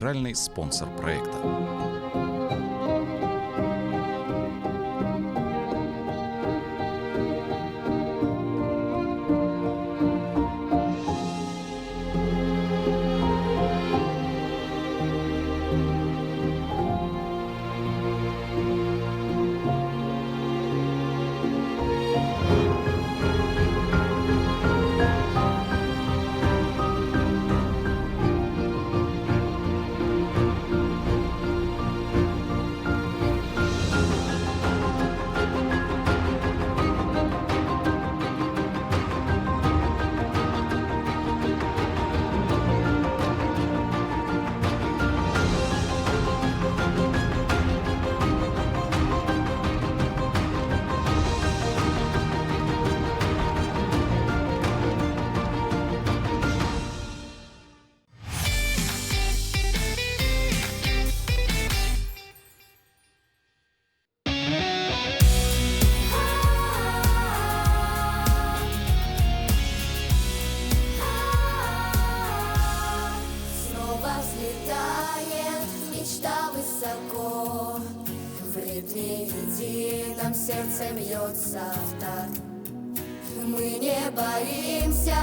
генеральный спонсор проекта. Снова взлетает мечта высоко, в ритме едином сердце бьется в такт. Мы не боимся,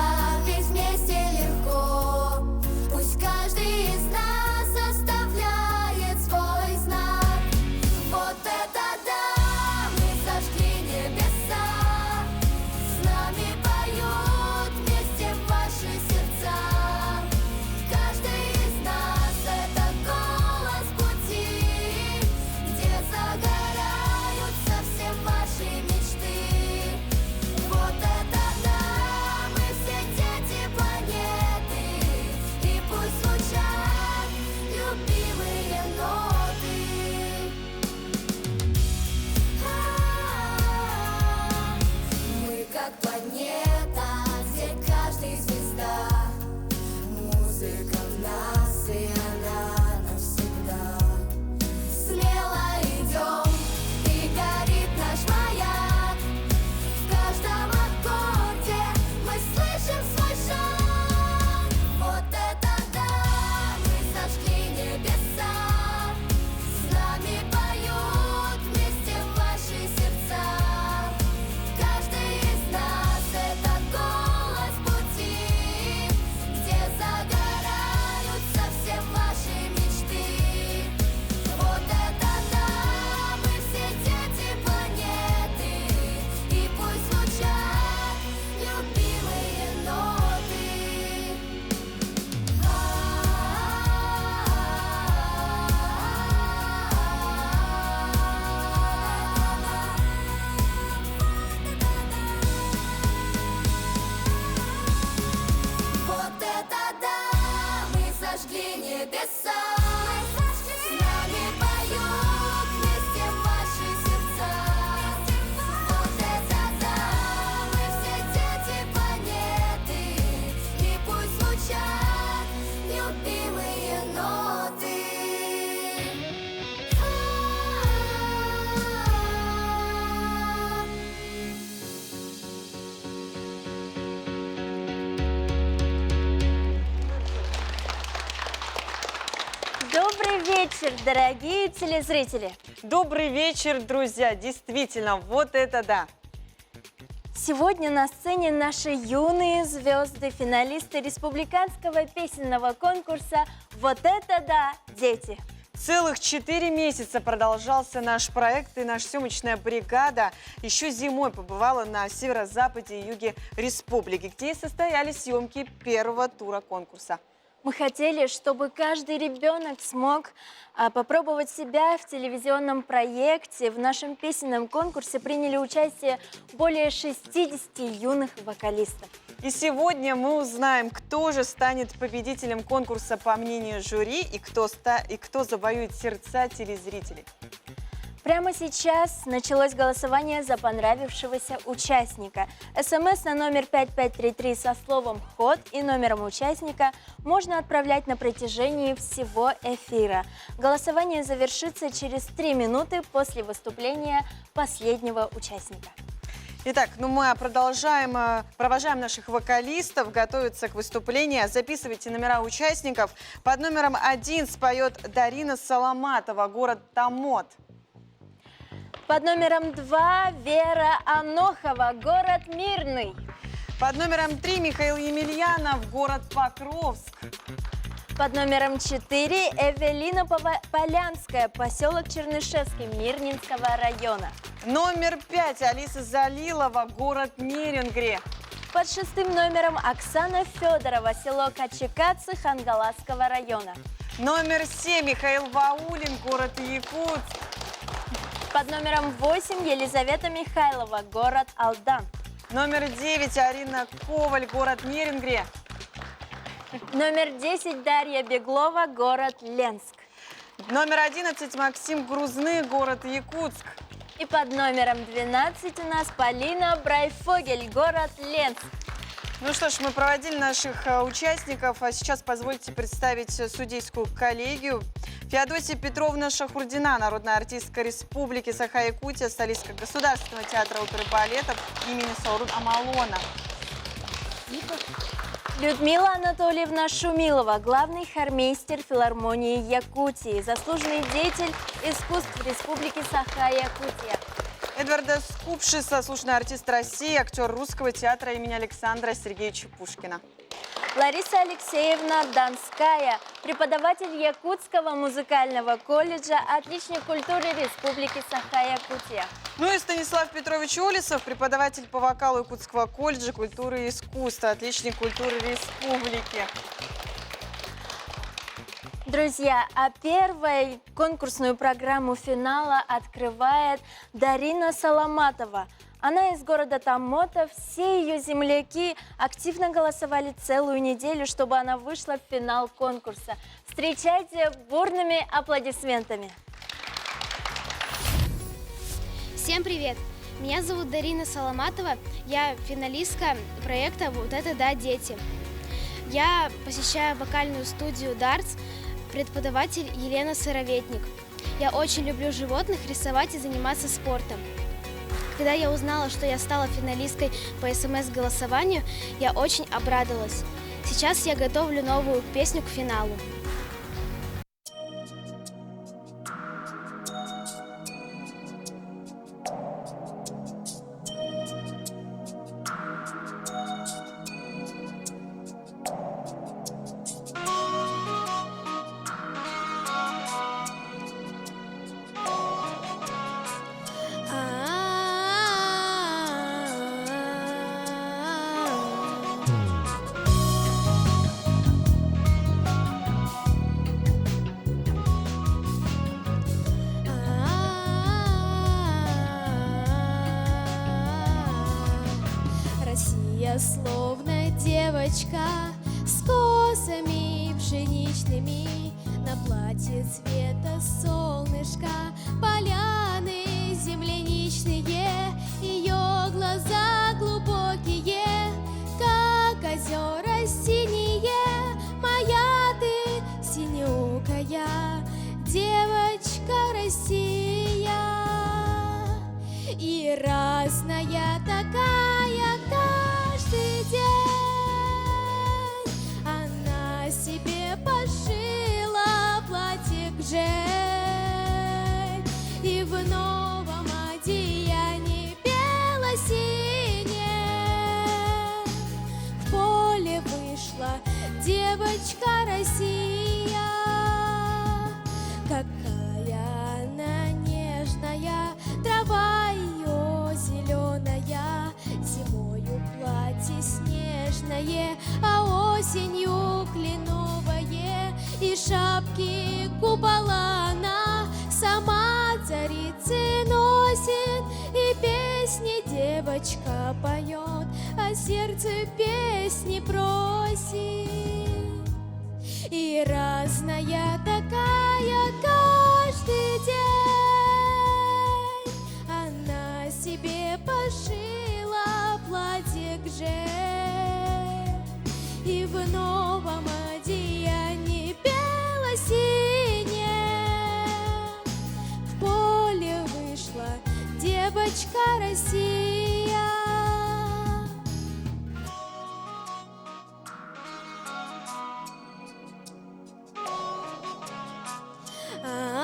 ведь вместе легко. Пусть каждый из нас оставляет свой знак. Вот это да, мы зажгли небеса. С нами поют вместе ваши сердца. Каждый из нас это голос пути, где загораются все ваши мечты. Вот это да, мы все дети планеты, и пусть звучат любимые ноты. Мы как планета, где каждый звезда. Музыка в нас, и она навсегда. Смело идем, и горит наш маяк. В каждом аккорде мы слышим свой шаг. Вот это да, мы зажгли небеса. С нами поют вместе ваши сердца. Каждый из нас это голос пути, где загораются все ваши мечты. Вот это да, мы все дети планеты, и пусть звучат любимые ноты. Вот это да, мы зажгли небеса. С нами поют вместе ваши сердца. Вот это да, мы все дети планеты, и пусть звучат любимые ноты. Добрый вечер, дорогие телезрители! Добрый вечер, друзья! Действительно, вот это да! Сегодня на сцене наши юные звезды, финалисты республиканского песенного конкурса «Вот это да, дети!». Целых 4 месяца продолжался наш проект, и наша съемочная бригада еще зимой побывала на северо-западе и юге республики, где и состоялись съемки первого тура конкурса. Мы хотели, чтобы каждый ребенок смог попробовать себя в телевизионном проекте. В нашем песенном конкурсе приняли участие более 60 юных вокалистов. И сегодня мы узнаем, кто же станет победителем конкурса по мнению жюри и кто завоюет сердца телезрителей. Прямо сейчас началось голосование за понравившегося участника. СМС на номер 5533 со словом «Ход» и номером участника можно отправлять на протяжении всего эфира. Голосование завершится через 3 минуты после выступления последнего участника. Итак, ну мы продолжаем, провожаем наших вокалистов, готовятся к выступлению. Записывайте номера участников. Под номером 1 споет Дарина Саламатова, город Томот. Под номером 2 Вера Анохова, город Мирный. Под номером 3 Михаил Емельянов, город Покровск. Под номером 4 Эвелина Полянская, поселок Чернышевский, Мирнинского района. Номер 5 Алиса Залилова, город Нерюнгри. Под 6-м номером Оксана Федорова, село Качекацы, Хангаласского района. Номер 7 Михаил Ваулин, город Якутск. Под номером 8 Елизавета Михайлова, город Алдан. Номер 9 Арина Коваль, город Нерюнгри. Номер 10 Дарья Беглова, город Ленск. Номер 11 Максим Грузны, город Якутск. И под номером 12 у нас Полина Брайфогель, город Ленск. Ну что ж, мы проводили наших участников, а сейчас позвольте представить судейскую коллегию. Феодосия Петровна Шахурдина, народная артистка Республики Саха-Якутия, солистка Государственного театра оперы и балета имени Саурун Амалона. Людмила Анатольевна Шумилова, главный хормейстер филармонии Якутии, заслуженный деятель искусств Республики Саха-Якутия. Эдварда Скупшис, заслуженный артист России, актер Русского театра имени Александра Сергеевича Пушкина. Лариса Алексеевна Донская, преподаватель Якутского музыкального колледжа, отличник культуры Республики Саха-Якутия. Ну и Станислав Петрович Олесов, преподаватель по вокалу Якутского колледжа культуры и искусства, отличник культуры Республики. Друзья, а первой конкурсную программу финала открывает Дарина Саламатова. Она из города Томота. Все ее земляки активно голосовали целую неделю, чтобы она вышла в финал конкурса. Встречайте бурными аплодисментами. Всем привет! Меня зовут Дарина Саламатова, я финалистка проекта «Вот это да, дети». Я посещаю вокальную студию «Дартс», преподаватель Елена Сыроветник. Я очень люблю животных, рисовать и заниматься спортом. Когда я узнала, что я стала финалисткой по СМС-голосованию, я очень обрадовалась. Сейчас я готовлю новую песню к финалу. Россия словно девочка с косами пшеничными, на платье цвета солнышка, поляны земляничные, ее глаза глубокие, как озера синие. Моя ты синеокая девочка Россия, и разная такая каждый день. Она себе пошила платье Жень, и в новом одеянии бело-синем в поле вышла девочка Россия. Какая она нежная, трава ее зеленая, зимою платье снежное, а осенью кленовое, и шапки купола она сама царицы носит, и песни девочка поет, а сердце песни просит. И разная такая каждый день она себе пошила платье Жень, и в новом одеянии бело-синем в поле вышла девочка Россия. А-а-а-а.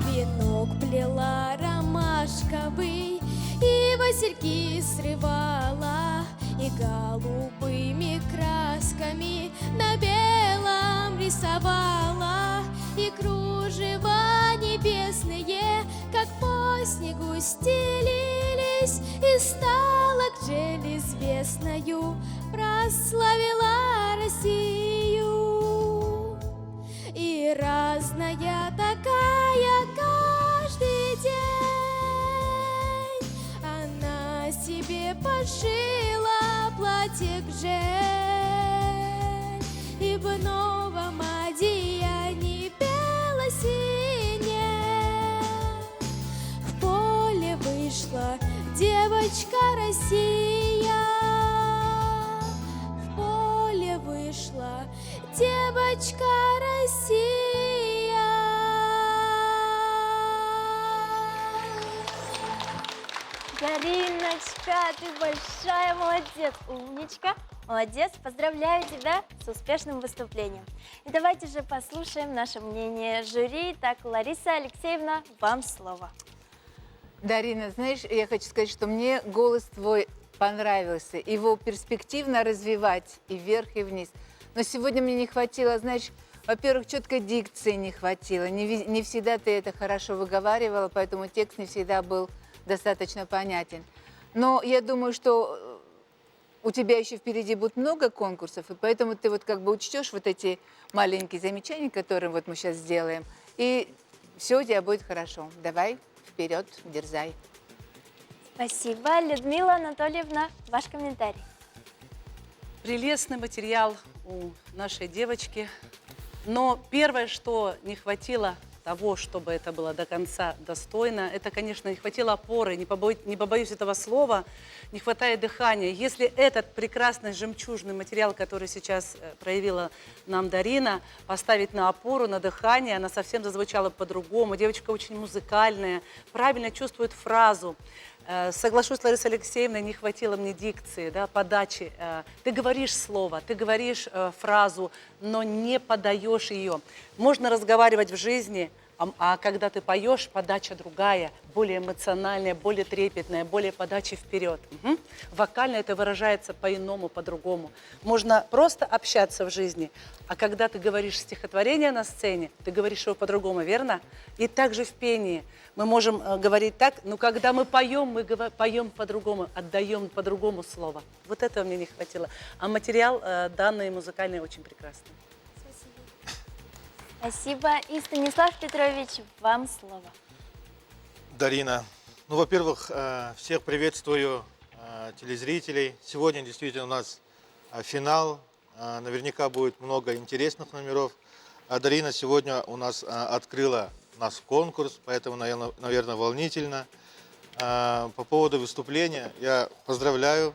Венок плела ромашковый, и васильки срывала, и голубыми красками на белом рисовала, и кружева небесные, как по снегу стелились, и стала гжель известною, прославила Россию. И разная такая каждый день она себе пошила платье гжель, и в новом одеянии бело-синее в поле вышла девочка Россия. В поле вышла девочка Россия. Дариночка, ты большая молодец, умничка, молодец, поздравляю тебя с успешным выступлением. И давайте же послушаем наше мнение жюри. Так, Лариса Алексеевна, вам слово. Дарина, знаешь, я хочу сказать, что мне голос твой понравился. Его перспективно развивать и вверх, и вниз. Но сегодня мне не хватило, знаешь, во-первых, четкой дикции не хватило. Не всегда ты это хорошо выговаривала, поэтому текст не всегда был достаточно понятен. Но я думаю, что у тебя еще впереди будет много конкурсов, и поэтому ты вот как бы учтешь вот эти маленькие замечания, которые вот мы сейчас сделаем, и все у тебя будет хорошо. Давай, вперед, дерзай. Спасибо. Людмила Анатольевна, ваш комментарий. Прелестный материал у нашей девочки. Но первое, что не хватило того, чтобы это было до конца достойно, это, конечно, не хватило опоры, не побоюсь этого слова, не хватает дыхания. Если этот прекрасный жемчужный материал, который сейчас проявила нам Дарина, поставить на опору, на дыхание, она совсем зазвучала по-другому. Девочка очень музыкальная, правильно чувствует фразу. Соглашусь с Ларисой Алексеевной, не хватило мне дикции, да, подачи. Ты говоришь слово, ты говоришь фразу, но не подаешь ее. Можно разговаривать в жизни, а когда ты поешь, подача другая, более эмоциональная, более трепетная, более подача вперед. Угу. Вокально это выражается по-иному, по-другому. Можно просто общаться в жизни, а когда ты говоришь стихотворение на сцене, ты говоришь его по-другому, верно? И также в пении. Мы можем говорить так, но когда мы поем по-другому, отдаем по-другому слово. Вот этого мне не хватило. А материал данный музыкальный очень прекрасный. Спасибо. И Станислав Петрович, вам слово. Дарина, ну, во-первых, всех приветствую, телезрителей. Сегодня действительно у нас финал. Наверняка будет много интересных номеров. Дарина сегодня у нас открыла наш конкурс, поэтому, наверное, волнительно. По поводу выступления я поздравляю.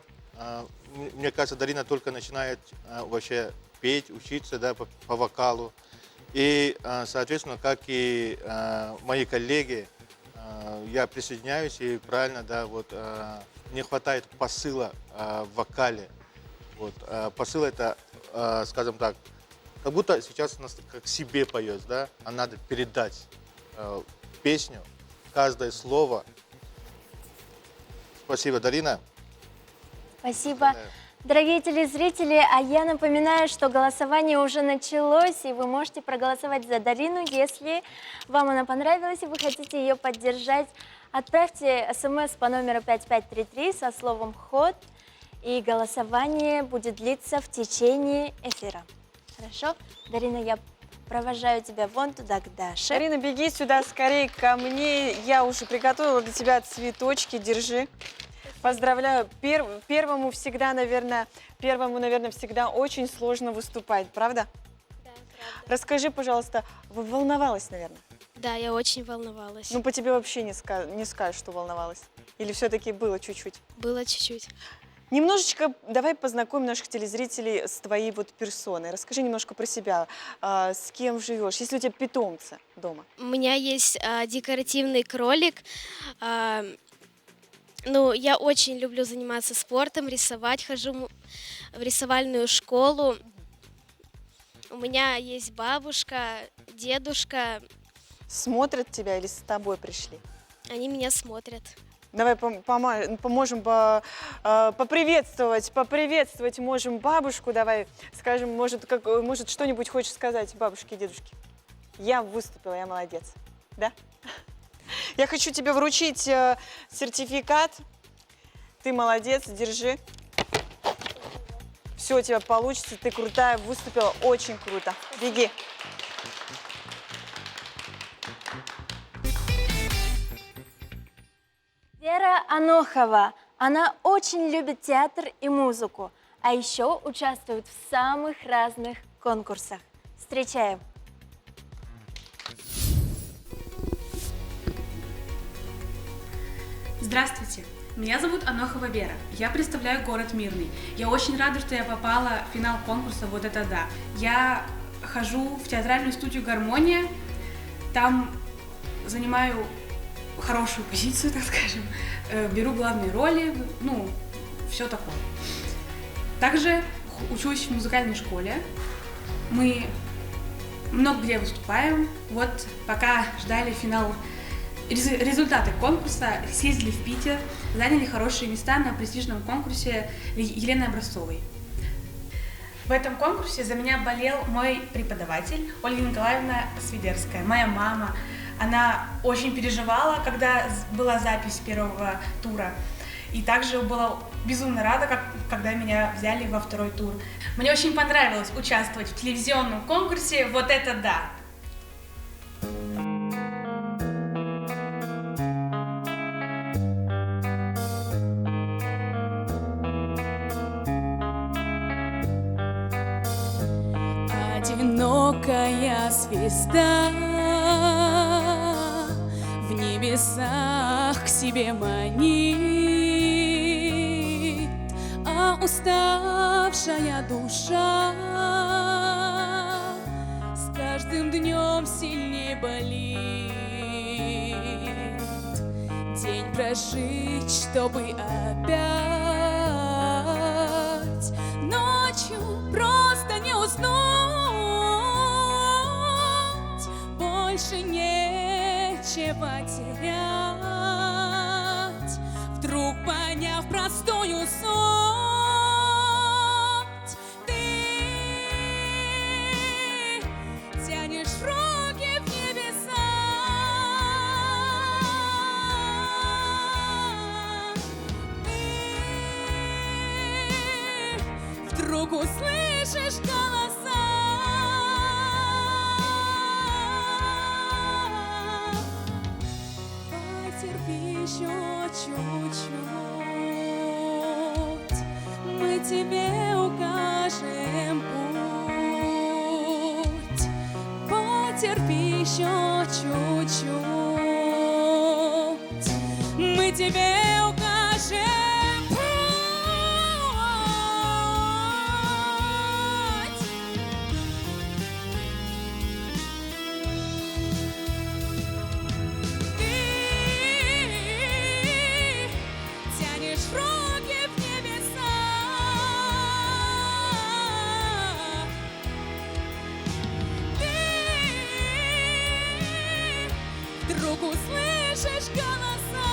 Мне кажется, Дарина только начинает вообще петь, учиться, да, по вокалу. И, соответственно, как и мои коллеги, я присоединяюсь, и правильно, да, вот, не хватает посыла в вокале. Вот, посыл это, скажем так, как будто сейчас нас как себе поет, да, а надо передать песню, каждое слово. Спасибо, Дарина. Спасибо. Дорогие телезрители, а я напоминаю, что голосование уже началось, и вы можете проголосовать за Дарину, если вам она понравилась и вы хотите ее поддержать. Отправьте смс по номеру 5533 со словом «ход», и голосование будет длиться в течение эфира. Хорошо? Дарина, я провожаю тебя вон туда, к Даше. Дарина, беги сюда скорее ко мне. Я уже приготовила для тебя цветочки. Держи. Поздравляю. Первому, наверное, всегда очень сложно выступать, правда? Да, правда. Расскажи, пожалуйста, волновалась, наверное? Да, я очень волновалась. Ну, по тебе вообще не скажешь, что волновалась. Или все-таки было чуть-чуть? Было чуть-чуть. Немножечко давай познакомим наших телезрителей с твоей вот персоной. Расскажи немножко про себя, с кем живешь, есть ли у тебя питомцы дома? У меня есть декоративный кролик. Ну, я очень люблю заниматься спортом, рисовать, хожу в рисовальную школу. У меня есть бабушка, дедушка, Смотрят тебя или с тобой пришли? они меня смотрят. Давай поможем поприветствовать можем бабушку. Давай скажем, может что-нибудь хочешь сказать бабушке и дедушке? Я выступила, я молодец. Да? Я хочу тебе вручить сертификат. Ты молодец, держи. Все у тебя получится, ты крутая, выступила очень круто. Беги. Вера Анохова. Она очень любит театр и музыку, а еще участвует в самых разных конкурсах. Встречаем. Здравствуйте, меня зовут Анохова Вера, я представляю город Мирный. Я очень рада, что я попала в финал конкурса «Вот это да». Я хожу в театральную студию «Гармония», там занимаю хорошую позицию, так скажем, беру главные роли, ну, все такое. Также учусь в музыкальной школе, мы много где выступаем, вот пока ждали финал. Результаты конкурса, съездили в Питер, заняли хорошие места на престижном конкурсе Елены Образцовой. В этом конкурсе за меня болел мой преподаватель Ольга Николаевна Свидерская, моя мама. Она очень переживала, когда была запись первого тура. И также была безумно рада, когда меня взяли во второй тур. Мне очень понравилось участвовать в телевизионном конкурсе «Вот это да». Одинокая звезда в небесах к себе манит, а уставшая душа с каждым днем сильнее болит. День прожить, чтобы опять ночью просто не уснуть. Больше нечего терять, вдруг поняв простую суть. Ты тянешь руки в небеса, ты вдруг услышишь голоса. Еще чуть-чуть, мы тебе укажем путь. Потерпи еще чуть-чуть, мы тебе укажем путь. Руки в небеса, ты вдруг услышишь голоса.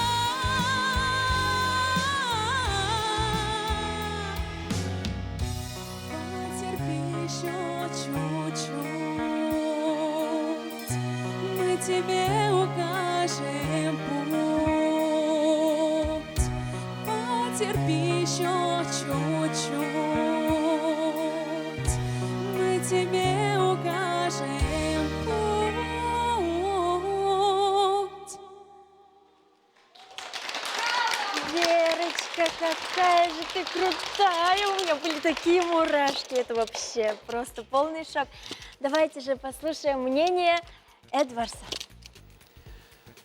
Потерпи еще чуть-чуть, мы тебе укажем путь. Потерпи еще чуть-чуть, мы тебе укажем путь. Верочка, какая же ты крутая! У меня были такие мурашки. Это вообще просто полный шок. Давайте же послушаем мнение Эдвардса.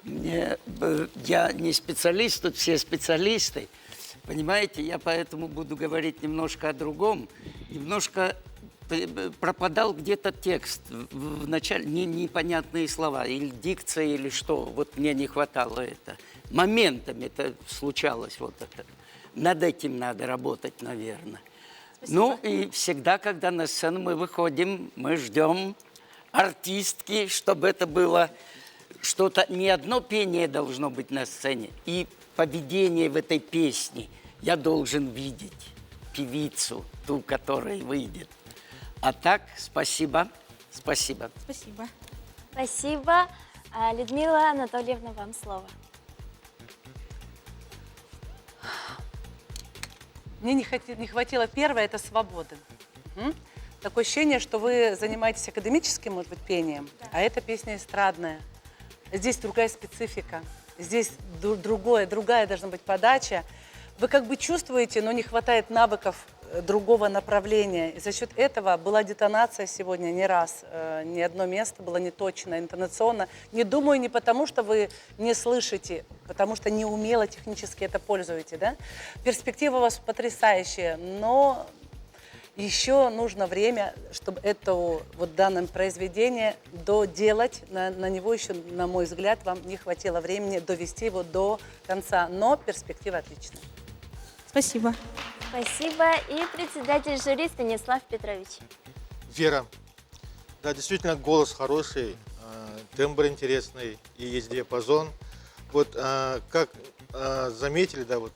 Я не специалист, тут все специалисты. Понимаете, я поэтому буду говорить немножко о другом. Немножко пропадал где-то текст, в начале непонятные слова, или дикция, или что. Вот мне не хватало это. Моментами это случалось, вот это. Над этим надо работать, наверное. Ну и всегда, когда на сцену мы выходим, мы ждем артистки, чтобы это было что-то, не одно пение должно быть на сцене, и поведение в этой песне. Я должен видеть певицу, ту, которая выйдет. А так, спасибо, спасибо. Спасибо. Спасибо. Людмила Анатольевна, вам слово. Мне не хватило первое, это свободы. Такое ощущение, что вы занимаетесь академическим, может быть, пением, а эта песня эстрадная. Здесь другая специфика, здесь другая должна быть подача. Вы как бы чувствуете, но не хватает навыков другого направления. И за счет этого была детонация сегодня не раз. Ни одно место было не точно, интонационно. Не думаю, не потому, что вы не слышите, потому что неумело технически это пользуете. Да? Перспектива у вас потрясающая, но еще нужно время, чтобы это вот данное произведение доделать. На него еще, на мой взгляд, вам не хватило времени довести его до конца. Но перспектива отличная. Спасибо. Спасибо. И председатель жюри Станислав Петрович. Вера, да, действительно, голос хороший, тембр интересный и есть диапазон. Вот как заметили, да, вот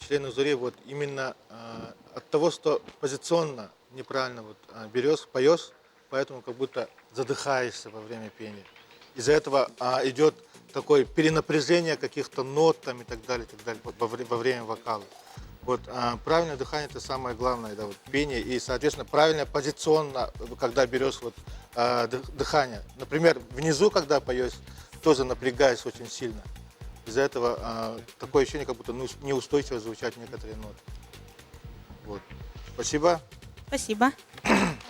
члены жюри, вот именно от того, что позиционно неправильно вот поешь, поэтому как будто задыхаешься во время пения. Из-за этого идет такое перенапряжение каких-то нот там, и так далее во время вокала. Вот, правильное дыхание – это самое главное, да, вот, пение, и, соответственно, правильно позиционно, когда берешь вот, дыхание. Например, внизу, когда поешь, тоже напрягаешься очень сильно. Из-за этого такое ощущение, как будто неустойчиво звучат некоторые ноты. Вот. Спасибо. Спасибо.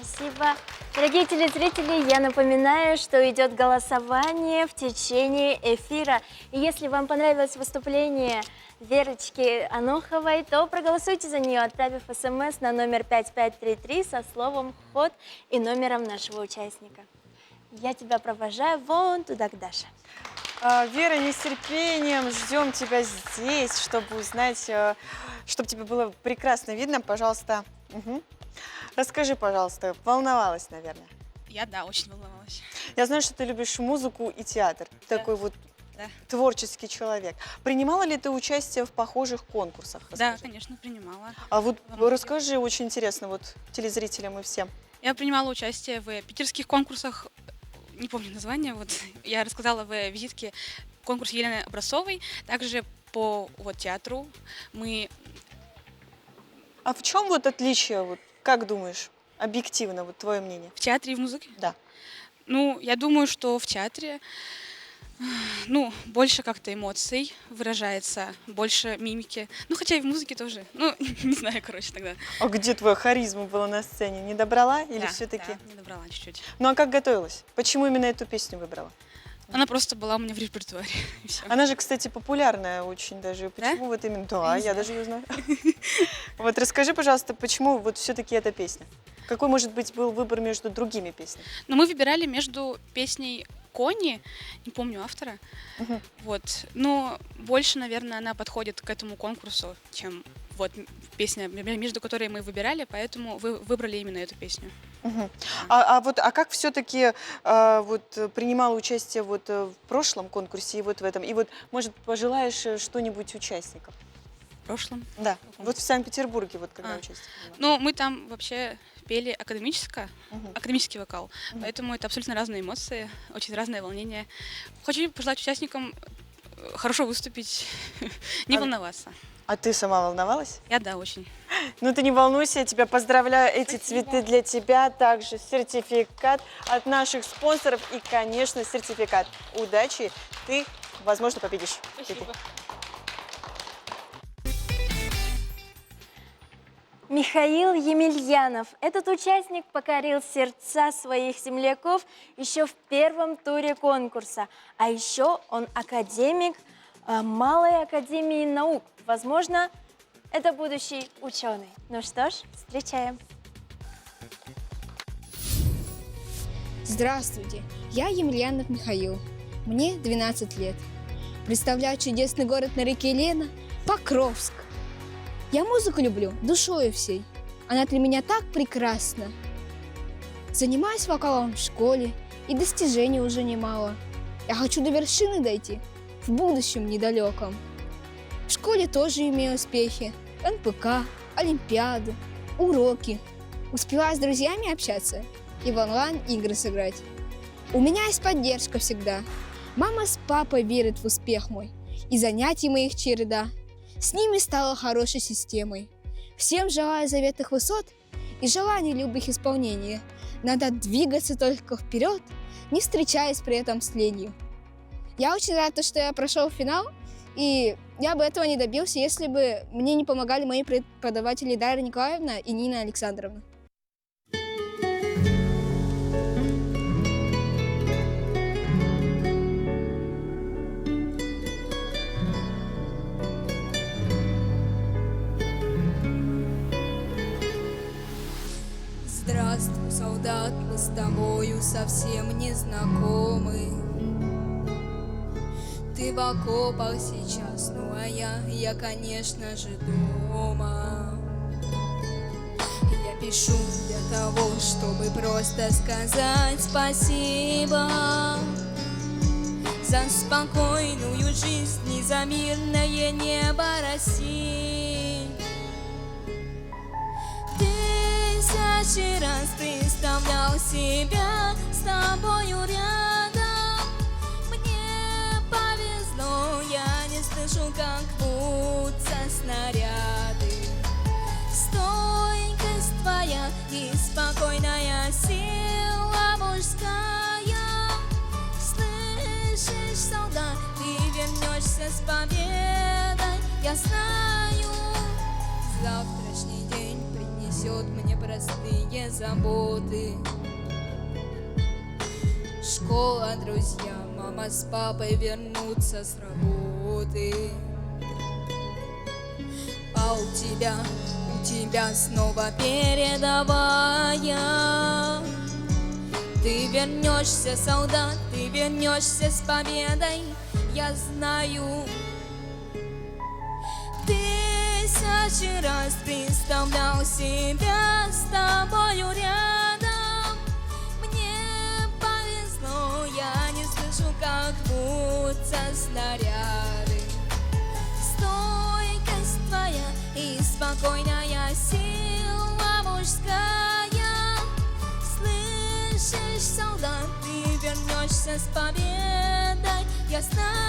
Спасибо. Дорогие телезрители, я напоминаю, что идет голосование в течение эфира. И если вам понравилось выступление Верочки Аноховой, то проголосуйте за нее, отправив смс на номер 5533 со словом «Ход» и номером нашего участника. Я тебя провожаю вон туда, к Даше. Вера, не с терпением ждем тебя здесь, чтобы узнать, чтобы тебе было прекрасно видно. Пожалуйста, расскажи, пожалуйста, волновалась, наверное? Я, да, очень волновалась. Я знаю, что ты любишь музыку и театр. Да. Такой вот творческий человек. Принимала ли ты участие в похожих конкурсах? Расскажи. Да, конечно, принимала. А вот расскажи, очень интересно, вот телезрителям и всем. Я принимала участие в питерских конкурсах, не помню название, вот я рассказала в визитке конкурс Елены Образцовой, также по вот театру мы... А в чем вот отличие, вот, как думаешь, объективно, вот твое мнение? В театре и в музыке? Да. Ну, я думаю, что в театре, ну, больше как-то эмоций выражается, больше мимики. Ну, хотя и в музыке тоже. Ну, не знаю, короче, тогда. А где твоя харизма была на сцене? Не добрала или все-таки? Да, не добрала чуть-чуть. Ну, а как готовилась? Почему именно эту песню выбрала? Она просто была у меня в репертуаре. Она же, кстати, популярная очень даже. Почему вот именно? Да, я даже ее знаю. Вот расскажи, пожалуйста, почему вот все-таки эта песня? Какой, может быть, был выбор между другими песнями? Ну, мы выбирали между песней Кони, не помню автора, вот, но больше, наверное, она подходит к этому конкурсу, чем вот песня, между которой мы выбирали, поэтому вы выбрали именно эту песню. А как все-таки вот принимала участие вот в прошлом конкурсе и вот в этом? И вот, может, пожелаешь что-нибудь участникам? В прошлом? Да, вот в Санкт-Петербурге, вот когда участие. Ну, мы там вообще пели академический вокал, поэтому это абсолютно разные эмоции, очень разное волнение. Хочу пожелать участникам хорошо выступить, не волноваться. А ты сама волновалась? Я, да, очень. Ну ты не волнуйся, я тебя поздравляю. Эти цветы для тебя, также сертификат от наших спонсоров и, конечно, сертификат. Удачи, ты, возможно, победишь. Спасибо. Михаил Емельянов. Этот участник покорил сердца своих земляков еще в первом туре конкурса. А еще он академик Малой академии наук. Возможно, Это будущий ученый. Ну что ж, встречаем. Здравствуйте, я Емельянов Михаил. Мне 12 лет. Представляю чудесный город на реке Лена – Покровск. Я музыку люблю душою всей. Она для меня так прекрасна. Занимаюсь вокалом в школе, и достижений уже немало. Я хочу до вершины дойти в будущем недалеком. В школе тоже имею успехи. НПК, олимпиады, уроки. Успеваю с друзьями общаться и в онлайн-игры сыграть. У меня есть поддержка всегда. Мама с папой верят в успех мой, и занятий моих череда. С ними стала хорошей системой. Всем желаю заветных высот и желаний любых исполнения. Надо двигаться только вперед, не встречаясь при этом с ленью. Я очень рада, что я прошел финал, и я бы этого не добился, если бы мне не помогали мои преподаватели Дарья Николаевна и Нина Александровна. Здравствуй, солдат, мы с тобою совсем не знакомы. Ты в окопах сейчас, ну а я, конечно же, дома. Я пишу для того, чтобы просто сказать спасибо за спокойную жизнь и за мирное небо России. Тысячи раз представлял себя с тобою рядом. Мне повезло, я не слышу, как бьются снаряды. Стойкость твоя и спокойная сила мужская. Слышишь, солдат, ты вернешься с победой. Я знаю, завтрашний день принесет мне простые заботы. Школа, друзья, мама с папой вернутся с работы. А у тебя снова передовая. Ты вернешься, солдат, ты вернешься с победой. Я знаю, тысячи раз представлял себя с тобою рядом. Мне повезло, я не слышу, как бьются снаряды. Стойкость твоя и спокойная сила мужская. Слышишь, солдат, ты вернешься с победой. Я знаю.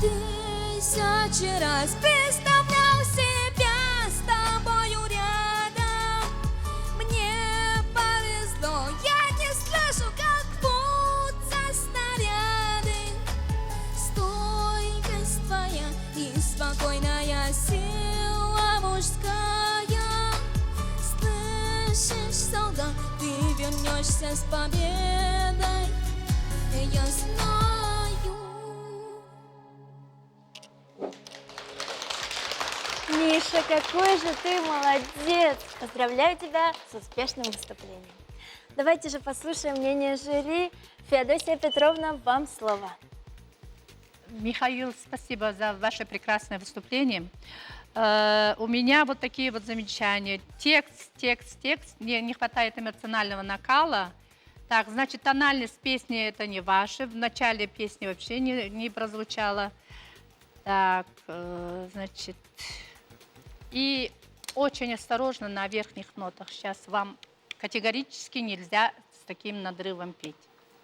Тысячи раз представлял себя с тобою рядом. Мне повезло, я не слышу, как бьются снаряды. Стойкость твоя и спокойная сила мужская. Слышишь, солдат, ты вернешься с победой. Я знаю. Миша, какой же ты молодец! Поздравляю тебя с успешным выступлением. Давайте же послушаем мнение жюри. Феодосия Петровна, вам слово. Михаил, спасибо за ваше прекрасное выступление. У меня вот такие вот замечания. Текст. Мне не хватает эмоционального накала. Так, значит, тональность песни это не ваша. В начале песни вообще не прозвучало. Так, значит... И очень осторожно на верхних нотах. Сейчас вам категорически нельзя с таким надрывом петь.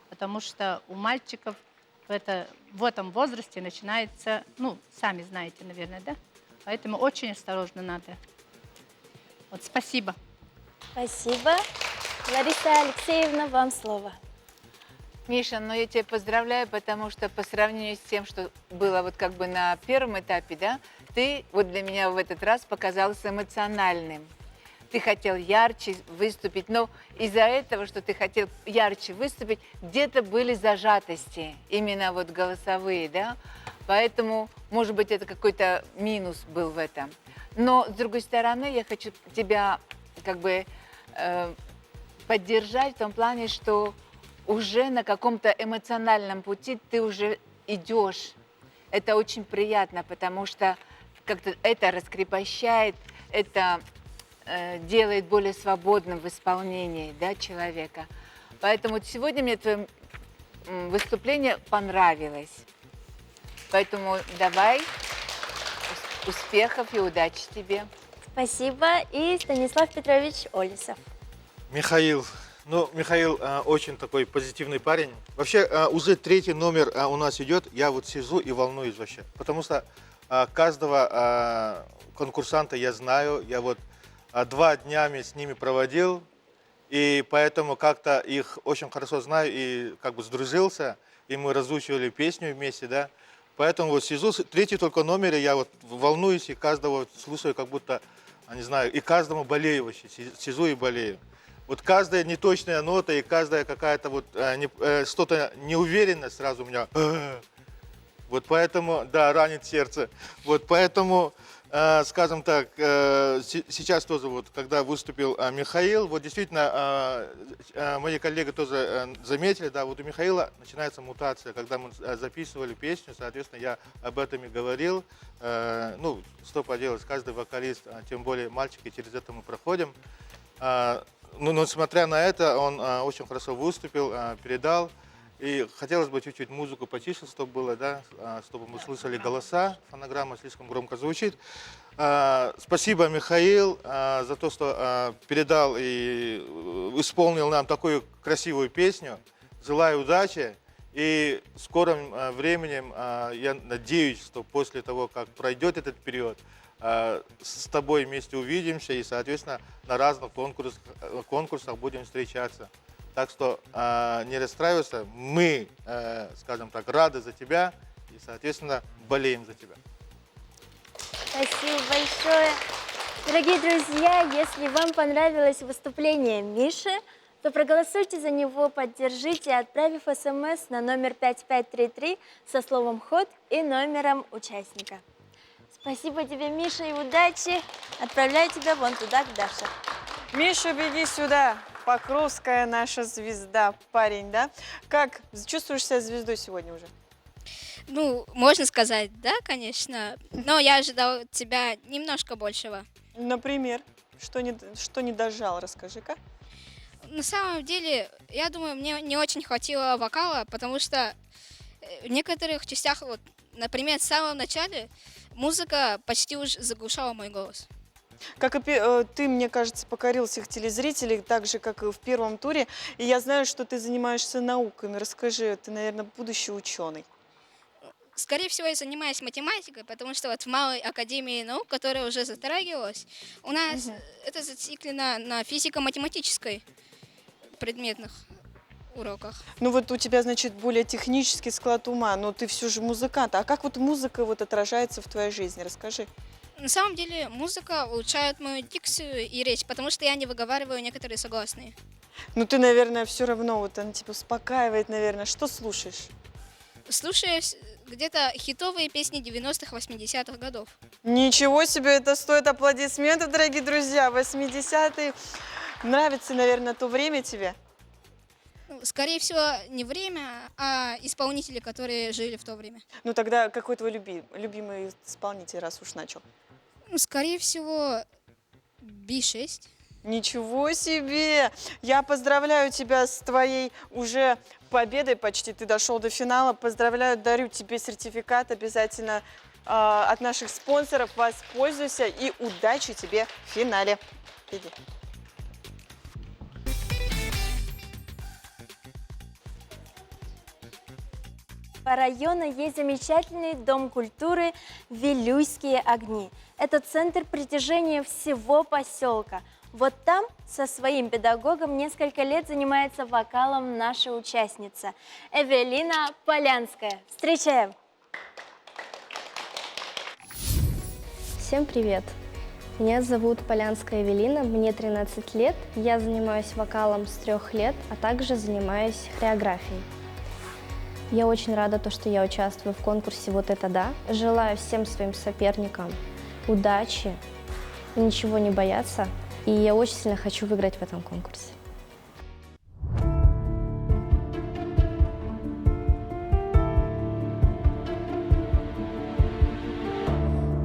Потому что у мальчиков в этом возрасте начинается, ну, сами знаете, наверное, да? Поэтому очень осторожно надо. Вот, спасибо. Спасибо. Лариса Алексеевна, вам слово. Миша, ну я тебя поздравляю, потому что по сравнению с тем, что было вот как бы на первом этапе, да, ты вот для меня в этот раз показался эмоциональным. Ты хотел ярче выступить, но из-за этого, что ты хотел ярче выступить, где-то были зажатости, именно вот голосовые, да? Поэтому, может быть, это какой-то минус был в этом. Но, с другой стороны, я хочу тебя как бы поддержать в том плане, что уже на каком-то эмоциональном пути ты уже идешь. Это очень приятно, потому что как-то это раскрепощает, это делает более свободным в исполнении, да, человека. Поэтому вот сегодня мне твое выступление понравилось. Поэтому давай, успехов и удачи тебе. Спасибо. И Станислав Петрович Олесов. Михаил. Ну, Михаил очень такой позитивный парень. Вообще, уже третий номер у нас идет. Я вот сижу и волнуюсь вообще. Потому что каждого конкурсанта я знаю. Я вот 2 днями с ними проводил. И поэтому как-то их очень хорошо знаю и как бы сдружился. И мы разучивали песню вместе, да. Поэтому вот сижу, третий только номер, и я вот волнуюсь, и каждого слушаю, как будто, не знаю, и каждому болею вообще. Сижу и болею. Вот каждая неточная нота и каждая какая-то вот что-то неуверенность сразу у меня. Вот поэтому, да, ранит сердце. Вот поэтому, скажем так, сейчас тоже вот, когда выступил Михаил, вот действительно, мои коллеги тоже заметили, да, вот у Михаила начинается мутация. Когда мы записывали песню, соответственно, я об этом и говорил. Ну, что поделать, каждый вокалист, тем более мальчики, через это мы проходим. Но несмотря на это, он очень хорошо выступил, передал. И хотелось бы чуть-чуть музыку потише, чтобы было, да, чтобы мы слышали голоса. Фонограмма слишком громко звучит. Спасибо, Михаил, за то, что передал и исполнил нам такую красивую песню. Желаю удачи. И в скором времени я надеюсь, что после того, как пройдет этот период, с тобой вместе увидимся и, соответственно, на разных конкурсах будем встречаться. Так что не расстраивайся, мы, скажем так, рады за тебя и, соответственно, болеем за тебя. Спасибо большое. Дорогие друзья, если вам понравилось выступление Миши, то проголосуйте за него, поддержите, отправив СМС на номер 5533 со словом «Ход» и номером участника. Спасибо тебе, Миша, и удачи. Отправляю тебя вон туда, к Даше. Миша, беги сюда. Покровская наша звезда, парень, да? Как чувствуешь себя звездой сегодня уже? Ну, можно сказать, да, конечно. Но я ожидал от тебя немножко большего. Например, что не дожал, расскажи-ка. На самом деле, я думаю, мне не очень хватило вокала, потому что в некоторых частях, вот, например, в самом начале музыка почти уже заглушала мой голос. Как и ты, мне кажется, покорил всех телезрителей, так же, как и в первом туре. И я знаю, что ты занимаешься науками. Расскажи, ты, наверное, будущий ученый. Скорее всего, я занимаюсь математикой, потому что вот в Малой академии наук, которая уже затрагивалась, у нас это зациклено на физико-математической предметных уроках. Ну вот у тебя, значит, более технический склад ума, но ты все же музыкант. А как вот музыка вот отражается в твоей жизни? Расскажи. На самом деле музыка улучшает мою дикцию и речь, потому что я не выговариваю некоторые согласные. Ну ты, наверное, все равно, вот она тебя успокаивает, наверное. Что слушаешь? Слушаю где-то хитовые песни 90-х, 80-х годов. Ничего себе, это стоит аплодисментов, дорогие друзья. 80-е. Нравится, наверное, то время тебе? Скорее всего, не время, а исполнители, которые жили в то время. Ну тогда какой твой любимый исполнитель, раз уж начал? Скорее всего, B6. Ничего себе! Я поздравляю тебя с твоей уже победой почти. Ты дошел до финала. Поздравляю, дарю тебе сертификат обязательно от наших спонсоров. Воспользуйся и удачи тебе в финале. Иди. По району есть замечательный дом культуры «Вилюйские огни». Это центр притяжения всего поселка. Вот там со своим педагогом несколько лет занимается вокалом наша участница Эвелина Полянская. Встречаем! Всем привет! Меня зовут Полянская Эвелина, мне 13 лет. Я занимаюсь вокалом с 3 лет, а также занимаюсь хореографией. Я очень рада, что я участвую в конкурсе «Вот это да». Желаю всем своим соперникам удачи, ничего не бояться. И я очень сильно хочу выиграть в этом конкурсе.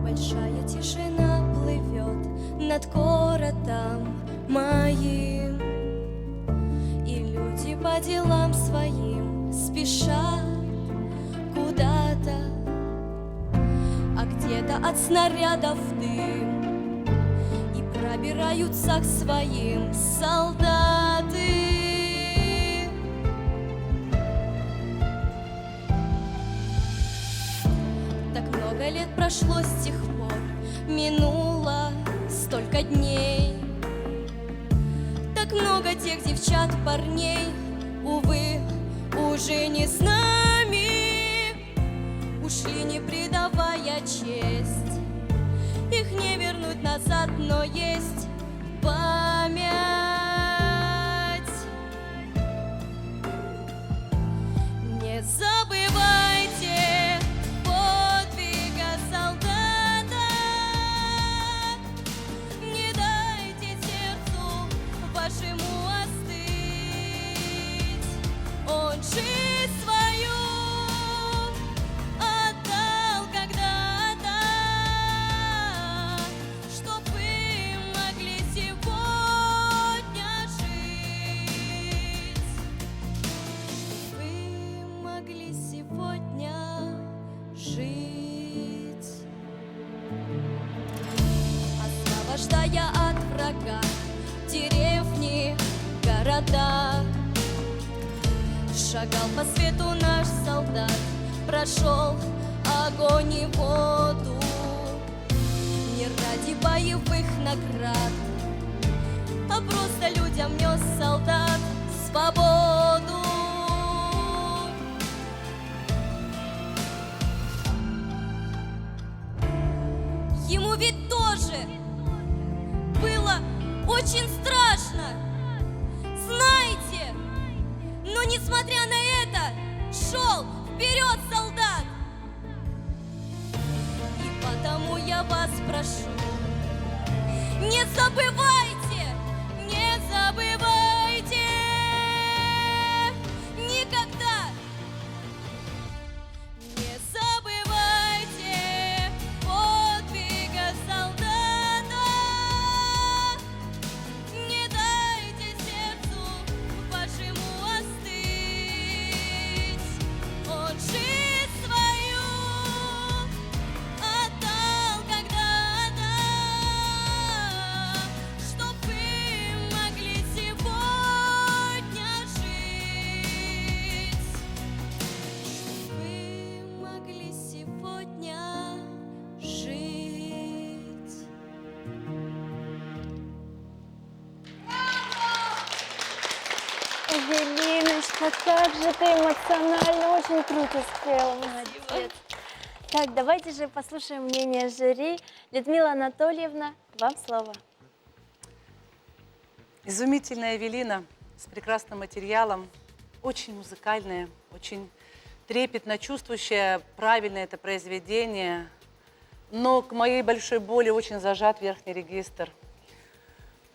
Большая тишина плывет над городом моим, и люди по делам своим спешат куда-то, а где-то от снарядов дым, и пробираются к своим солдаты. Так много лет прошло с тех пор, минуло столько дней. Так много тех девчат, парней, увы, уже не с нами. Ушли, не предавая честь, их не вернуть назад, но есть память. Не забывайте подвига солдата, не дайте сердцу вашему остыть. Он жизнь свою отдал когда-то, чтоб вы могли сегодня жить. Вы могли сегодня жить. Освобождая от врага деревни, города, шагал по свету наш солдат, прошел огонь и воду. Не ради боевых наград, а просто людям нес солдат свободу. Ему ведь тоже было очень страшно, знаете, но несмотря на это шел вперед солдат. И потому я вас прошу, не забывайте, не забывайте никогда. Не забывайте подвига солдата, не дайте сердцу вашему остыть. Он жизнь свою отдал когда-то, чтоб вы могли сегодня жить. Вы могли сегодня жить. Эвелиночка, как же ты эмоционально, очень круто спела, молодец. Так, давайте же послушаем мнение жюри. Людмила Анатольевна, вам слово. Изумительная Эвелина с прекрасным материалом, очень музыкальная, очень трепетно чувствующая правильно это произведение, но к моей большой боли очень зажат верхний регистр.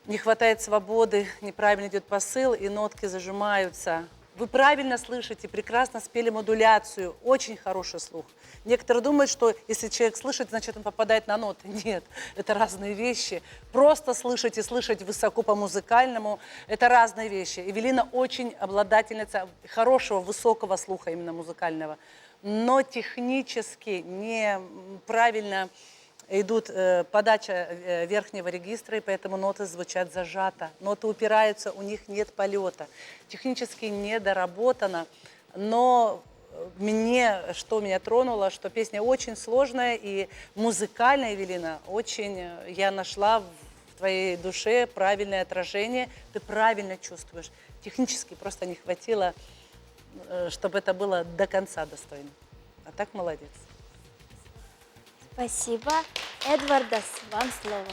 Не хватает свободы, неправильно идет посыл, и нотки зажимаются. Вы правильно слышите, прекрасно спели модуляцию, очень хороший слух. Некоторые думают, что если человек слышит, значит он попадает на ноты. Нет, это разные вещи. Просто слышать и слышать высоко по-музыкальному – это разные вещи. Эвелина очень обладательница хорошего, высокого слуха, именно музыкального. Но технически неправильно идут подача верхнего регистра, и поэтому ноты звучат зажато. Ноты упираются, у них нет полета. Технически недоработано, но что меня тронуло, что песня очень сложная и музыкальная, Эвелина, очень я нашла в твоей душе правильное отражение, ты правильно чувствуешь. Технически просто не хватило, чтобы это было до конца достойно. А так молодец. Спасибо. Эдвардас, вам слово.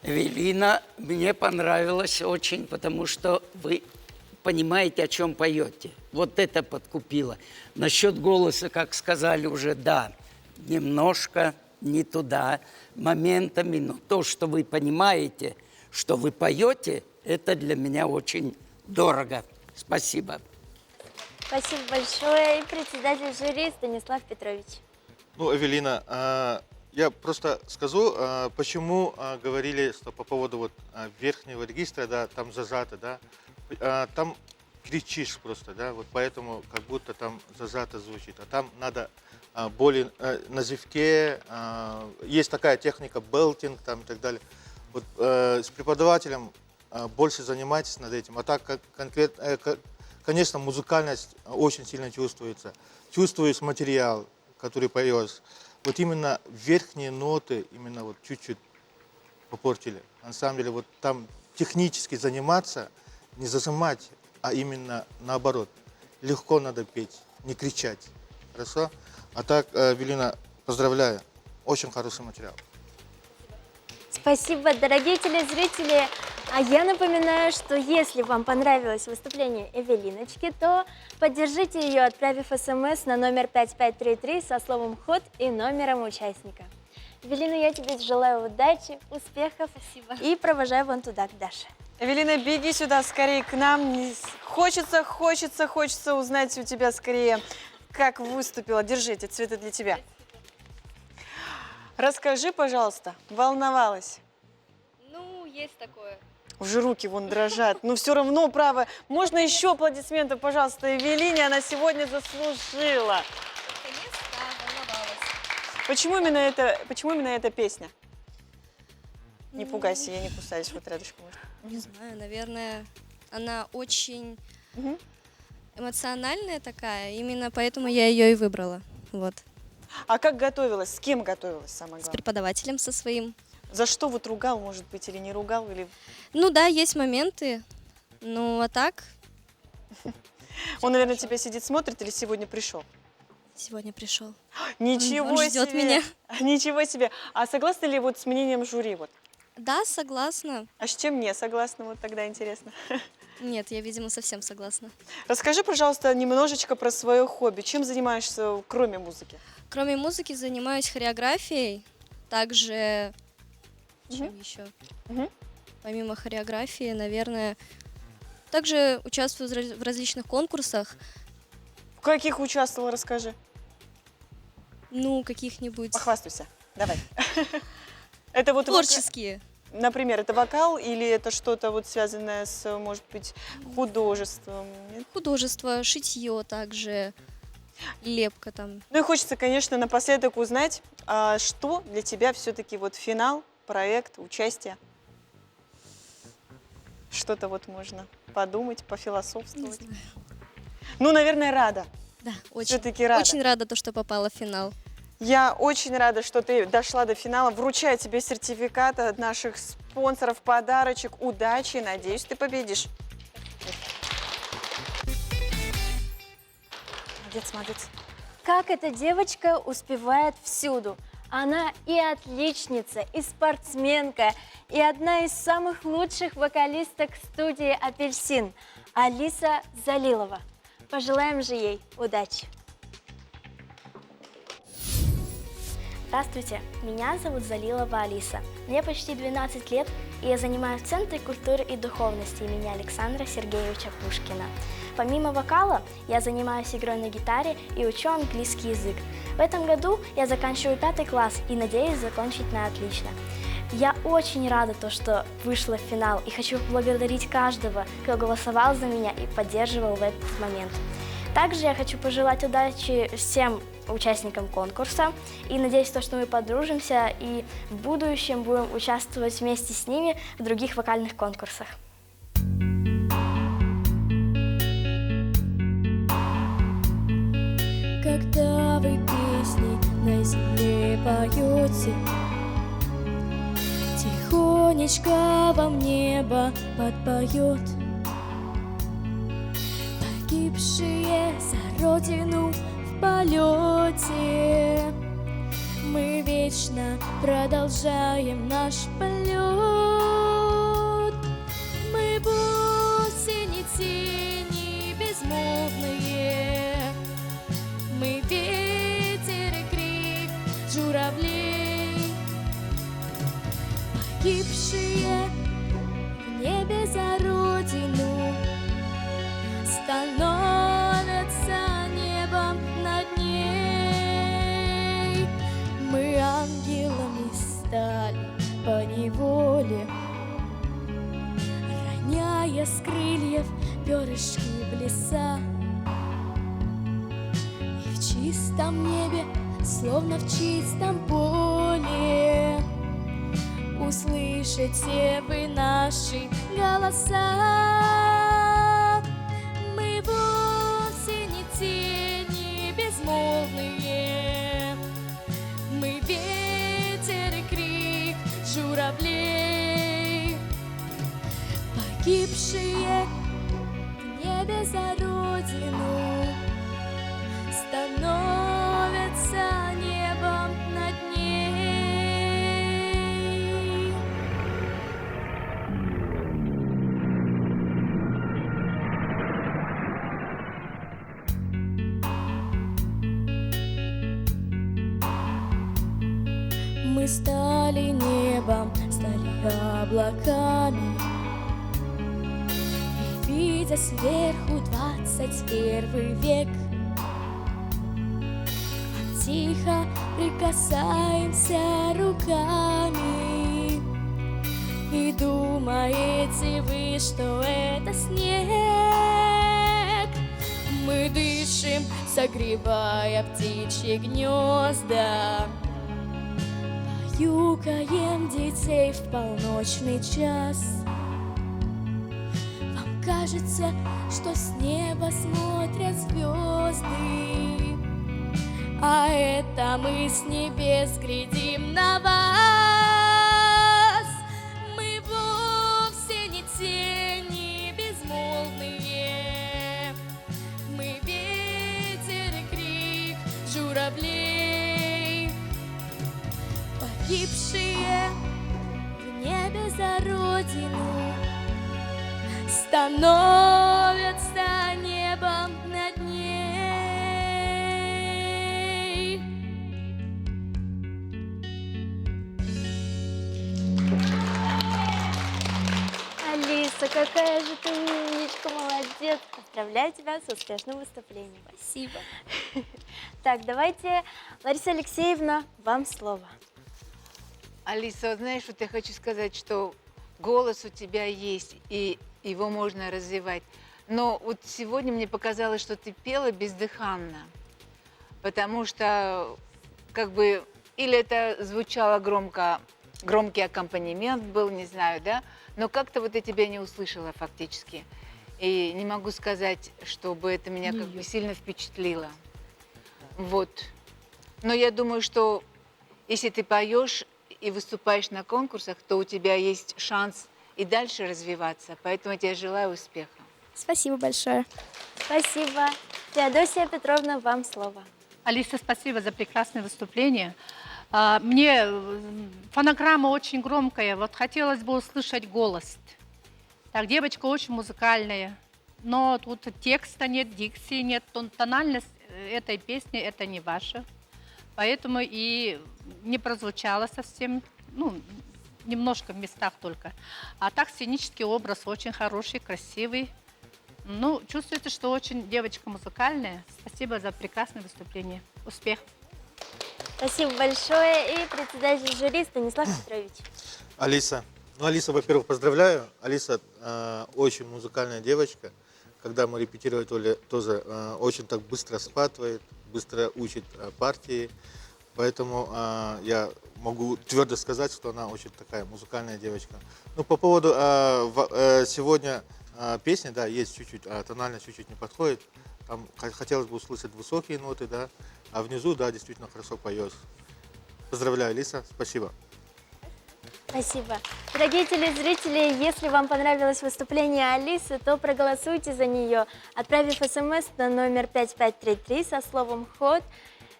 Эвелина, мне понравилось очень, потому что вы понимаете, о чем поете. Вот это подкупило. Насчет голоса, как сказали уже, да, немножко не туда, моментами, но то, что вы понимаете, что вы поете, это для меня очень дорого. Спасибо. Спасибо большое. И председатель жюри Станислав Петрович. Ну, Эвелина, я просто скажу, почему говорили, что по поводу вот верхнего регистра, да, там зажато, да, там кричишь просто, да, вот поэтому как будто там зажато звучит, а там надо более на зевке, есть такая техника белтинг там и так далее. Вот с преподавателем больше занимайтесь над этим, а так как конкретно, конечно, музыкальность очень сильно чувствуется, чувствуешь материал, который поешь. Вот именно верхние ноты именно вот чуть-чуть попортили. На самом деле вот там технически заниматься, не зажимать, а именно наоборот. Легко надо петь, не кричать. Хорошо? А так, Эвелина, поздравляю. Очень хороший материал. Спасибо, дорогие телезрители. А я напоминаю, что если вам понравилось выступление Эвелиночки, то поддержите ее, отправив смс на номер 5533 со словом «Ход» и номером участника. Эвелина, я тебе желаю удачи, успехов. Спасибо. И провожаю вон туда, к Даше. Эвелина, беги сюда скорее к нам. Хочется узнать у тебя скорее, как выступила. Держи эти цветы для тебя. Расскажи, пожалуйста, волновалась? Ну, есть такое. Уже руки вон дрожат. Но все равно, право. Можно еще аплодисменты, пожалуйста, Эвелине? Она сегодня заслужила. Конечно, да, волновалась. Почему именно эта песня? Не пугайся, я не кусаюсь. Вот рядышком. Не знаю, наверное, она очень эмоциональная такая. Именно поэтому я ее и выбрала. Вот. А как готовилась? С кем готовилась, самое С главное? преподавателем со своим. За что вот ругал, может быть, или не ругал? Или... Ну да, есть моменты. Ну, а так Он, наверное, тебя сидит, смотрит или сегодня пришел? сегодня пришел. Ничего Он себе! ждет меня. Ничего себе! А согласны ли вот с мнением жюри? Вот? Да, согласна. А с чем не согласна? Вот тогда интересно. Нет, я, видимо, совсем согласна. Расскажи, пожалуйста, немножечко про свое хобби. Чем занимаешься, кроме музыки? Кроме музыки занимаюсь хореографией. Также... Чем еще? Помимо хореографии, наверное, также участвую в различных конкурсах. В каких участвовала, расскажи. Ну, каких-нибудь... Похвастайся. Давай. Это вот творческие. Например, это вокал или это что-то вот связанное с, может быть, художеством? Нет? Художество, шитье также, лепка там. Ну и хочется, конечно, напоследок узнать, что для тебя все-таки вот финал, проект, участие? Что-то вот можно подумать, пофилософствовать. Не знаю. Ну, наверное, рада. Да, Все-таки рада. очень рада, то, что попала в финал. Я очень рада, что ты дошла до финала. Вручаю тебе сертификат от наших спонсоров, подарочек. Удачи, надеюсь, ты победишь. Молодец, молодец. Как эта девочка успевает всюду? Она и отличница, и спортсменка, и одна из самых лучших вокалисток студии «Апельсин» Алиса Залилова. Пожелаем же ей удачи. Здравствуйте, меня зовут Залилова Алиса. Мне почти 12 лет, и я занимаюсь в Центре культуры и духовности имени Александра Сергеевича Пушкина. Помимо вокала, я занимаюсь игрой на гитаре и учу английский язык. В этом году я заканчиваю 5 класс и надеюсь закончить на отлично. Я очень рада, что вышла в финал, и хочу поблагодарить каждого, кто голосовал за меня и поддерживал в этот момент. Также я хочу пожелать удачи всем участникам конкурса и надеюсь, что мы подружимся и в будущем будем участвовать вместе с ними в других вокальных конкурсах. Когда вы песни на земле поете, тихонечко вам небо подпоет. Погибшие за родину в полете Мы вечно продолжаем наш полет. Мы вовсе не тени безмолвные. Мы ветер и крик журавлей, погибшие в небе за родину, становятся небом над ней. Мы ангелами стали поневоле, роняя с крыльев перышки в леса. И в чистом небе, словно в чистом поле, услышите вы наши голоса. Мы вовсе не тени безмолвные. Мы ветер и крик журавлей, погибшие в небе за родину, становятся небом над ней. Мы стали небом, стали облаками, и, видя сверху 21 век, тихо прикасаемся руками. И думаете вы, что это снег? Мы дышим, согревая птичьи гнезда, баюкаем детей в полночный час. Вам кажется, что с неба смотрят звезды, а это мы с небес глядим на вас. Мы вовсе не тени безмолвные. Мы ветер и крик журавлей, погибшие в небе за родину, становятся небом над ней. Алиса, какая же ты умничка, молодец. Поздравляю тебя с успешным выступлением. Спасибо. Так, давайте, Лариса Алексеевна, вам слово. Алиса, вот знаешь, вот я хочу сказать, что голос у тебя есть, и его можно развивать. Но вот сегодня мне показалось, что ты пела бездыханно, потому что как бы или это звучало громко, громкий аккомпанемент был, не знаю, да, но как-то вот я тебя не услышала фактически. И не могу сказать, чтобы это меня как бы сильно впечатлило. Вот. Но я думаю, что если ты поешь и выступаешь на конкурсах, то у тебя есть шанс и дальше развиваться. Поэтому я тебе желаю успеха. Спасибо большое. Спасибо. Феодосия Петровна, вам слово. Алиса, спасибо за прекрасное выступление. Мне фонограмма очень громкая, вот хотелось бы услышать голос. Так, девочка очень музыкальная, но тут текста нет, дикции нет, тональность этой песни это не ваша, поэтому и не прозвучало совсем, ну, немножко в местах только. А так сценический образ очень хороший, красивый. Ну, чувствуется, что очень девочка музыкальная. Спасибо за прекрасное выступление. Успех! Спасибо большое. И председатель жюри Станислав Петрович. Алиса. Ну, Алиса, во-первых, поздравляю. Алиса очень музыкальная девочка. Когда мы репетировали, тоже очень так быстро схватывает, быстро учит партии. Поэтому я могу твердо сказать, что она очень такая музыкальная девочка. Ну, по поводу сегодня песни, да, есть чуть-чуть, тональность чуть-чуть не подходит. Там хотелось бы услышать высокие ноты, да, а внизу, да, действительно хорошо поешь. Поздравляю, Алиса, спасибо. Спасибо. Дорогие телезрители, если вам понравилось выступление Алисы, то проголосуйте за нее, отправив смс на номер 5533 со словом «Ход»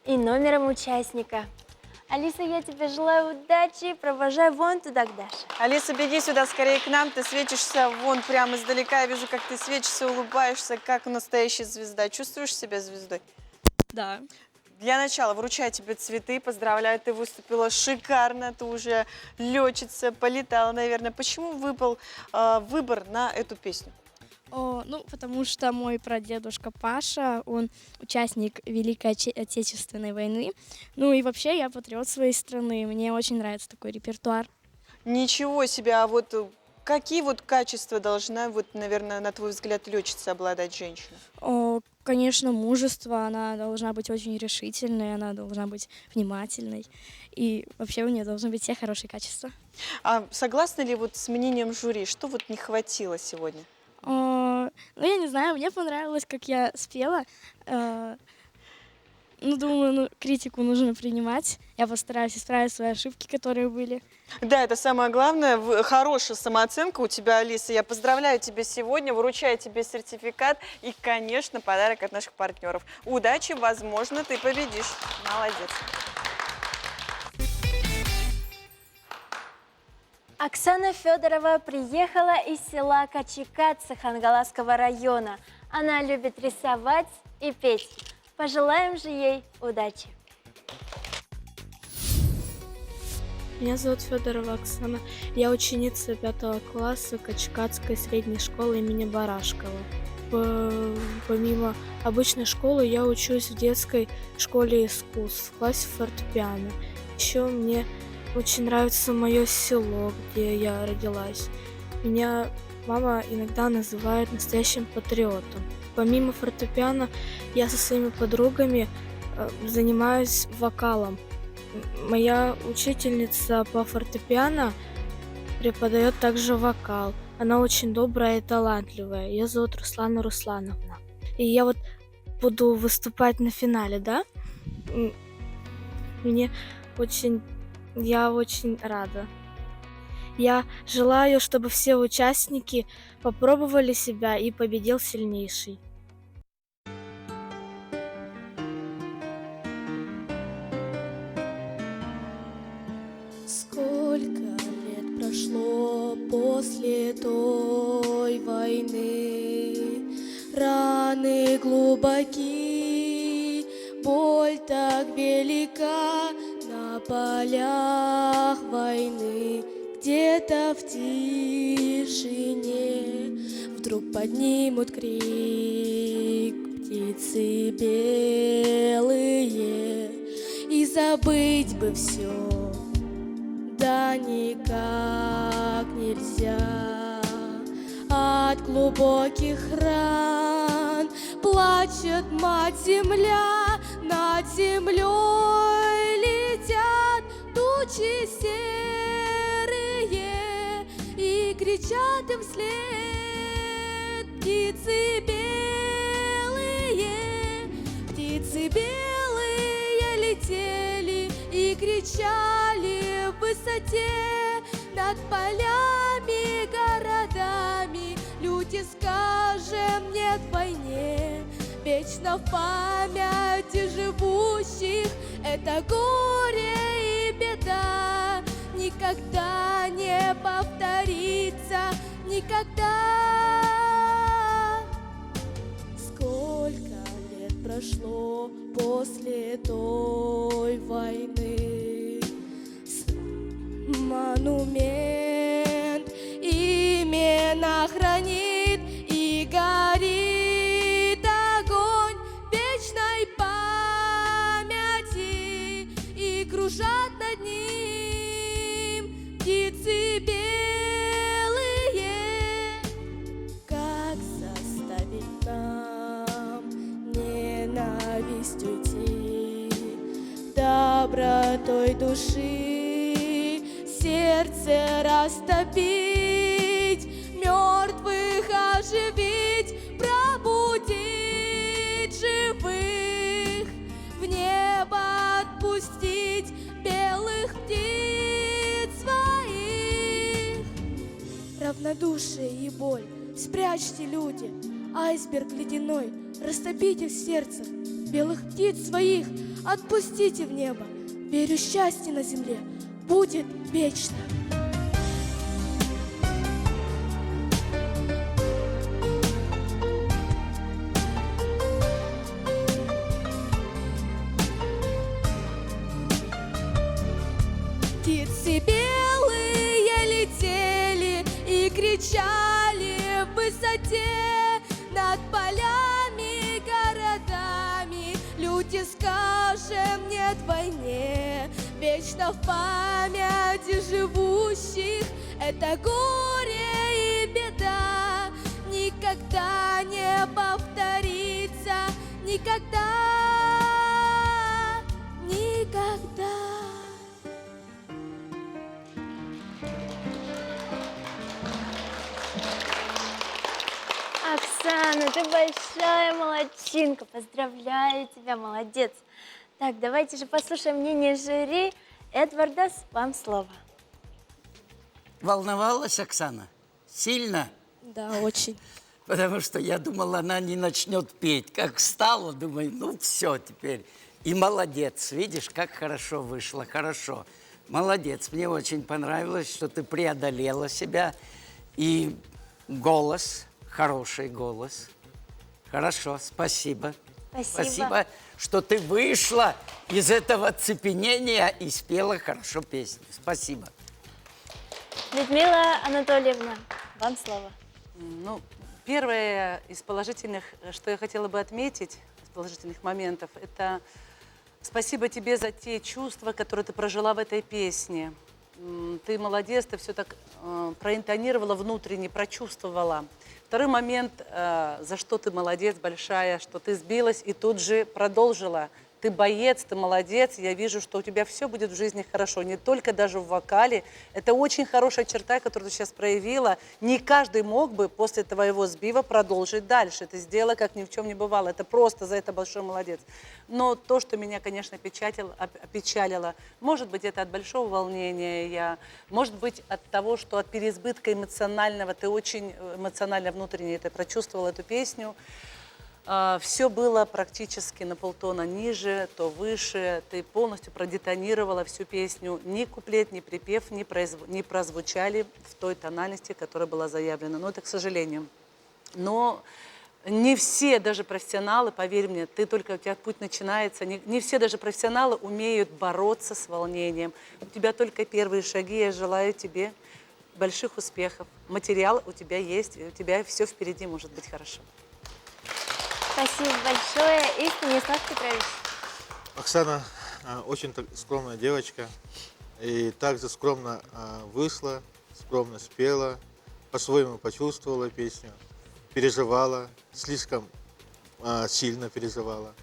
и номером участника. Алиса, я тебе желаю удачи, провожай вон туда к Даше. Алиса, беги сюда скорее к нам, ты светишься вон прямо издалека, я вижу, как ты светишься, улыбаешься, как настоящая звезда. Чувствуешь себя звездой? Да. Для начала вручаю тебе цветы, поздравляю, ты выступила шикарно, ты уже летчица, полетала, наверное. Почему выпал выбор на эту песню? Ну, потому что мой прадедушка Паша, он участник Великой Отечественной войны. Ну и вообще я патриот своей страны, мне очень нравится такой репертуар. Ничего себе, а вот какие вот качества должна, вот, наверное, на твой взгляд, летчица обладать женщина? Конечно, мужество, она должна быть очень решительной, она должна быть внимательной. И вообще у нее должны быть все хорошие качества. А согласны ли вот с мнением жюри, что вот не хватило сегодня? Ну, я не знаю, мне понравилось, как я спела. Ну, думаю, критику нужно принимать. Я постараюсь исправить свои ошибки, которые были. Да, это самое главное. Хорошая самооценка у тебя, Алиса. Я поздравляю тебя сегодня, вручаю тебе сертификат и, конечно, подарок от наших партнеров. Удачи, возможно, ты победишь. Молодец. Оксана Федорова приехала из села Качекат Хангаласского района. Она любит рисовать и петь. Пожелаем же ей удачи. Меня зовут Федорова Оксана. Я ученица 5 класса Качкатской средней школы имени Барашкова. Помимо обычной школы я учусь в детской школе искусств в классе фортепиано. Еще мне очень нравится мое село, где я родилась. Меня мама иногда называет настоящим патриотом. Помимо фортепиано я со своими подругами занимаюсь вокалом. Моя учительница по фортепиано преподает также вокал. Она очень добрая и талантливая. Ее зовут Руслана Руслановна. И я вот буду выступать на финале, да? Я очень рада. Я желаю, чтобы все участники попробовали себя и победил сильнейший. Сколько лет прошло после той войны, раны глубоки, боль так велика на полях войны. Где-то в тишине вдруг поднимут крик птицы белые, и забыть бы все, да никак нельзя. От глубоких ран плачет мать-земля, над землей летят тучи серые и кричат им вслед птицы белые летели и кричали в высоте над полями, городами. Люди, скажем нет войне, вечно в памяти живущих это горе и беда никогда не повторится, никогда. Сколько лет прошло после той войны, монумент именно хранит и горит огонь вечной памяти, и кружат над ним птицы белые. Как заставить нам ненависть уйти, добротой души сердце растопить, мертвых оживить, пробудить живых, в небо отпустить белых птиц своих. Равнодушие и боль спрячьте, люди, айсберг ледяной растопите в сердце, белых птиц своих отпустите в небо, Верю, счастье на земле будет вечно. Птицы белые летели и кричали в высоте над полями, городами. Люди, скажем нет войне, вечно в памяти живущих это горе и беда никогда не повторится, никогда, никогда. Оксана, ты большая молодчинка. Поздравляю тебя, молодец. Так, давайте же послушаем мнение жюри. Эдвардас, вам слово. Волновалась Оксана? Сильно? Да, очень. Потому что я думал, она не начнет петь. Как встала, думаю, ну все теперь. И молодец, видишь, как хорошо вышло, хорошо. Молодец, мне очень понравилось, что ты преодолела себя. И голос, хороший голос. Хорошо, спасибо. Спасибо, что ты вышла из этого оцепенения и спела хорошо песню. Спасибо. Людмила Анатольевна, вам слово. Ну, первое из положительных, что я хотела бы отметить, из положительных моментов, это спасибо тебе за те чувства, которые ты прожила в этой песне. Ты молодец, ты все так проинтонировала внутренне, прочувствовала. Второй момент, за что ты молодец большая, что ты сбилась и тут же продолжила. Ты боец, ты молодец, я вижу, что у тебя все будет в жизни хорошо, не только даже в вокале. Это очень хорошая черта, которую ты сейчас проявила. Не каждый мог бы после твоего сбива продолжить дальше. Ты сделала, как ни в чем не бывало. Это просто за это большой молодец. Но то, что меня, конечно, опечалило, может быть, это от большого волнения, может быть, от того, что от переизбытка эмоционального, ты очень эмоционально внутренне это прочувствовала, эту песню. Все было практически на полтона ниже, то выше. Ты полностью продетонировала всю песню. Ни куплет, ни припев не прозвучали в той тональности, которая была заявлена. Но это к сожалению. Но не все даже профессионалы, поверь мне, у тебя путь начинается, не все даже профессионалы умеют бороться с волнением. У тебя только первые шаги. Я желаю тебе больших успехов. Материал у тебя есть, и у тебя все впереди может быть хорошо. Спасибо большое. И Станислав Петрович. Оксана очень скромная девочка. И также скромно вышла, скромно спела, по-своему почувствовала песню, переживала, слишком сильно переживала.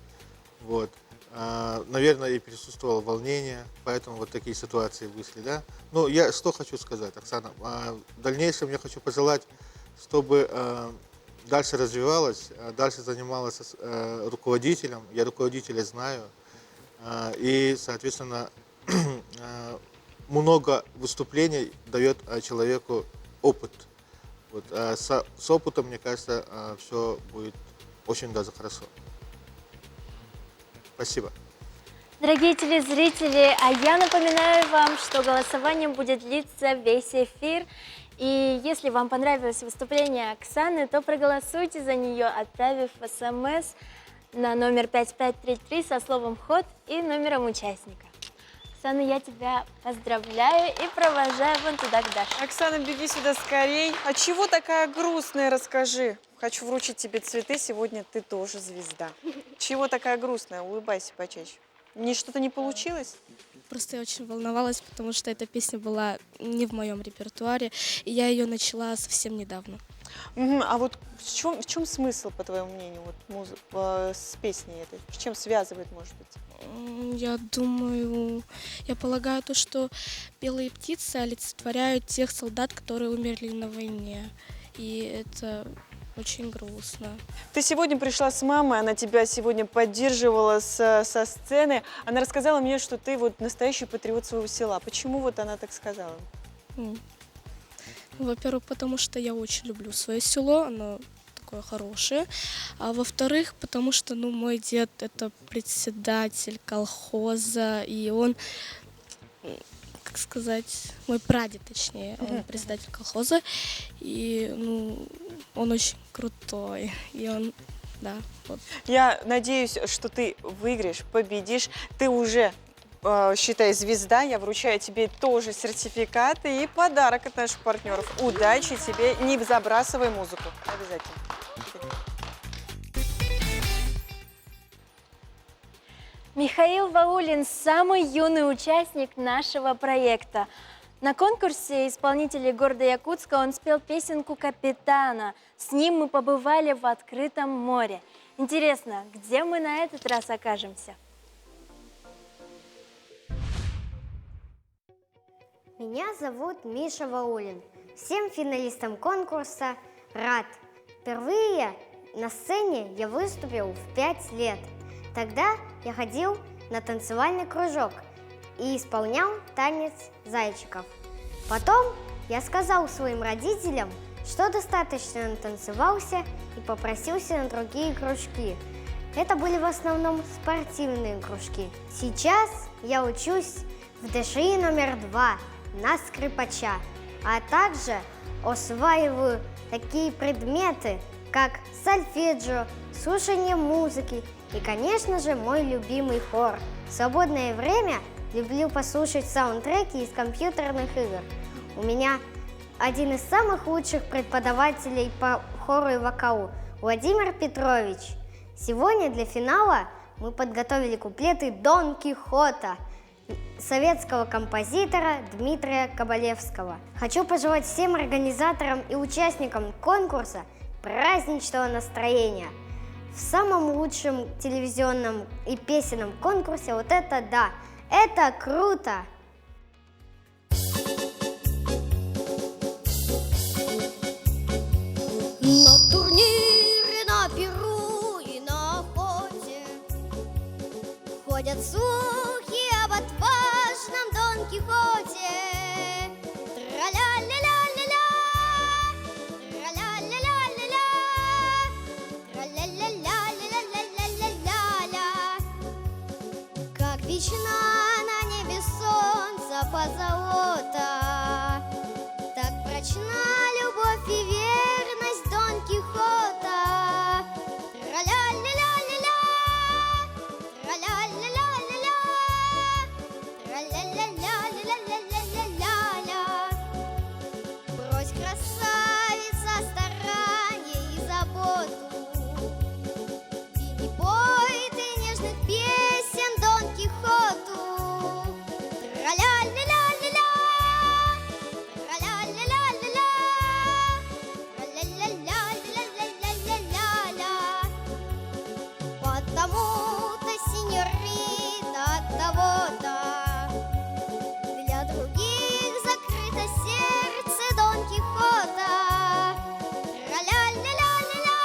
Вот. Наверное, и присутствовало волнение, поэтому вот такие ситуации вышли. Да? Ну, я что хочу сказать, Оксана. В дальнейшем я хочу пожелать, чтобы дальше развивалась, дальше занималась руководителем. Я руководителя знаю. И, соответственно, много выступлений дает человеку опыт. Вот, с опытом, мне кажется, все будет очень даже хорошо. Спасибо. Дорогие телезрители, а я напоминаю вам, что голосование будет длиться весь эфир. И если вам понравилось выступление Оксаны, то проголосуйте за нее, отправив СМС на номер 5533 со словом «Ход» и номером участника. Оксана, я тебя поздравляю и провожаю вон туда, к Даше. Оксана, беги сюда скорей. А чего такая грустная, расскажи. Хочу вручить тебе цветы, сегодня ты тоже звезда. Чего такая грустная? Улыбайся почаще. Что-то не получилось? Просто я очень волновалась, потому что эта песня была не в моем репертуаре, и я ее начала совсем недавно. А вот в чем смысл, по твоему мнению, с песней этой? С чем связывает, может быть? Я думаю, я полагаю то, что белые птицы олицетворяют тех солдат, которые умерли на войне. И это очень грустно. Ты сегодня пришла с мамой, она тебя сегодня поддерживала со сцены. Она рассказала мне, что ты вот настоящий патриот своего села. Почему вот она так сказала? Во-первых, потому что я очень люблю свое село, оно такое такое хорошее. А во-вторых, потому что, ну, мой дед — это председатель колхоза, и он, как сказать, мой прадед, точнее, он председатель колхоза, и, ну, он очень крутой, и он, да, вот. Я надеюсь, что ты выиграешь, победишь. Ты уже, считай, звезда. Я вручаю тебе тоже сертификаты и подарок от наших партнеров. Удачи тебе, не забрасывай музыку. Обязательно. Михаил Ваулин – самый юный участник нашего проекта. На конкурсе исполнителей города Якутска он спел песенку «Капитана». С ним мы побывали в открытом море. Интересно, где мы на этот раз окажемся? Меня зовут Миша Ваулин. Всем финалистам конкурса рад. Впервые на сцене я выступил в 5 лет. Тогда я ходил на танцевальный кружок и исполнял танец зайчиков. Потом я сказал своим родителям, что достаточно натанцевался и попросился на другие кружки. Это были в основном спортивные кружки. Сейчас я учусь в ДШИ номер 2 на скрипача, а также осваиваю такие предметы, как сольфеджио, слушание музыки и, конечно же, мой любимый хор. В свободное время люблю послушать саундтреки из компьютерных игр. У меня один из самых лучших преподавателей по хору и вокалу – Владимир Петрович. Сегодня для финала мы подготовили куплеты Дон Кихота советского композитора Дмитрия Кабалевского. Хочу пожелать всем организаторам и участникам конкурса праздничного настроения. В самом лучшем телевизионном и песенном конкурсе вот это да, это круто! На турнире, на Перу и на охоте ходят слухи об отважном Дон Кихоте. Тра-ля-ля-ля-ля-ля, тра-ля-ля-ля-ля-ля, тра-ля-ля-ля-ля-ля-ля-ля-ля. Как вечна на небе солнца позолота, так прочна любовь и верность Дон Кихота. Тра-ля-ля-ля-ля-ля, тра-ля-ля-ля-ля-ля, тра-ля-ля-ля-ля-ля-ля-ля-ля. Брось, красавица, старание и заботу, и не пой ты нежных песен Дон Кихоту. Тра-ля-ля-ля-ля-ля, тра-ля-ля-ля-ля-ля, тра-ля-ля-ля-ля-ля-ля-ля-ля. Потому-то, сеньорита, оттого-то для других закрыто сердце Дон Кихота. Тра-ля-ля-ля-ля-ля,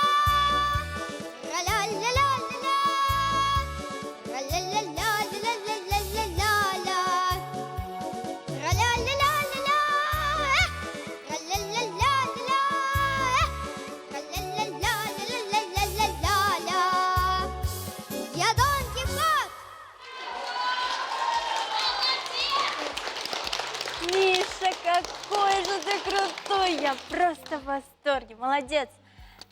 тра-ля-ля-ля-ля-ля, тра-ля-ля-ля-ля-ля-ля-ля-ля-ля. Тра-ля-ля-ля-ля-ля, тра-ля-ля-ля-ля-ля, тра-ля-ля-ля-ля-ля-ля-ля-ля. Я Дон Кихот! Миша, какой же ты крутой! Я просто в восторге. Молодец!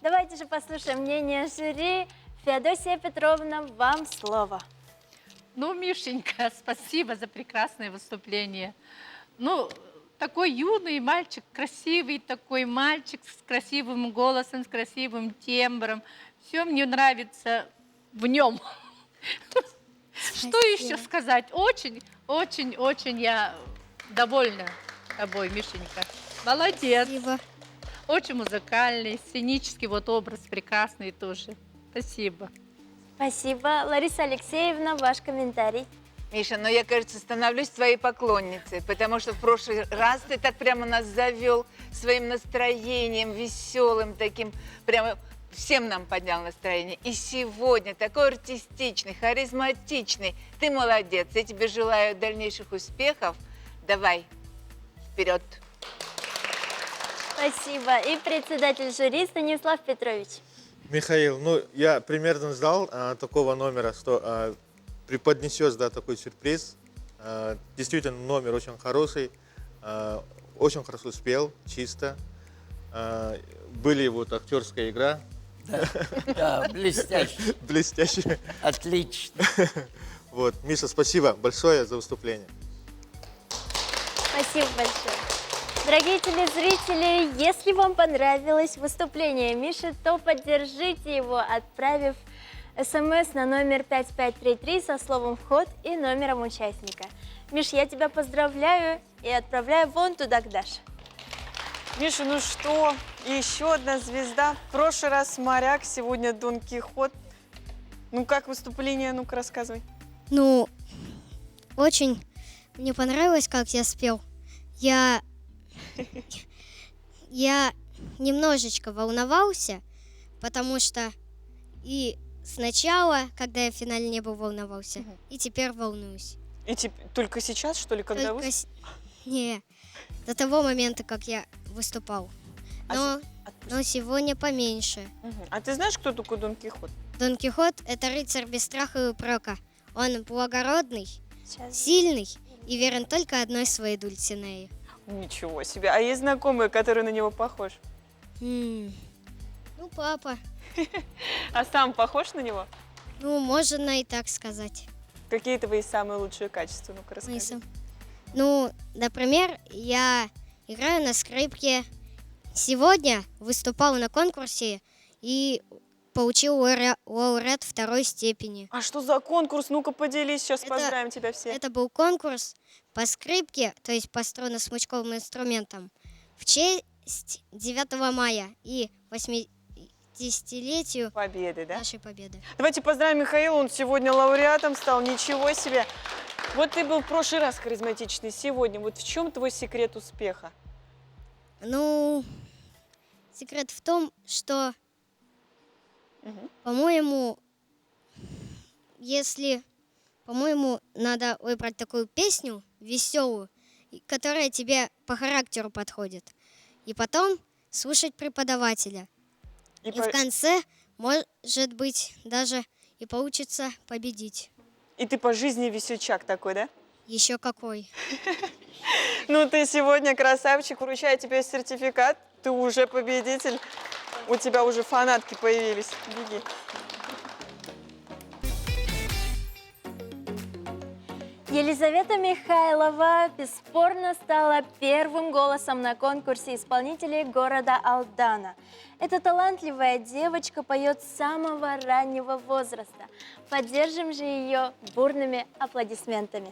Давайте же послушаем мнение жюри. Феодосия Петровна, вам слово. Ну, Мишенька, спасибо за прекрасное выступление. Ну, такой юный мальчик, красивый такой мальчик с красивым голосом, с красивым тембром. Все мне нравится в нем. Что еще сказать? Очень, очень, очень я довольна тобой, Мишенька. Молодец. Спасибо. Очень музыкальный, сценический вот образ прекрасный тоже. Спасибо. Спасибо. Лариса Алексеевна, ваш комментарий. Миша, ну я, кажется, становлюсь твоей поклонницей, потому что в прошлый раз ты так прямо нас завел своим настроением, веселым таким, прямо всем нам поднял настроение. И сегодня такой артистичный, харизматичный. Ты молодец. Я тебе желаю дальнейших успехов. Давай, вперед. Спасибо. И председатель жюри Станислав Петрович. Михаил, ну я примерно ждал такого номера, что преподнесешь, да, такой сюрприз. Действительно, номер очень хороший, очень хорошо спел, чисто. Были вот актерская игра. Да, блестяще. Блестяще. Отлично. Вот, Миша, спасибо большое за выступление. Спасибо большое. Дорогие телезрители, если вам понравилось выступление Миши, то поддержите его, отправив СМС на номер 5533 со словом «Вход» и номером участника. Миш, я тебя поздравляю и отправляю вон туда, к Даше. Миша, ну что, еще одна звезда. В прошлый раз моряк, сегодня Дон Кихот. Ну как выступление? Ну-ка рассказывай. Ну, очень мне понравилось, как я спел. Я немножечко волновался, потому что и сначала, когда я в финале не был, волновался, и теперь волнуюсь. И только сейчас, что ли, когда вы... Не, до того момента, как я выступал. Но сегодня поменьше. А ты знаешь, кто такой Дон Кихот? Дон Кихот – это рыцарь без страха и упрека. Он благородный, сильный и верен только одной своей Дульцинее. Ничего себе. А есть знакомые, которые на него похожи? Ну, папа. А сам похож на него? Ну, можно и так сказать. Какие твои самые лучшие качества? Ну-ка расскажи. Ну, например, я играю на скрипке. Сегодня выступал на конкурсе и получил лауреат второй степени. А что за конкурс? Ну-ка поделись, сейчас поздравим тебя все. Это был конкурс по скрипке, то есть по струнно-смычковым инструментам, в честь 9 мая и 80-летию победы, да? Нашей победы. Давайте поздравим Михаила, он сегодня лауреатом стал, ничего себе. Вот ты был в прошлый раз харизматичный, сегодня. Вот в чем твой секрет успеха? Ну, секрет в том, что, по-моему, надо выбрать такую песню веселую, которая тебе по характеру подходит. И потом слушать преподавателя. И в конце, может быть, даже и получится победить. И ты по жизни весельчак такой, да? Еще какой. Ну, ты сегодня красавчик, вручаю тебе сертификат, ты уже победитель, у тебя уже фанатки появились. Беги. Елизавета Михайлова бесспорно стала первым голосом на конкурсе исполнителей города Алдана. Эта талантливая девочка поет с самого раннего возраста. Поддержим же ее бурными аплодисментами.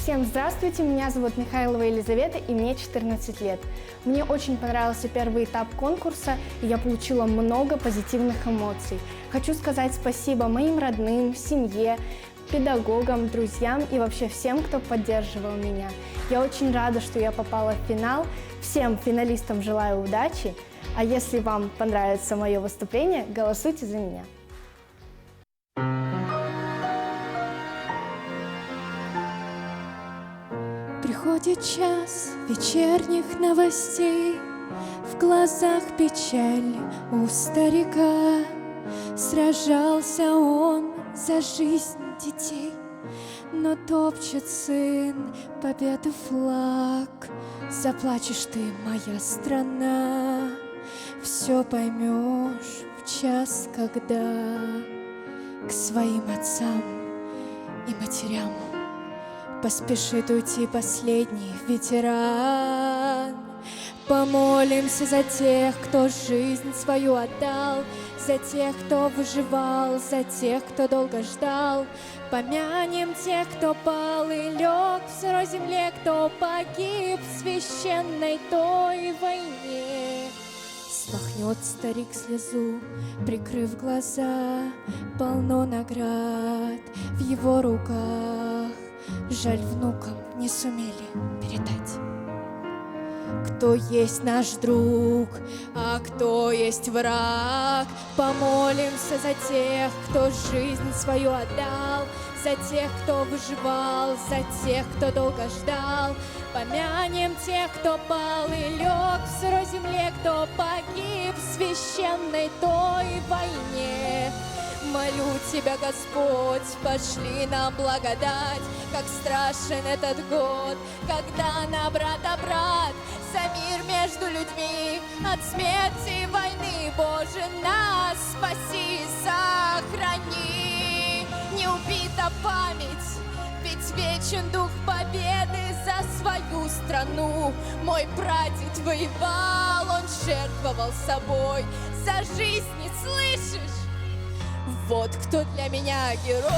Всем здравствуйте, меня зовут Михайлова Елизавета, и мне 14 лет. Мне очень понравился первый этап конкурса, и я получила много позитивных эмоций. Хочу сказать спасибо моим родным, семье, педагогам, друзьям и вообще всем, кто поддерживал меня. Я очень рада, что я попала в финал. Всем финалистам желаю удачи, а если вам понравится мое выступление, голосуйте за меня. Приходит час вечерних новостей, в глазах печаль у старика. Сражался он за жизнь детей, но топчет сын победы флаг. Заплачешь ты, моя страна, все поймешь в час, когда к своим отцам и матерям поспешит уйти последний ветеран. Помолимся за тех, кто жизнь свою отдал, за тех, кто выживал, за тех, кто долго ждал. Помянем тех, кто пал и лег в сырой земле, кто погиб в священной той войне. Смахнет старик слезу, прикрыв глаза, полно наград в его руках. Жаль, внукам не сумели передать. кто есть наш друг, а кто есть враг. Помолимся за тех, кто жизнь свою отдал, за тех, кто выживал, за тех, кто долго ждал. Помянем тех, кто пал и лег в сырой земле, кто погиб в священной той войне. Молю Тебя, Господь, пошли нам благодать, как страшен этот год, когда на брата брат, за мир между людьми, от смерти и войны, Боже, нас спаси и сохрани. Не убита память, ведь вечен дух победы за свою страну. Мой прадед воевал, он жертвовал собой за жизнь, не слышишь? Вот кто для меня герой.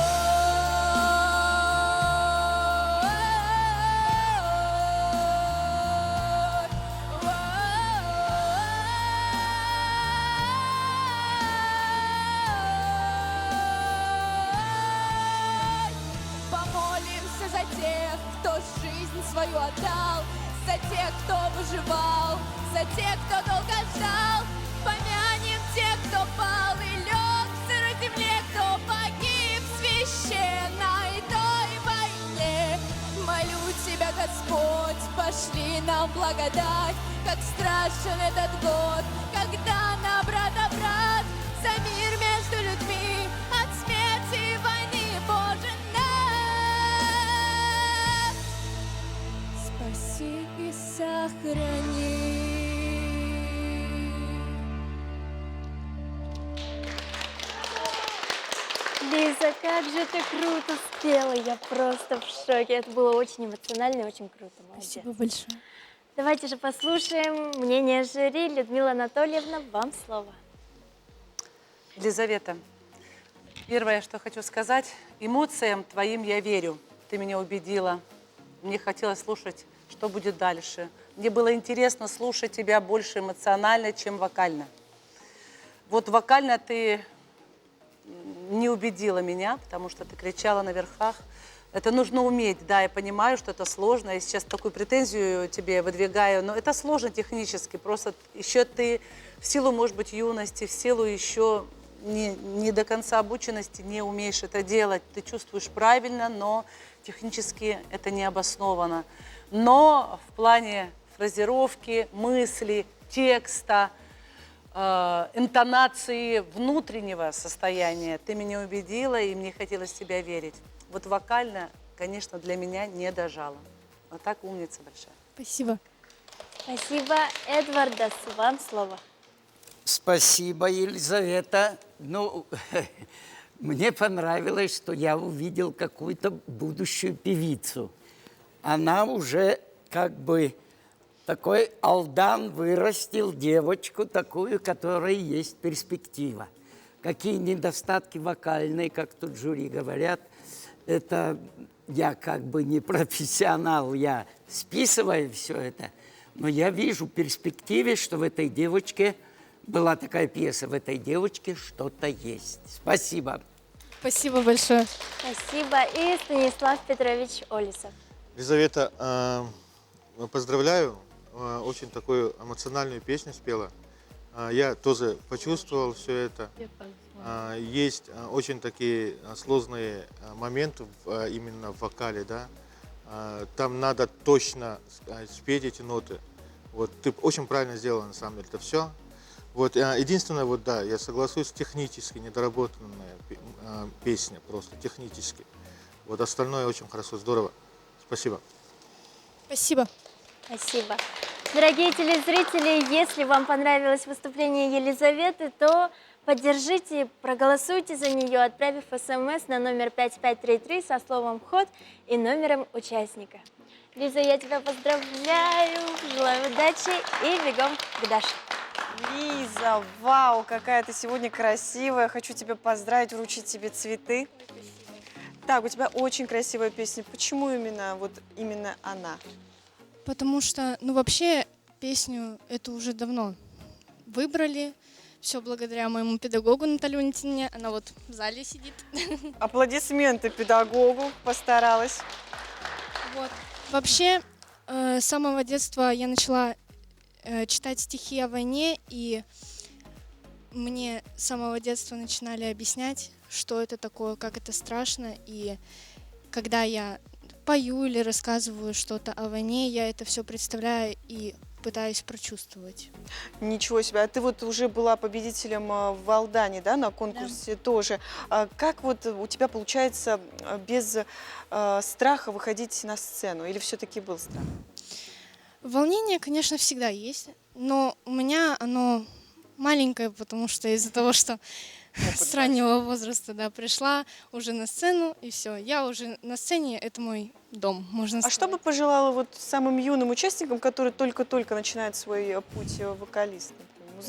Помолимся за тех, кто жизнь свою отдал, за тех, кто выживал, за тех, кто долго ждал. Помянем тех, кто пал и лег в сырой земле, кто погиб в священной той войне. Молю Тебя, Господь, пошли нам благодать, как страшен этот год, когда на брата брат, за мир между людьми, от смерти и войны, Боже, нас спаси и сохрани. Лиза, как же ты круто спела, я просто в шоке. Это было очень эмоционально и очень круто. Молодец. Спасибо большое. Давайте же послушаем мнение жюри. Людмила Анатольевна, вам слово. Елизавета, первое, что хочу сказать, эмоциям твоим я верю. Ты меня убедила. Мне хотелось слушать, что будет дальше. Мне было интересно слушать тебя больше эмоционально, чем вокально. Вот вокально ты не убедила меня, потому что ты кричала на верхах. Это нужно уметь, да, я понимаю, что это сложно. Я сейчас такую претензию тебе выдвигаю, но это сложно технически. Просто еще ты в силу, может быть, юности, в силу еще не до конца обученности не умеешь это делать. Ты чувствуешь правильно, но технически это не обосновано. Но в плане фразировки, мысли, текста, интонации внутреннего состояния ты меня убедила, и мне хотелось в тебя верить. Вот вокально, конечно, для меня не дожала. А так умница большая. Спасибо. Спасибо. Эдвардас, вам слово. Спасибо, Елизавета. Ну, мне понравилось, что я увидел какую-то будущую певицу. Она уже как бы такой Алдан вырастил девочку, такую, которой есть перспектива. Какие недостатки вокальные, как тут жюри говорят, это я как бы не профессионал, я списываю все это, но я вижу в перспективе, что в этой девочке, была такая пьеса, в этой девочке что-то есть. Спасибо. Спасибо большое. Спасибо. И Станислав Петрович Олисов. Елизавета, поздравляю. Очень такую эмоциональную песню спела. Я тоже почувствовал все это. Есть очень такие сложные моменты именно в вокале, да. Там надо точно спеть эти ноты. Вот ты очень правильно сделала, на самом деле, это все. Вот единственное, вот да, я соглашусь, технически недоработанная песня, просто технически. Вот остальное очень хорошо, здорово. Спасибо. Спасибо. Спасибо. Дорогие телезрители, если вам понравилось выступление Елизаветы, то поддержите, проголосуйте за нее, отправив СМС на номер 5533 со словом «Ход» и номером участника. Лиза, я тебя поздравляю, желаю удачи и бегом к Даше. Лиза, вау, какая ты сегодня красивая. Хочу тебя поздравить, вручить тебе цветы. Так, у тебя очень красивая песня. Почему именно она? Потому что, ну, вообще, песню эту уже давно выбрали. Все благодаря моему педагогу Наталье Валентиновне. Она вот в зале сидит. Аплодисменты педагогу, постаралась. Вот. Вообще, С самого детства я начала читать стихи о войне, и мне с самого детства начинали объяснять, что это такое, как это страшно, и когда я пою или рассказываю что-то о войне, я это все представляю и пытаюсь прочувствовать. Ничего себе. А ты вот уже была победителем в Алдане, да, на конкурсе тоже. Как вот у тебя получается без страха выходить на сцену? Или все-таки был страх? Волнение, конечно, всегда есть, но у меня оно маленькое, потому что из-за того, что с раннего возраста, да, пришла уже на сцену, и все. Я уже на сцене, это мой дом, можно сказать. А что бы пожелала вот самым юным участникам, которые только-только начинают свой путь вокалиста?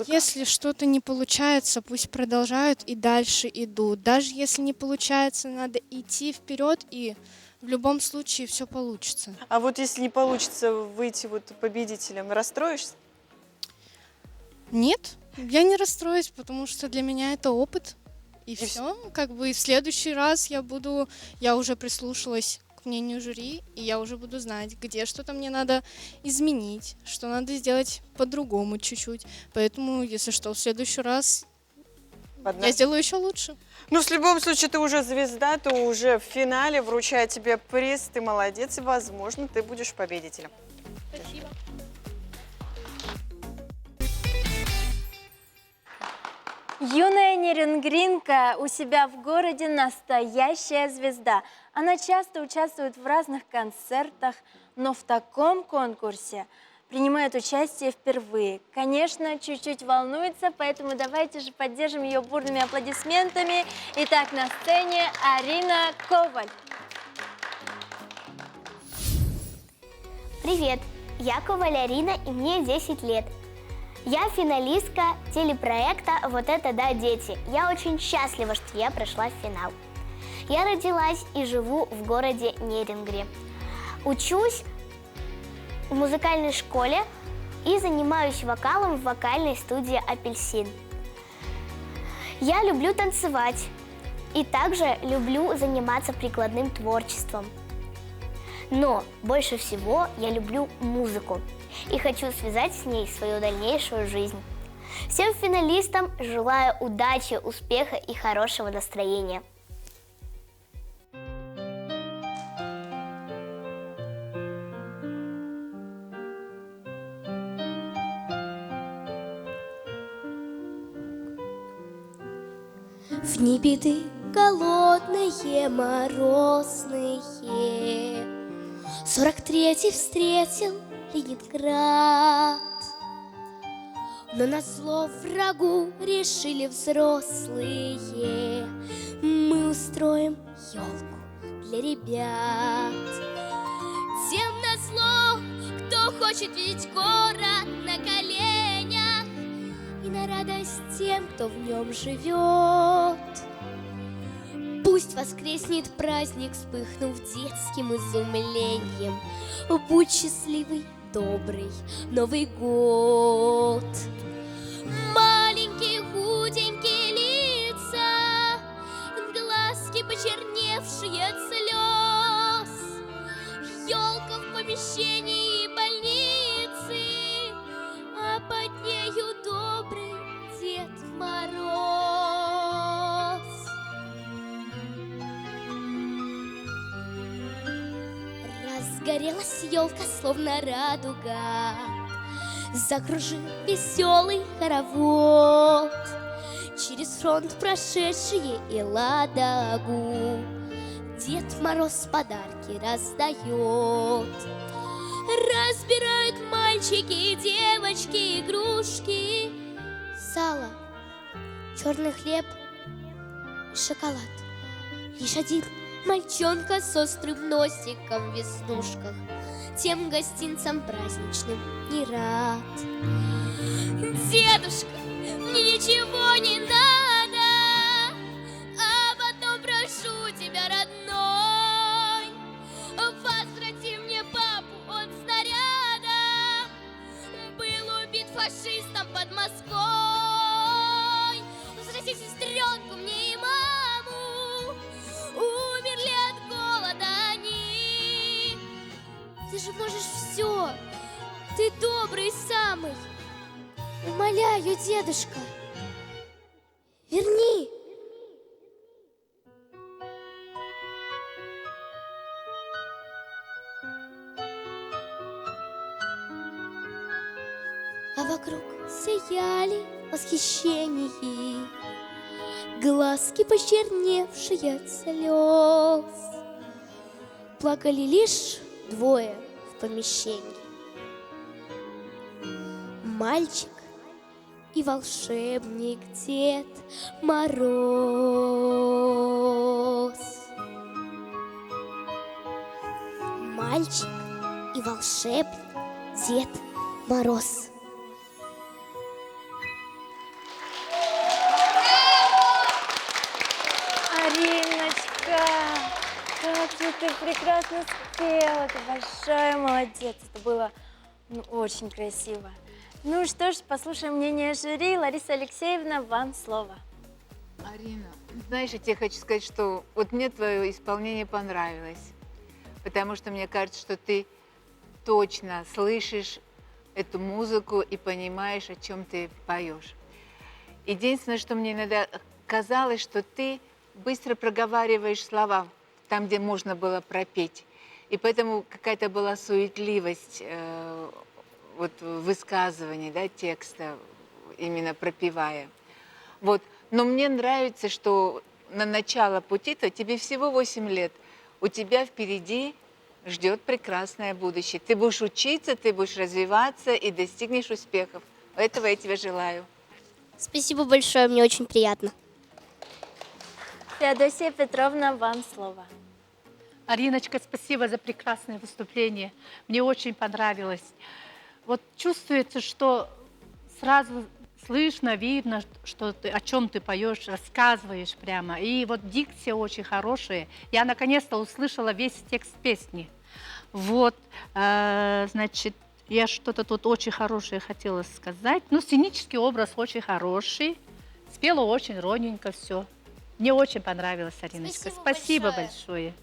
Если что-то не получается, пусть продолжают и дальше идут. Даже если не получается, надо идти вперед, и в любом случае все получится. А вот если не получится выйти вот победителем, расстроишься? Нет, я не расстроюсь, потому что для меня это опыт. И все, как бы в следующий раз я уже прислушалась к мнению жюри, и я уже буду знать, где что-то мне надо изменить, что надо сделать по-другому чуть-чуть. Поэтому, если что, в следующий раз я сделаю еще лучше. Ну, в любом случае, ты уже звезда, ты уже в финале, вручаю тебе приз, ты молодец, и, возможно, ты будешь победителем. Спасибо. Юная нерюнгринка у себя в городе настоящая звезда. Она часто участвует в разных концертах, но в таком конкурсе принимает участие впервые. Конечно, чуть-чуть волнуется, поэтому давайте же поддержим ее бурными аплодисментами. Итак, на сцене Арина Коваль. Привет, я Коваль Арина, и мне 10 лет. Я финалистка телепроекта «Вот это да, дети». Я очень счастлива, что я прошла в финал. Я родилась и живу в городе Нерюнгри. Учусь в музыкальной школе и занимаюсь вокалом в вокальной студии «Апельсин». Я люблю танцевать и также люблю заниматься прикладным творчеством. Но больше всего я люблю музыку и хочу связать с ней свою дальнейшую жизнь. Всем финалистам желаю удачи, успеха и хорошего настроения. В небе ты голодные, морозные, 43-й встретил Ленинград. Но назло врагу решили взрослые, мы устроим елку для ребят. Тем назло, кто хочет видеть город на коленях, и на радость тем, кто в нем живет. Пусть воскреснет праздник, вспыхнув детским изумлением. Будь счастливый, добрый Новый год. Маленькие худенькие лица, глазки почерневшие от слез, елка в помещении больницы, а под нею добрый Дед Мороз. Разгорелась елка, словно радуга, закружил веселый хоровод. Через фронт прошедшие и Ладогу Дед Мороз подарки раздает. Разбирают мальчики и девочки игрушки, сало, черный хлеб и шоколад. Лишь один мальчонка с острым носиком в веснушках тем гостинцам праздничным не рад. Дедушка, мне ничего не надо, об одном прошу тебя, родной, возврати мне папу от снаряда, был убит фашистом под Москвой. Возврати сестренку мне и маму, умерли от голода они. Ты же можешь все Умоляю, дедушка, верни. А вокруг сияли в восхищении глазки, почерневшие от слез. Плакали лишь двое в помещении: мальчик и волшебник Дед Мороз. Мальчик и волшебник Дед Мороз. Ариночка, как же ты прекрасно спела, ты большая молодец, это было очень красиво. Ну что ж, послушаем мнение жюри. Лариса Алексеевна, вам слово. Арина, знаешь, я тебе хочу сказать, что вот мне твое исполнение понравилось, потому что мне кажется, что ты точно слышишь эту музыку и понимаешь, о чем ты поешь. Единственное, что мне иногда казалось, что ты быстро проговариваешь слова там, где можно было пропеть. И поэтому какая-то была суетливость вот в высказывании, да, текста, именно пропевая. Вот. Но мне нравится, что на начало пути-то тебе всего 8 лет. У тебя впереди ждет прекрасное будущее. Ты будешь учиться, ты будешь развиваться и достигнешь успехов. Этого я тебе желаю. Спасибо большое, мне очень приятно. Феодосия Петровна, вам слово. Ариночка, спасибо за прекрасное выступление. Мне очень понравилось. Вот чувствуется, что сразу слышно, видно, что ты, о чем ты поешь, рассказываешь прямо. И вот дикция очень хорошая. Я наконец-то услышала весь текст песни. Вот, значит, я что-то тут очень хорошее хотела сказать. Ну, сценический образ очень хороший. Спела очень ровненько все. Мне очень понравилось, Ариночка. Спасибо большое.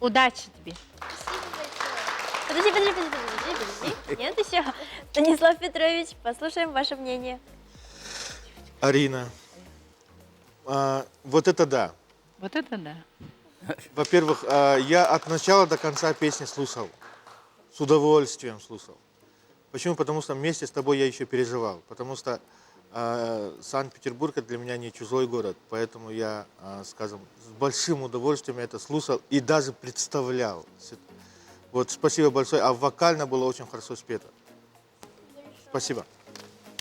Удачи тебе. Подожди. Нет еще. Станислав Петрович, послушаем ваше мнение. Арина, вот это да. Вот это да. Во-первых, я от начала до конца песни слушал. С удовольствием слушал. Почему? Потому что вместе с тобой я еще переживал. Потому что Санкт-Петербург это для меня не чужой город. Поэтому я, скажем, с большим удовольствием это слушал и даже представлял. Вот, спасибо большое. А вокально было очень хорошо спето. Спасибо.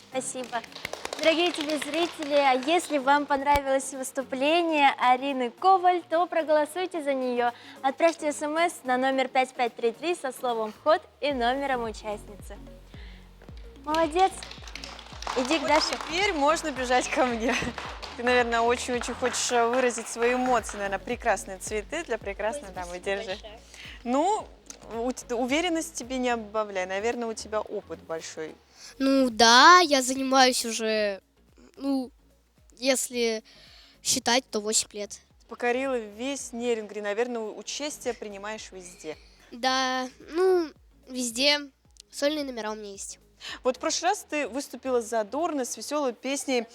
Спасибо. Дорогие телезрители, а если вам понравилось выступление Арины Коваль, то проголосуйте за нее. Отправьте смс на номер 5533 со словом «Вход» и номером участницы. Молодец. Иди к Даше. Теперь можно бежать ко мне. Ты, наверное, очень-очень хочешь выразить свои эмоции. Наверное, прекрасные цветы для прекрасной дамы. Держи. Ну, уверенность тебе не обавляй. Наверное, у тебя опыт большой. Ну да, я занимаюсь уже, если считать, то 8 лет. Покорила весь Нерюнгри. Наверное, участие принимаешь везде. Да, везде. Сольные номера у меня есть. Вот в прошлый раз ты выступила задорно с веселой песней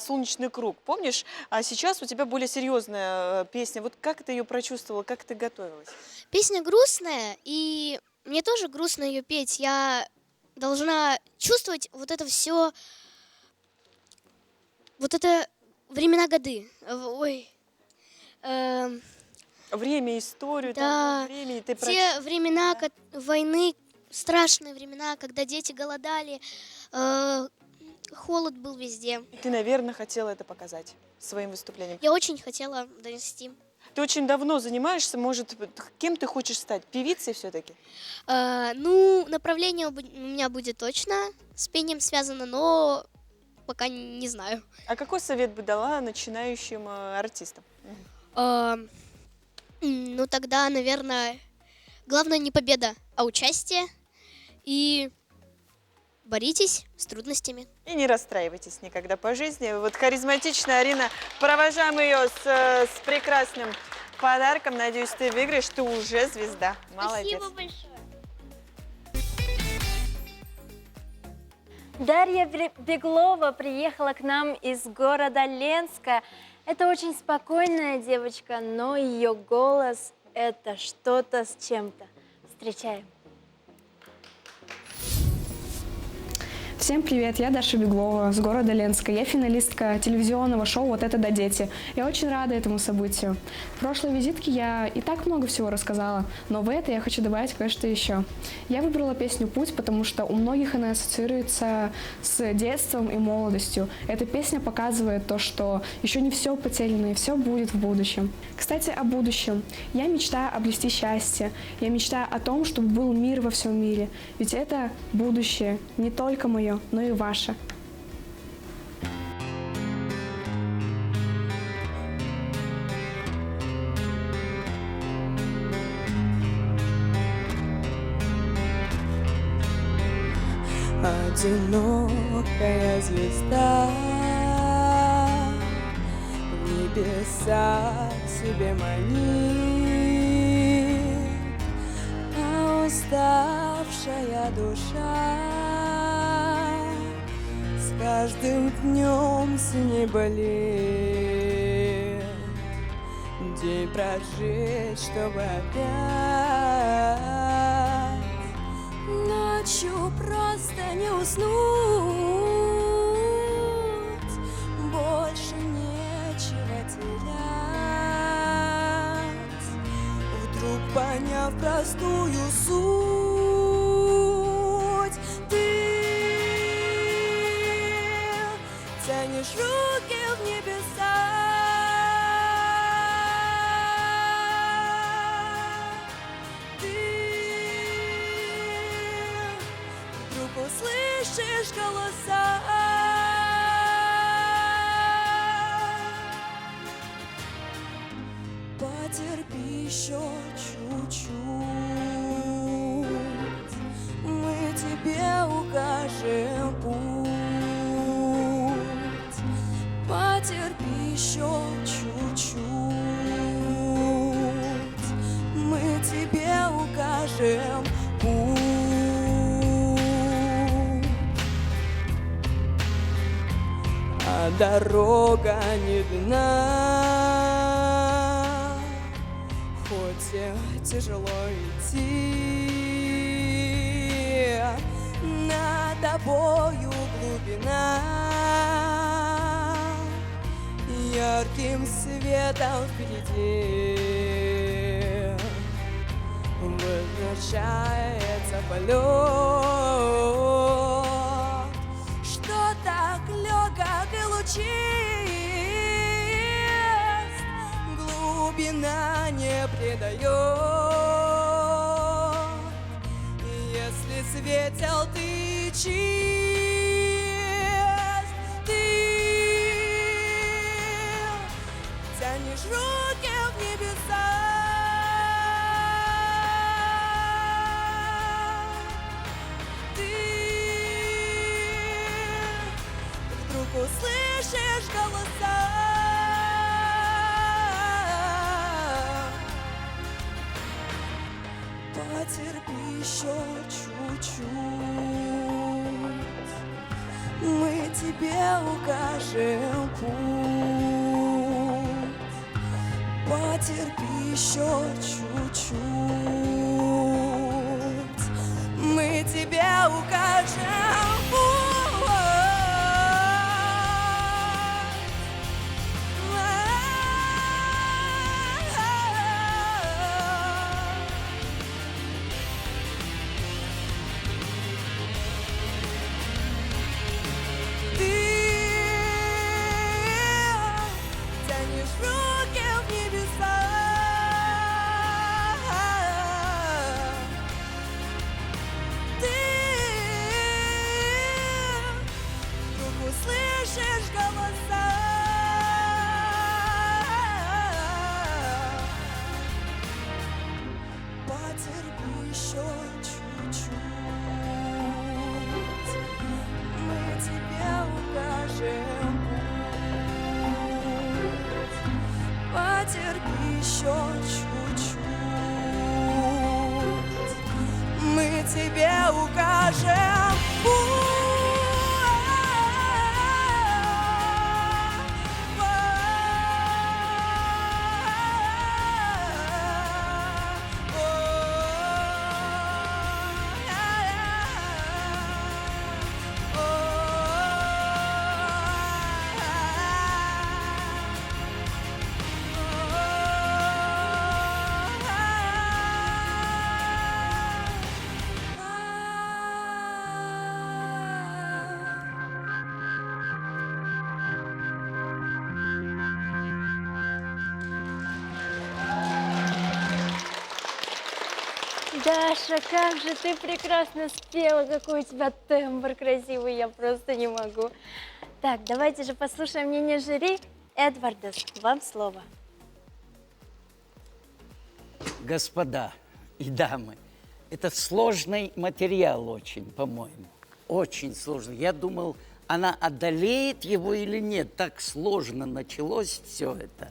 «Солнечный круг». Помнишь? А сейчас у тебя более серьезная песня. Вот как ты ее прочувствовала, как ты готовилась? Песня грустная, и мне тоже грустно ее петь. Я должна чувствовать вот это все, вот это времена годы. Время, историю, да, времени. Ты те времена войны, страшные времена, когда дети голодали, холод был везде. Ты, наверное, хотела это показать своим выступлением. Я очень хотела донести. Ты очень давно занимаешься, может, кем ты хочешь стать? Певицей все-таки? Направление у меня будет точно с пением связано, но пока не знаю. А какой совет бы дала начинающим артистам? Тогда, наверное, главное не победа, а участие. И боритесь с трудностями. И не расстраивайтесь никогда по жизни. Вот харизматичная Арина, провожаем ее с прекрасным подарком. Надеюсь, ты выиграешь, ты уже звезда. Молодец. Спасибо большое. Дарья Беглова приехала к нам из города Ленска. Это очень спокойная девочка, но ее голос – это что-то с чем-то. Встречаем. Всем привет, я Даша Беглова с города Ленска. Я финалистка телевизионного шоу «Вот это да, дети». Я очень рада этому событию. В прошлой визитке я и так много всего рассказала, но в этой я хочу добавить кое-что еще. Я выбрала песню «Путь», потому что у многих она ассоциируется с детством и молодостью. Эта песня показывает то, что еще не все потеряно и все будет в будущем. Кстати, о будущем. Я мечтаю обрести счастье. Я мечтаю о том, чтобы был мир во всем мире. Ведь это будущее не только мое, но и ваше. Одинокая звезда в небесах себе манит, а уставшая душа с каждым днем сильней болит. День прожить, чтобы опять ночью просто не уснуть. Больше нечего терять, вдруг поняв простую суть. Ты тянешь руки в небеса, услышишь голоса. Потерпи еще чуть-чуть, мы тебе укажем путь. Потерпи еще чуть-чуть, мы тебе укажем путь. Дорога не длинна, хоть и тяжело идти, над тобою глубина, ярким светом впереди возвращается полет, что так легок и лучист, глубина не предает. Если светел ты чист, ты тянешь руки в небеса. Услышишь голоса. Потерпи еще чуть-чуть, мы тебе укажем путь. Потерпи еще чуть-чуть, мы тебе укажем путь. Слышишь голоса. Потерпи еще чуть-чуть, мы тебе укажем путь. Потерпи еще чуть-чуть, мы тебе укажем путь. Даша, как же ты прекрасно спела, какой у тебя тембр красивый, я просто не могу. Так, давайте же послушаем мнение жюри. Эдвардес, вам слово. Господа и дамы, это сложный материал очень, по-моему. Очень сложный. Я думал, она одолеет его или нет. Так сложно началось все это.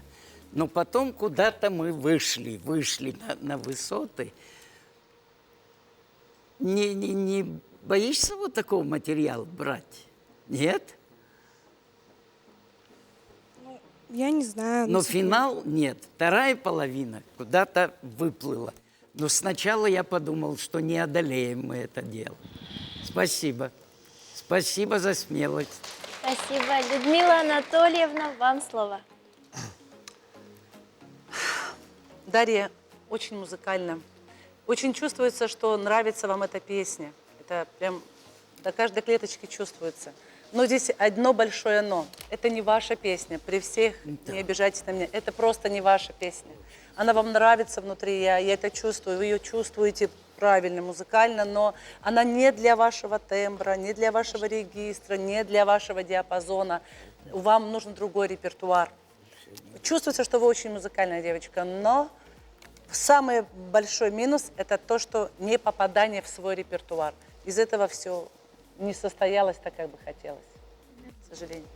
Но потом куда-то мы вышли на высоты. Не боишься вот такого материала брать? Нет? Я не знаю. Но финал нет. Вторая половина куда-то выплыла. Но сначала я подумал, что не одолеем мы это дело. Спасибо. Спасибо за смелость. Спасибо. Людмила Анатольевна, вам слово. Дарья, очень музыкально. Очень чувствуется, что нравится вам эта песня. Это прям до каждой клеточки чувствуется. Но здесь одно большое «но». Это не ваша песня. При всех, не обижайтесь на меня, это просто не ваша песня. Она вам нравится внутри, я это чувствую, вы ее чувствуете правильно, музыкально, но она не для вашего тембра, не для вашего регистра, не для вашего диапазона. Вам нужен другой репертуар. Чувствуется, что вы очень музыкальная девочка, но самый большой минус – это то, что не попадание в свой репертуар. Из этого все не состоялось так, как бы хотелось, к сожалению.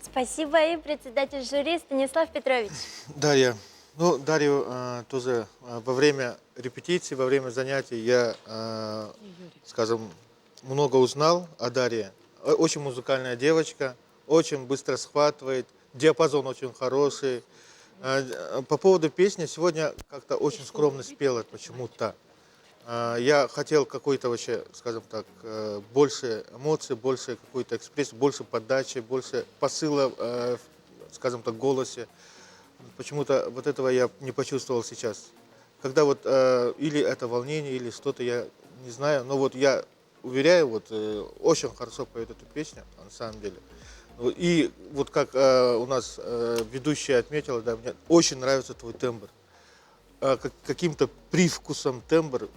Спасибо. И председатель жюри Станислав Петрович. Дарья, Дарью тоже во время репетиции, во время занятий я, скажем, много узнал о Дарье. Очень музыкальная девочка, очень быстро схватывает, диапазон очень хороший. По поводу песни, сегодня как-то очень скромно спела почему-то. Я хотел какой-то вообще, скажем так, больше эмоций, больше какой-то экспрессии, больше подачи, больше посыла, скажем так, в голосе. Почему-то вот этого я не почувствовал сейчас. Когда вот или это волнение, или что-то, я не знаю, но вот я уверяю, вот очень хорошо поет эту песню, на самом деле. И вот как у нас ведущая отметила, да, мне очень нравится твой тембр. Каким-то привкусом тембр,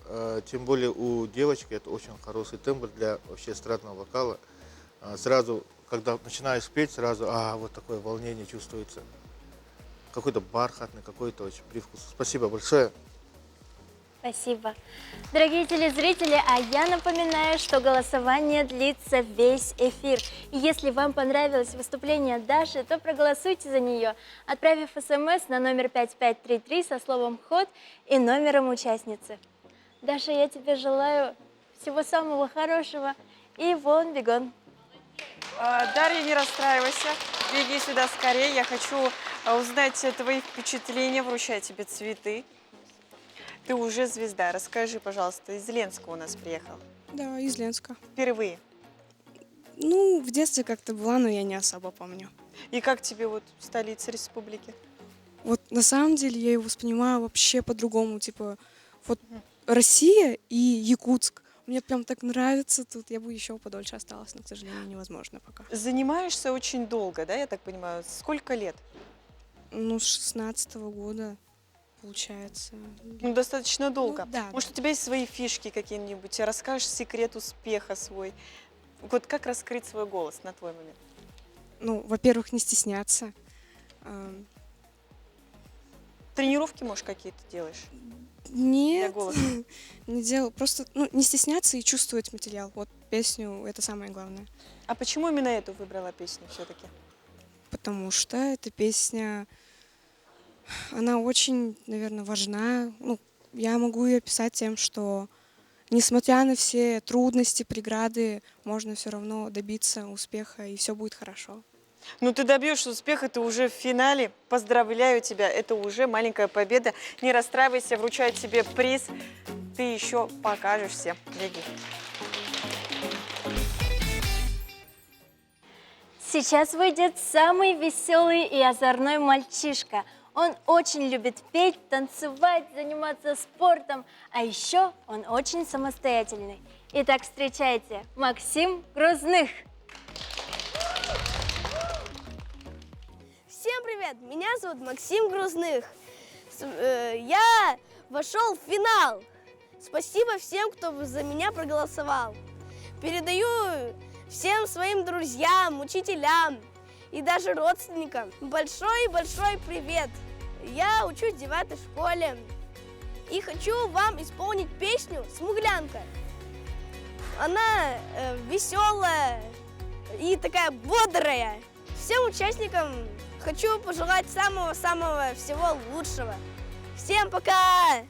тем более у девочки, это очень хороший тембр для вообще эстрадного вокала. Сразу, когда начинаешь петь, сразу вот такое волнение чувствуется. Какой-то бархатный, какой-то очень привкус. Спасибо большое. Спасибо. Дорогие телезрители, а я напоминаю, что голосование длится весь эфир. И если вам понравилось выступление Даши, то проголосуйте за нее, отправив смс на номер 5533 со словом «Ход» и номером участницы. Даша, я тебе желаю всего самого хорошего и вон бегон. Дарья, не расстраивайся, беги сюда скорее. Я хочу узнать твои впечатления, вручаю тебе цветы. Ты уже звезда. Расскажи, пожалуйста, из Ленска у нас приехал? Да, из Ленска. Впервые? Ну, в детстве как-то была, но я не особо помню. И как тебе вот столица республики? Вот на самом деле я его воспринимаю вообще по-другому. Типа, вот Россия и Якутск. Мне прям так нравится тут. Я бы еще подольше осталась, но, к сожалению, невозможно пока. Занимаешься очень долго, да, я так понимаю? Сколько лет? Ну, с 16-го года. Получается. Ну, достаточно долго. Ну, да. Может, у тебя есть свои фишки какие-нибудь? Расскажешь секрет успеха свой? Вот как раскрыть свой голос на твой момент? Ну, во-первых, не стесняться. Тренировки, может, какие-то делаешь? Нет, не делаю. Просто не стесняться и чувствовать материал. Вот песню, это самое главное. А почему именно эту выбрала песню все-таки? Потому что эта песня... Она очень, наверное, важна. Ну, я могу ее описать тем, что несмотря на все трудности, преграды, можно все равно добиться успеха, и все будет хорошо. Ну, ты добьешься успеха, ты уже в финале. Поздравляю тебя, это уже маленькая победа. Не расстраивайся, вручаю тебе приз. Ты еще покажешься. Беги. Сейчас выйдет самый веселый и озорной мальчишка. Он очень любит петь, танцевать, заниматься спортом, а еще он очень самостоятельный. Итак, встречайте, Максим Грузных. Всем привет! Меня зовут Максим Грузных. Я вошел в финал. Спасибо всем, кто за меня проголосовал. Передаю всем своим друзьям, учителям и даже родственникам большой-большой привет. Я учусь в 9 школе и хочу вам исполнить песню «Смуглянка». Она веселая и такая бодрая. Всем участникам хочу пожелать самого-самого всего лучшего. Всем пока!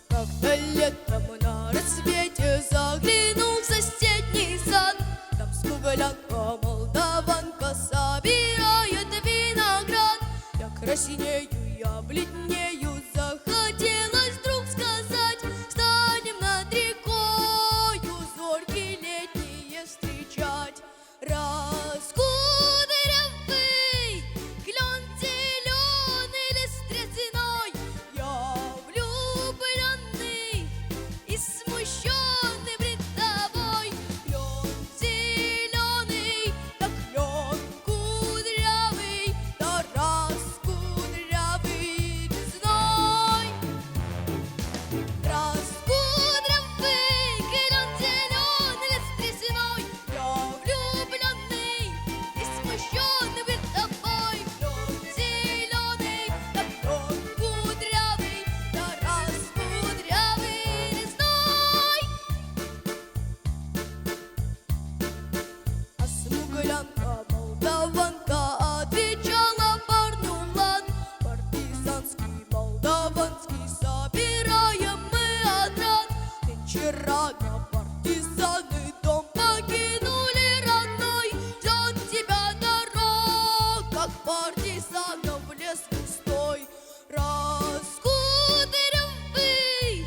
Как-то летом на рассвете заглянул в соседний сад. Там смуглянка, молдаванка собирает виноград. Я краснею, я бледнею, захотелось вдруг сказать: встанем над рекою зорьки летние встречать. Раскудрявый клен зеленый лист трясиной, я влюбленный и смущенный пред тобой. Клен зеленый, да клен кудрявый, да раскудрявый весной. Раскудрявый клен зеленый лист трясиной, я влюбленный и смущенный пред тобой. Клен зеленый, да клен кудрявый, да раскудрявый весной. А смуглянка, молдаванка отвечала парню: лад, партизанский, молдаванский, собираем мы отряд. Нынче рано партизаны дом покинули родной. Ждет тебя дорог, как партизанов в лес густой. Раскудрявый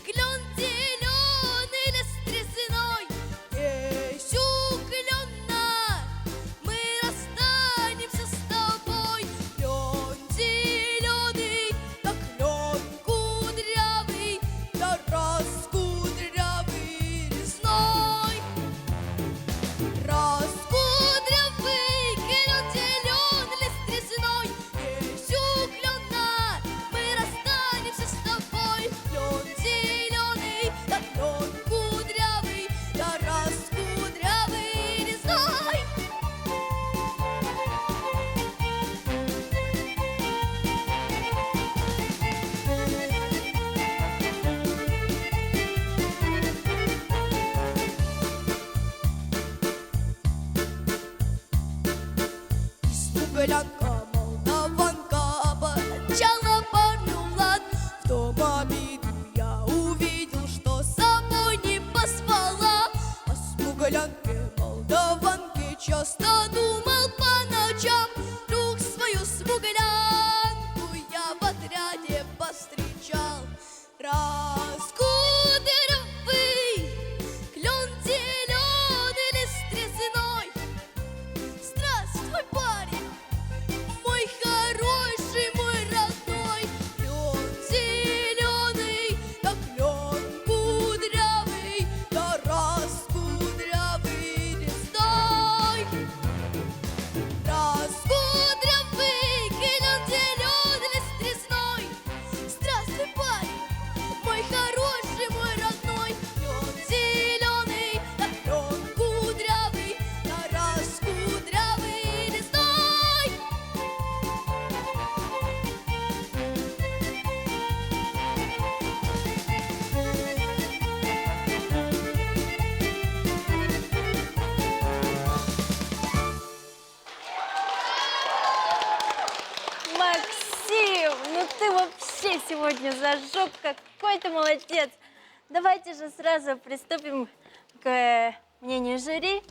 клен зеленый лист трясиной, весь уклена мы расстанемся с тобой. Клен зеленый, да клен кудрявый, да раскудрявый лесной. Раскудрявый клен зеленый лист трясиной, весь уклена мы расстанемся с тобой. Клен зеленый, да клен кудрявый, да раскудрявый лесной. Смуглянка, молдаванка обучала парню лад. В том обиду я увидел, что с собой не позвала. О смуглянке, молдаванке часто думал по ночам. Вдруг свою смуглянку я в отряде повстречал. Раскудрявый клен зеленый лист трясиной. Здравствуй, парень, мой хороший, мой родной. Клен зеленый, да клен кудрявый, да раскудрявый лесной. Раскудрявый клен зеленый лист трясиной. Здравствуй, парень, мой хороший, мой родной. Клен зеленый, да клен кудрявый, да раскудрявый лесной. Максим, ну ты вообще сегодня зажег, какой ты молодец. Давайте же сразу приступим к мнению жюри.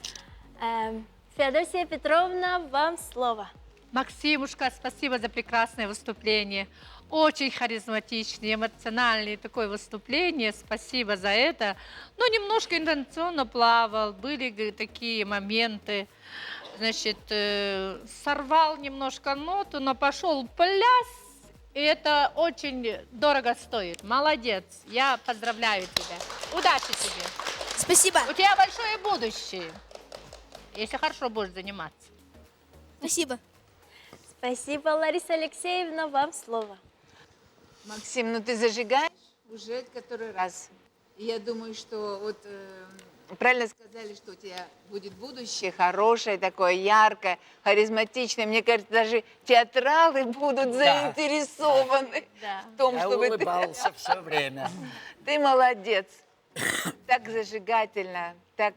Феодосия Петровна, вам слово. Максимушка, спасибо за прекрасное выступление. Очень харизматичное, эмоциональное такое выступление. Спасибо за это. Ну, немножко интонационно плавал, были такие моменты. значит, сорвал немножко ноту, но пошел пляс, и это очень дорого стоит. Молодец, я поздравляю тебя. Удачи тебе. Спасибо. У тебя большое будущее, если хорошо будешь заниматься. Спасибо. Спасибо, Лариса Алексеевна, вам слово. Максим, ну ты зажигаешь уже который раз. И я думаю, что вот правильно сказали, что у тебя будет будущее хорошее, такое яркое, харизматичное. Мне кажется, даже театралы будут заинтересованы в том, Я чтобы улыбался все время. Ты молодец. Так зажигательно, так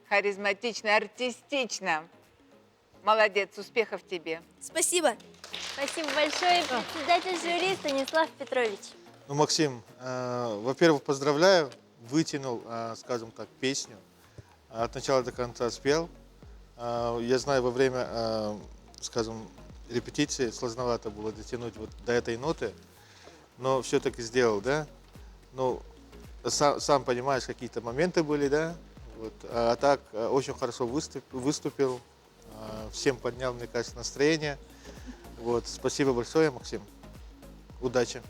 харизматично, артистично. Молодец, успехов тебе. Спасибо. Спасибо большое, председатель жюри Станислав Петрович. Ну, Максим, во-первых, поздравляю, вытянул, скажем так, песню, от начала до конца спел. Я знаю, во время, скажем, репетиции сложновато было дотянуть вот до этой ноты, но все-таки сделал, да? Ну, сам понимаешь, какие-то моменты были, да? Вот. А так, очень хорошо выступил, всем поднял, мне кажется, настроение. Вот. Спасибо большое, Максим. Удачи.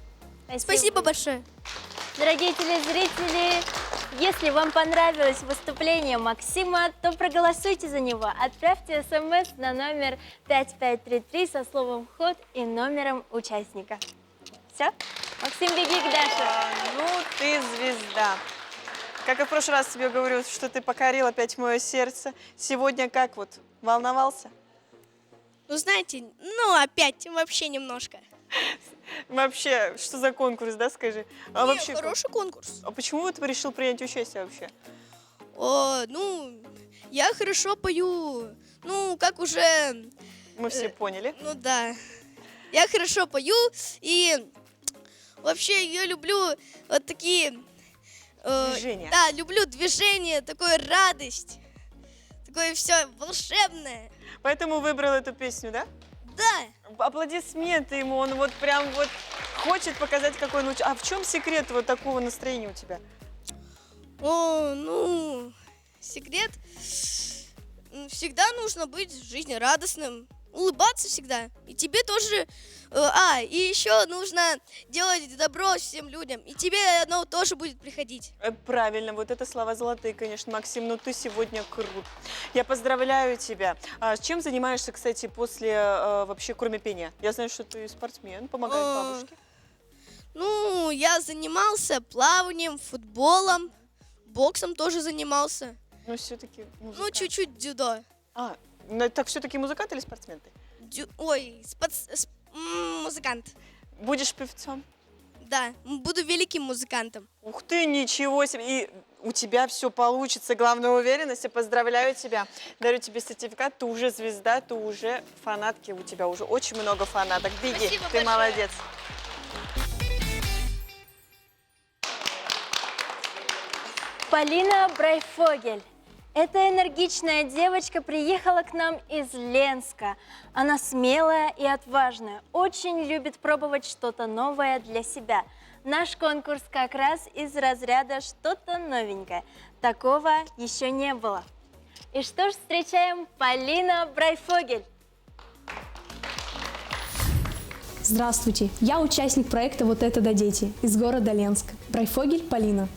Спасибо большое. Дорогие телезрители, если вам понравилось выступление Максима, то проголосуйте за него. Отправьте смс на номер 5533 со словом «Ход» и номером участника. Все? Максим, беги к Даше. Ну, ты звезда. Как и в прошлый раз тебе говорю, что ты покорил опять мое сердце. Сегодня как вот? Волновался? Ну, знаете, опять вообще немножко. Вообще, что за конкурс, да, скажи? А вообще, хороший конкурс. А почему ты решил принять участие вообще? Я хорошо пою, как уже... Мы все поняли. Ну да. Я хорошо пою, и вообще я люблю вот такие... Движения. Да, люблю движение, такую радость, такое все волшебное. Поэтому выбрал эту песню, да? Да. Аплодисменты ему, он вот прям вот хочет показать, какой он... А в чем секрет вот такого настроения у тебя? Секрет... Всегда нужно быть жизнерадостным, улыбаться всегда. И тебе тоже... и еще нужно делать добро всем людям. И тебе оно тоже будет приходить. Правильно, вот это слова золотые, конечно, Максим. Ну ты сегодня крут. Я поздравляю тебя. Чем занимаешься, кстати, после, вообще, кроме пения? Я знаю, что ты спортсмен, помогаешь бабушке. Я занимался плаванием, футболом, боксом тоже занимался. Но все-таки музыкант. Чуть-чуть дзюдо. Так все-таки музыкант или спортсмен ты? Музыкант. Будешь певцом? Да, буду великим музыкантом. Ух ты, ничего себе! И у тебя все получится. Главное, уверенность. Я поздравляю тебя. Дарю тебе сертификат. Ты уже звезда, ты уже фанатки. У тебя уже очень много фанаток. Беги, Спасибо ты большое. молодец. Полина Брайфогель. Эта энергичная девочка приехала к нам из Ленска. Она смелая и отважная, очень любит пробовать что-то новое для себя. Наш конкурс как раз из разряда «Что-то новенькое». Такого еще не было. И что ж, встречаем Полина Брайфогель. Здравствуйте, я участник проекта «Вот это да дети» из города Ленска. Брайфогель Полина.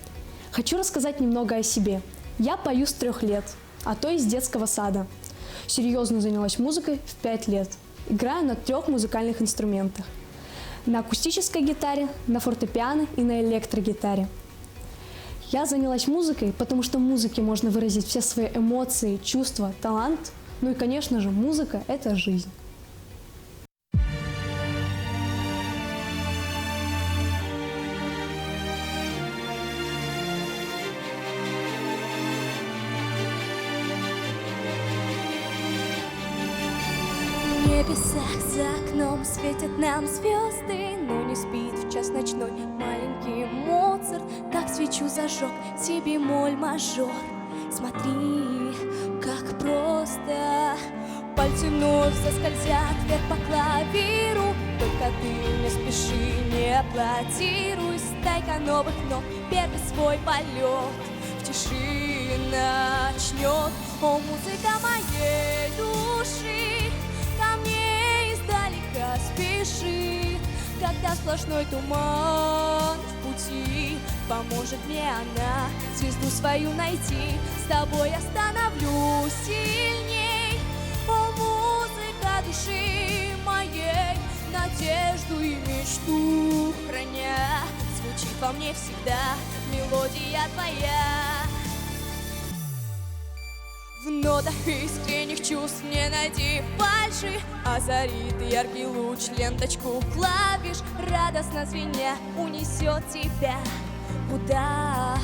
Хочу рассказать немного о себе. Я пою с 3 лет, а то и с детского сада. Серьезно занялась музыкой в 5 лет. Играю на 3 музыкальных инструментах. На акустической гитаре, на фортепиано и на электрогитаре. Я занялась музыкой, потому что в музыке можно выразить все свои эмоции, чувства, талант. Ну и, конечно же, музыка – это жизнь. В небесах за окном светят нам звезды, но не спит в час ночной маленький Моцарт. Как свечу зажег себе моль мажор. Смотри, как просто пальцы вновь заскользят вверх по клавиру. Только ты не спеши, не аплодируй. Стайка новых нот, первый свой полет в тиши начнет. О, музыка моей души, души, ко мне издалека спеши. Когда сплошной туман в пути, поможет мне она звезду свою найти. С тобой я становлюсь сильней. О, музыка души моей, надежду и мечту храня, звучит во мне всегда мелодия твоя. В нотах искренних чувств не найти фальши, озарит яркий луч ленточку клавиш, радостно звеня унесет тебя куда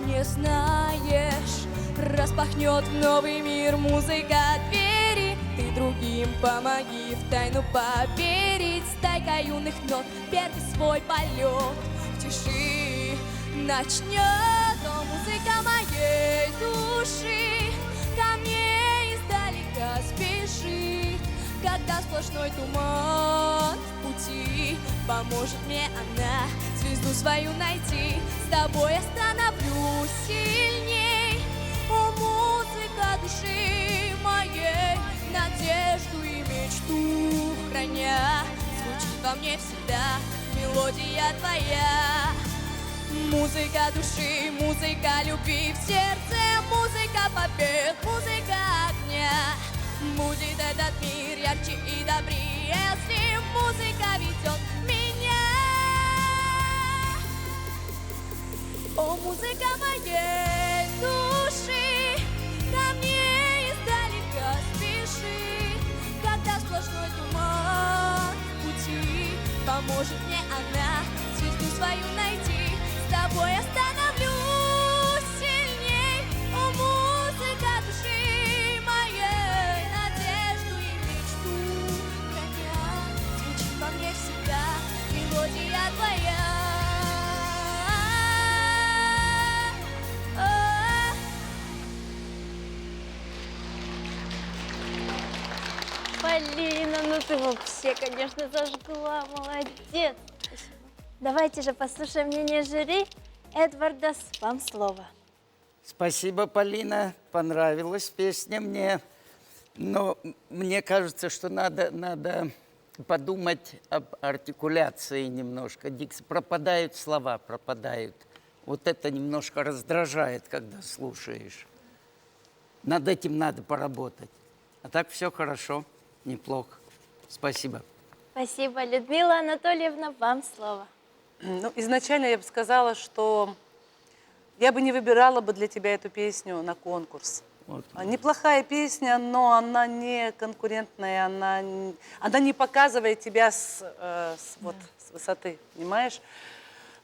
не знаешь. Распахнет в новый мир музыка двери, ты другим помоги в тайну поверить. Стайка юных нот, первый свой полет в тиши начнет. О, музыка моей души, ко мне издалека спеши. Когда сплошной туман в пути, поможет мне она звезду свою найти. С тобой я становлюсь сильней. О, музыка души моей, надежду и мечту храня, звучит во мне всегда мелодия твоя. Музыка души, музыка любви в сердце, музыка побед, музыка огня. Будет этот мир ярче и добрее, если музыка ведет меня. О, музыка моей души, ко мне издалека спеши. Когда сплошной туман в пути, поможет мне она звезду свою найти. С тобой я становлюсь сильней. О, музыка души моей, надежду и мечту храня, звучит во мне всегда мелодия твоя. Полина, ну ты вообще, конечно, зажгла, молодец. Давайте же послушаем мнение жюри. Эдвардас, вам слово. Спасибо, Полина. Понравилась песня мне. Но мне кажется, что надо подумать об артикуляции немножко. Пропадают слова, пропадают. Вот это немножко раздражает, когда слушаешь. Над этим надо поработать. А так все хорошо, неплохо. Спасибо. Спасибо. Людмила Анатольевна, вам слово. Ну, изначально я бы сказала, что я бы не выбирала бы для тебя эту песню на конкурс. Вот. Неплохая песня, но она не конкурентная, она не показывает тебя с высоты, понимаешь?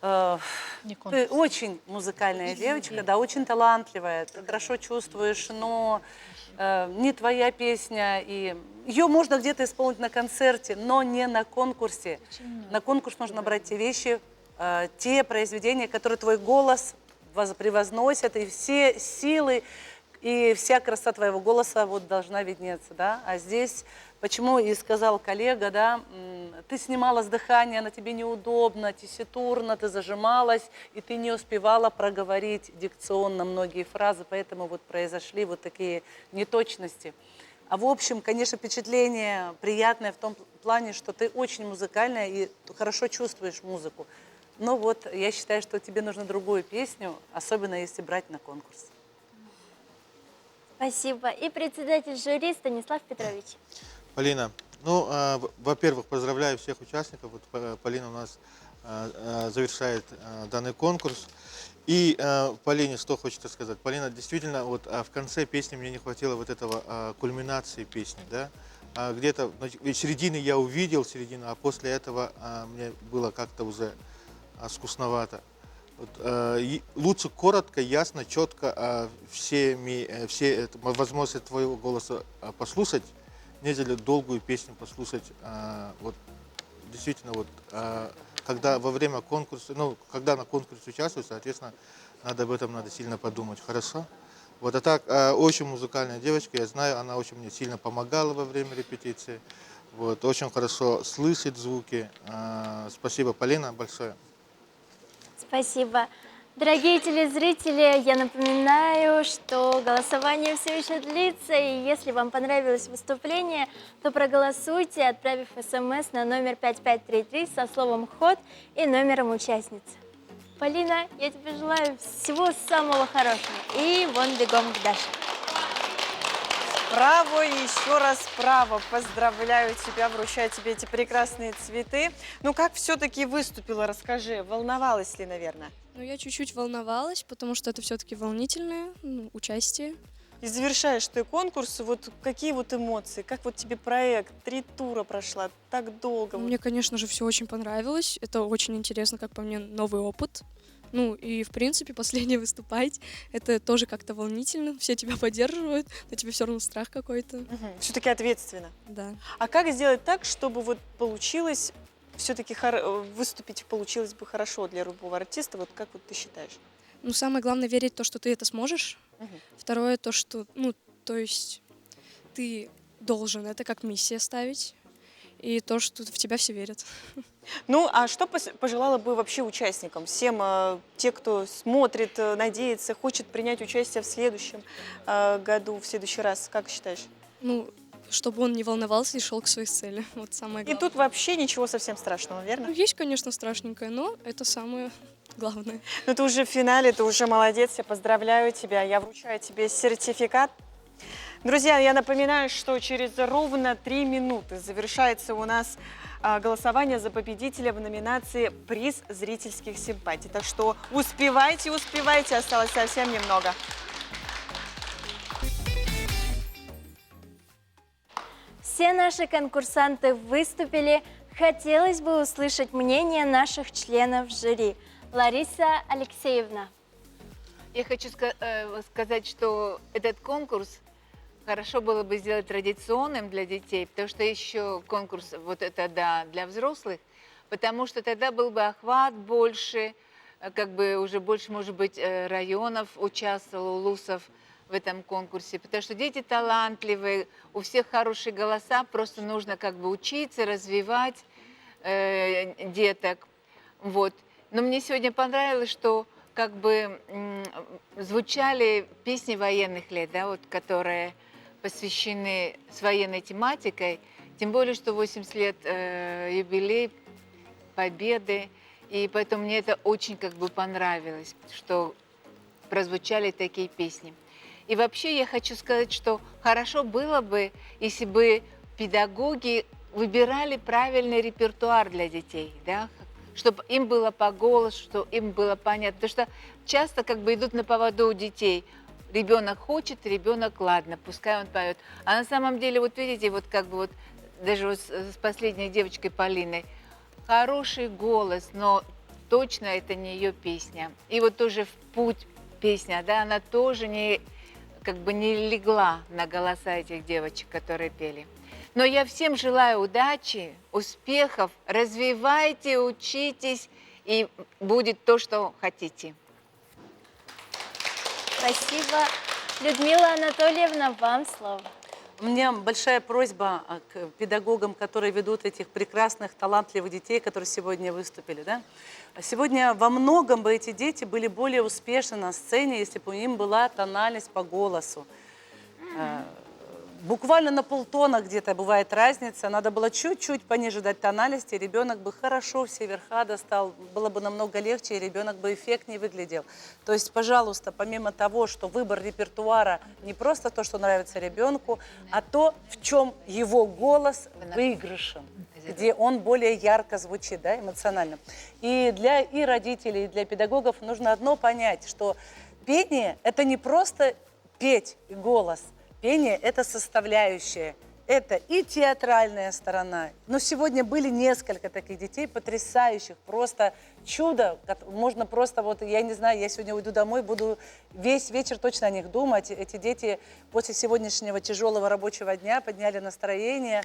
Ты очень музыкальная девочка, да, очень талантливая, ты хорошо чувствуешь, но не твоя песня, и ее можно где-то исполнить на концерте, но не на конкурсе. На конкурс нужно брать те вещи, те произведения, которые твой голос превозносят, и все силы, и вся красота твоего голоса вот должна виднеться, да. А здесь, почему и сказал коллега, да, ты снимала с дыхания, на тебе неудобно, тесситурно, ты зажималась, и ты не успевала проговорить дикционно многие фразы, поэтому вот произошли вот такие неточности. А в общем, конечно, впечатление приятное в том плане, что ты очень музыкальная и хорошо чувствуешь музыку. Но вот я считаю, что тебе нужно другую песню, особенно если брать на конкурс. Спасибо. И председатель жюри Станислав Петрович. Полина, ну, во-первых, поздравляю всех участников. Вот Полина у нас завершает данный конкурс. И Полине что хочется сказать? Полина, действительно, вот в конце песни мне не хватило вот этого кульминации песни, да? Где-то в середине я увидел середину, а после этого мне было как-то уже скучновато. Вот, лучше коротко, ясно, четко все возможности твоего голоса послушать, нежели долгую песню послушать. Вот, действительно, вот, когда во время конкурса, ну, когда на конкурсе участвуешь, соответственно, об этом надо сильно подумать, хорошо? Вот, а так, очень музыкальная девочка, я знаю, она очень мне сильно помогала во время репетиции, вот, очень хорошо слышит звуки. Спасибо, Полина, большое. Спасибо. Дорогие телезрители, я напоминаю, что голосование все еще длится, и если вам понравилось выступление, то проголосуйте, отправив СМС на номер 5533 со словом «Ход» и номером участницы. Полина, я тебе желаю всего самого хорошего. И вон бегом к Даше. Браво, еще раз браво. Поздравляю тебя, вручаю тебе эти прекрасные цветы. Ну, как все-таки выступила, расскажи. Волновалась ли, наверное? Ну, я чуть-чуть волновалась, потому что это все-таки волнительное участие. И завершаешь ты конкурс, вот какие вот эмоции, как вот тебе проект, 3 тура прошла, так долго? Мне, конечно же, все очень понравилось. Это очень интересно, как по мне, новый опыт. Ну и, в принципе, последнее выступать, это тоже как-то волнительно. Все тебя поддерживают, но тебе все равно страх какой-то. Все-таки ответственно. Да. А как сделать так, чтобы вот получилось, все-таки выступить получилось бы хорошо для любого артиста? Вот как вот ты считаешь? Ну, самое главное верить в то, что ты это сможешь. Второе, то, что, то есть ты должен это как миссия ставить. И то, что в тебя все верят. Ну, а что пожелала бы вообще участникам? Всем, те, кто смотрит, надеется, хочет принять участие в следующем году, в следующий раз, как считаешь? Ну, чтобы он не волновался и шел к своей цели. Вот самое главное. И тут вообще ничего совсем страшного, верно? Ну, есть, конечно, страшненькое, но это самое главное. Ну, ты уже в финале, ты уже молодец, я поздравляю тебя, я вручаю тебе сертификат. Друзья, я напоминаю, что через ровно 3 минуты завершается у нас голосование за победителя в номинации «Приз зрительских симпатий». Так что успевайте, успевайте, осталось совсем немного. Все наши конкурсанты выступили. Хотелось бы услышать мнение наших членов жюри. Лариса Алексеевна. Я хочу сказать, что этот конкурс хорошо было бы сделать традиционным для детей, потому что еще конкурс вот это да, для взрослых, потому что тогда был бы охват больше, как бы уже больше, может быть, районов участвовало, улусов в этом конкурсе, потому что дети талантливые, у всех хорошие голоса, просто нужно как бы учиться, развивать деток. Вот. Но мне сегодня понравилось, что как бы звучали песни военных лет, да, вот, которые посвящены с военной тематикой, тем более, что 80 лет юбилей Победы, и поэтому мне это очень как бы понравилось, что прозвучали такие песни. И вообще я хочу сказать, что хорошо было бы, если бы педагоги выбирали правильный репертуар для детей, да, чтобы им было по голосу, чтобы им было понятно, потому что часто как бы идут на поводу у детей. Ребенок хочет, ребенок, ладно, пускай он поет. А на самом деле, вот видите, вот как бы вот даже вот с последней девочкой Полиной, хороший голос, но точно это не ее песня. И вот тоже «В путь» песня, да, она тоже не, как бы не легла на голоса этих девочек, которые пели. Но я всем желаю удачи, успехов, развивайте, учитесь, и будет то, что хотите. Спасибо. Людмила Анатольевна, вам слово. У меня большая просьба к педагогам, которые ведут этих прекрасных, талантливых детей, которые сегодня выступили. Да? Сегодня во многом бы эти дети были более успешны на сцене, если бы у них была тональность по голосу. Буквально на полтона где-то бывает разница. Надо было чуть-чуть пониже дать тональности, ребенок бы хорошо все верха достал, было бы намного легче, и ребенок бы эффектнее выглядел. То есть, пожалуйста, помимо того, что выбор репертуара не просто то, что нравится ребенку, а то, в чем его голос выигрышен, где он более ярко звучит, да, эмоционально. И для и родителей, и для педагогов нужно одно понять, что пение – это не просто петь и голос. Пение – это составляющая, это и театральная сторона. Но сегодня были несколько таких детей, потрясающих, просто чудо. Можно просто, вот, я не знаю, я сегодня уйду домой, буду весь вечер точно о них думать. Эти дети после сегодняшнего тяжелого рабочего дня подняли настроение.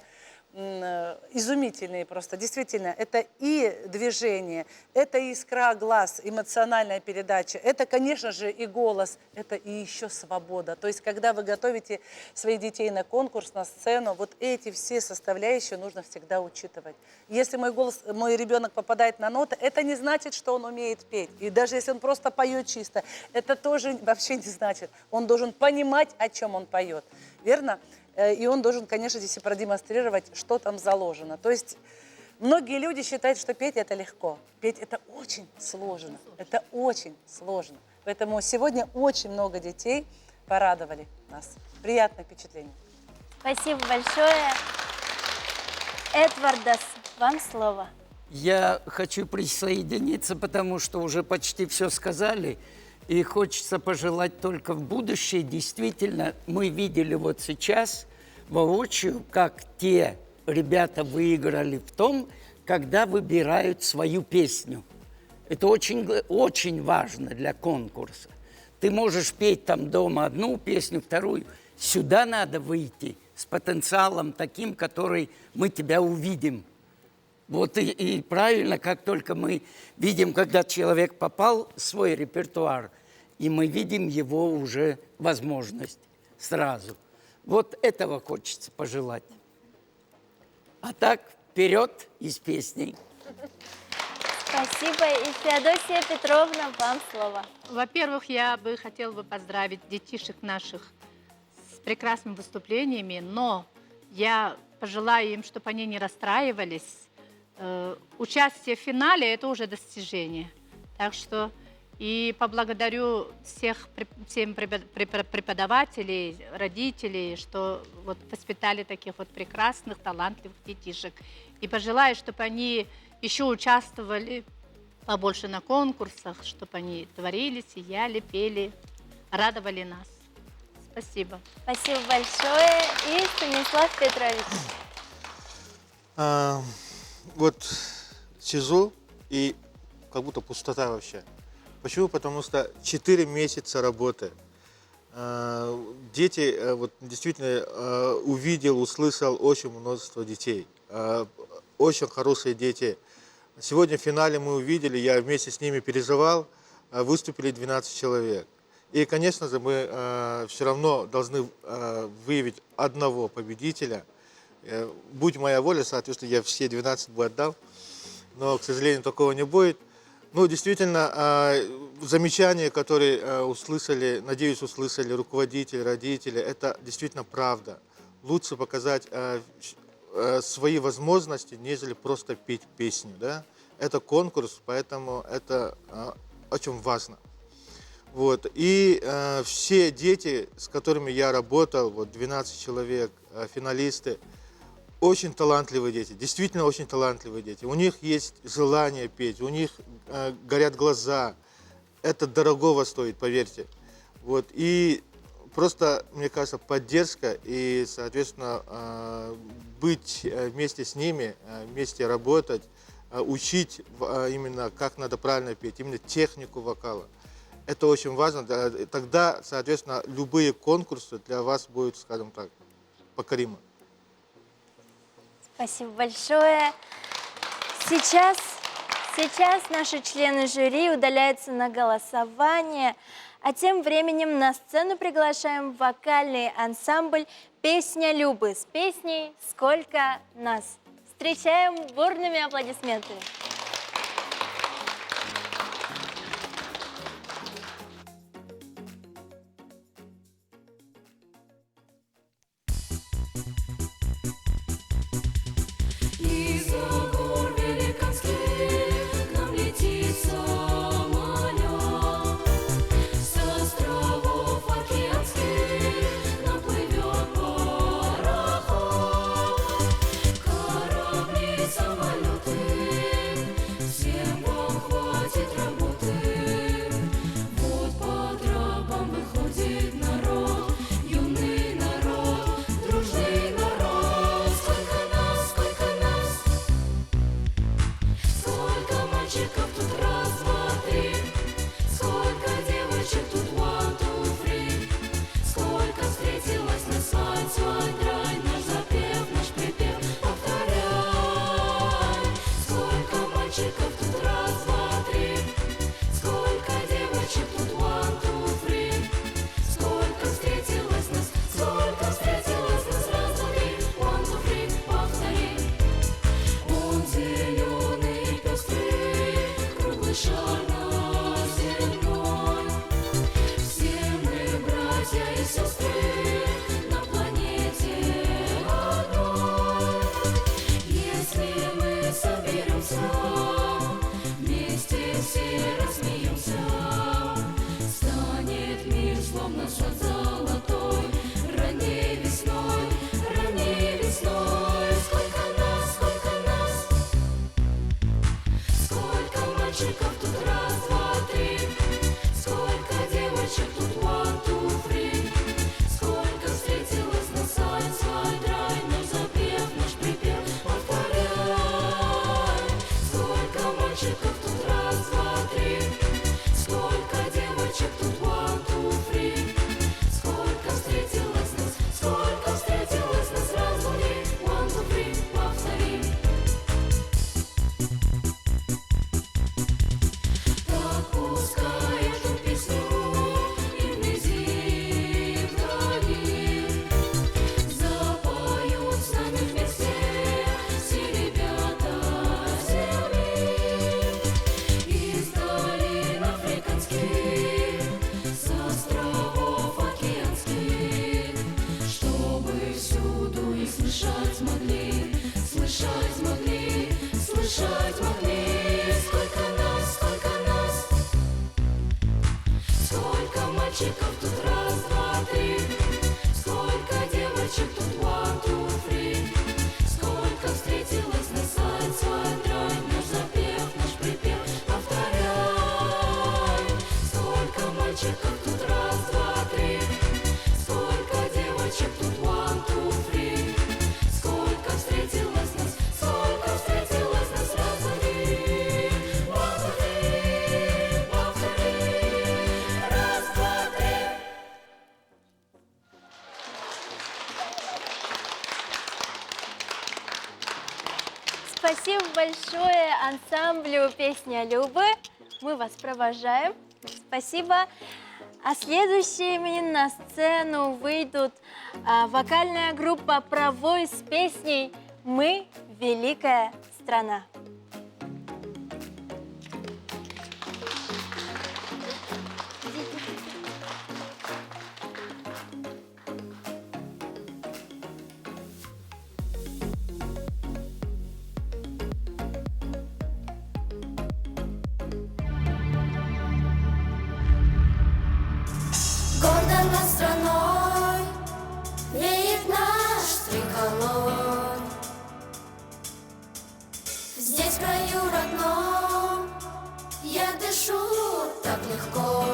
изумительные просто. Действительно, это и движение, это и искра глаз, эмоциональная передача, это, конечно же, и голос, это и еще свобода. То есть, когда вы готовите своих детей на конкурс, на сцену, вот эти все составляющие нужно всегда учитывать. Если мой ребенок попадает на ноты, это не значит, что он умеет петь. И даже если он просто поет чисто, это тоже вообще не значит. Он должен понимать, о чем он поет. Верно? И он должен, конечно, здесь и продемонстрировать, что там заложено. То есть многие люди считают, что петь это легко. Петь это очень сложно. Это очень сложно. Поэтому сегодня очень много детей порадовали нас. Приятное впечатление. Спасибо большое. Эдвардас, вам слово. Я хочу присоединиться, потому что уже почти все сказали. И хочется пожелать только в будущее. Действительно, мы видели вот сейчас воочию, как те ребята выиграли в том, когда выбирают свою песню. Это очень важно для конкурса. Ты можешь петь там дома одну песню, вторую. Сюда надо выйти с потенциалом таким, который мы тебя увидим. Вот и правильно, как только мы видим, когда человек попал в свой репертуар, и мы видим его уже возможность сразу. Вот этого хочется пожелать. А так, вперед и с песней. Спасибо. И Феодосия Петровна, вам слово. Во-первых, я бы хотела поздравить детишек наших с прекрасными выступлениями, но я пожелаю им, чтобы они не расстраивались. Участие в финале – это уже достижение. Так что и поблагодарю всем преподавателей, родителей, что вот воспитали таких вот прекрасных, талантливых детишек. И пожелаю, чтобы они еще участвовали побольше на конкурсах, чтобы они творили, сияли, пели, радовали нас. Спасибо. Спасибо большое. И Станислав Петрович. Вот сижу и как будто пустота вообще. Почему? Потому что 4 месяца работы. Дети, вот действительно увидел, услышал очень множество детей. Очень хорошие дети. Сегодня в финале мы увидели, я вместе с ними переживал, выступили 12 человек. И, конечно же, мы все равно должны выявить одного победителя. Будь моя воля, соответственно, я все 12 бы отдал, но, к сожалению, такого не будет. Ну, действительно, замечания, которые услышали, надеюсь, услышали руководители, родители, это действительно правда. Лучше показать свои возможности, нежели просто петь песню. Да? Это конкурс, поэтому это очень важно. Вот. И все дети, с которыми я работал, вот 12 человек, финалисты, очень талантливые дети, действительно очень талантливые дети. У них есть желание петь, у них горят глаза. Это дорогого стоит, поверьте. Вот. И просто, мне кажется, поддержка и, соответственно, быть вместе с ними, вместе работать, учить именно, как надо правильно петь, именно технику вокала. Это очень важно. Тогда, соответственно, любые конкурсы для вас будут, скажем так, покоримы. Спасибо большое. Сейчас наши члены жюри удаляются на голосование, а тем временем на сцену приглашаем вокальный ансамбль «Песня Любы» с песней «Сколько нас». Встречаем бурными аплодисментами. мальчиков тут раз, два, три, сколько девочек тут one, two, three, сколько встретилось на сайт, свайп, драйв, наш запев, наш припев, повторяй, сколько мальчиков тут раз, два, три, сколько девочек тут one, two, three, сколько встретилось нас, раз, один, повтори, раз, два, три. Спасибо большое ансамблю «Песня Любы». Мы вас провожаем. Спасибо. А следующими на сцену выйдут вокальная группа «Провой» с песней «Мы – великая страна». Гордо над страной веет наш триколор. Здесь, в краю родном, я дышу так легко.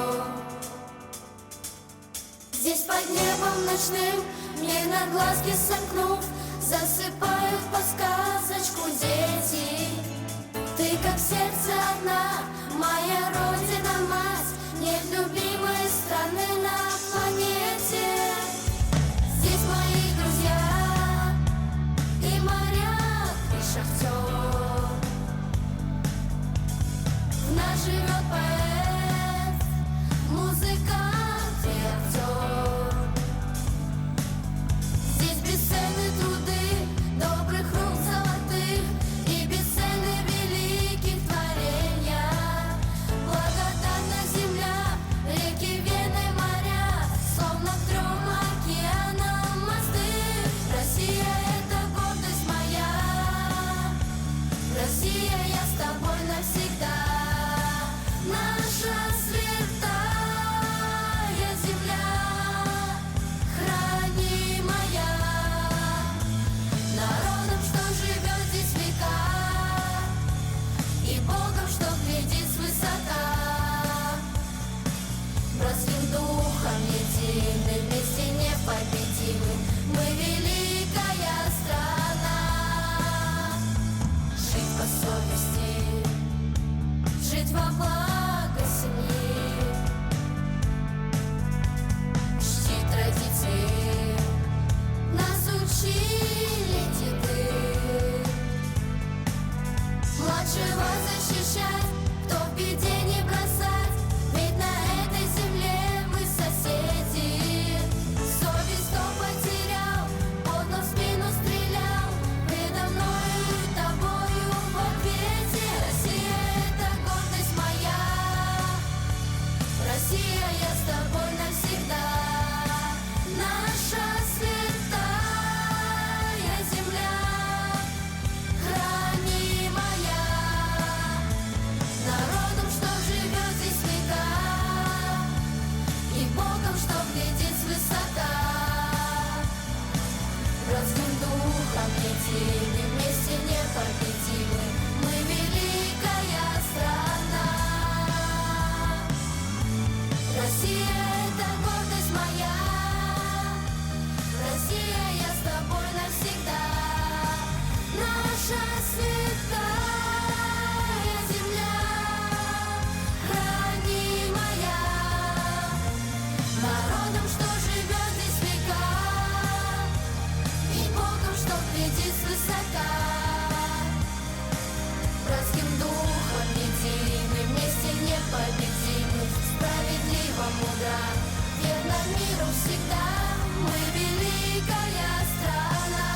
Здесь под небом ночным мне на глазки сомкнув засыпают под сказочку дети. Ты как сердце одна, моя родина, мать, нет любимой страны на планете. Здесь мои друзья и моряк, и шахтер. В нас живет поэт, музыкант и актер. Здесь бесценны труды добрых рук золотых и бесценны великих творения. Благодатна земля, реки, Вены, моря, словно к 3 океанам мосты. Россия — это гордость моя, Россия, я с тобой навсегда. Наша святая земля, хранимая народом, что живет здесь века, и Богом, что глядит свысока. Братским духом едины, вместе непобедимы, мы великая страна. Жить по совести, жить во благо семьи, чти традиции, нас учили деды. Младшего защищать, кто в беде не бросать, ведь на этой земле мы соседи. Совесть кто потерял, подло в спину стрелял, предо мною и тобою в ответе. Россия — это гордость моя, Россия, я с тобой навсегда. Наша святая земля, хранимая народом, что живет здесь века, и Богом, что глядит свысока. Братским духом едины, вместе непобедимы, мы великая страна. Россия — это гордость моя, Россия, я с тобой навсегда. Наша святая земля, хранимая народом, что живет здесь века, и Богом, что глядит свысока. Братским духом едины, вместе непобедимы, справедливо, мудро, верно миру всегда, мы великая страна,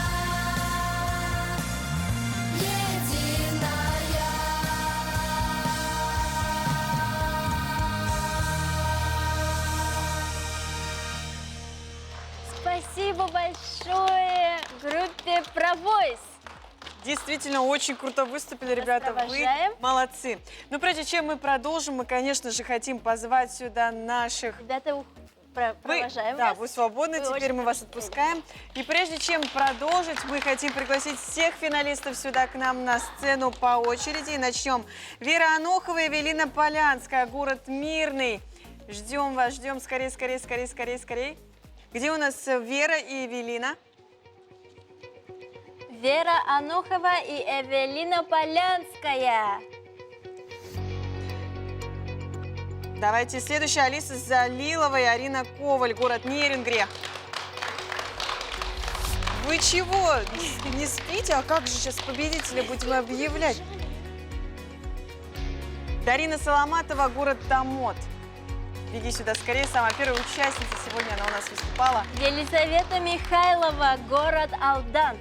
единая. Спасибо большое группе «Провойс». Действительно, очень круто выступили, ребята. Вы молодцы. Но прежде чем мы продолжим, мы, конечно же, хотим позвать сюда наших... Ребята, провожаем Да, вас. вы свободны, теперь мы вас отпускаем. И прежде чем продолжить, мы хотим пригласить всех финалистов сюда к нам на сцену по очереди. И начнем. Вера Анохова и Эвелина Полянская, город Мирный. Ждем вас, ждем. Скорее, скорее, скорее, скорее, скорее. Где у нас Вера и Эвелина? Вера Анохова и Эвелина Полянская. Давайте следующая. Алиса Залилова и Арина Коваль, город Нерюнгри. Вы чего? Не спите? А как же сейчас победителя будем объявлять? Дарина Соломатова, город Томот. Беги сюда скорее, самая первая участница. Сегодня она у нас выступала. Елизавета Михайлова, город Алдан.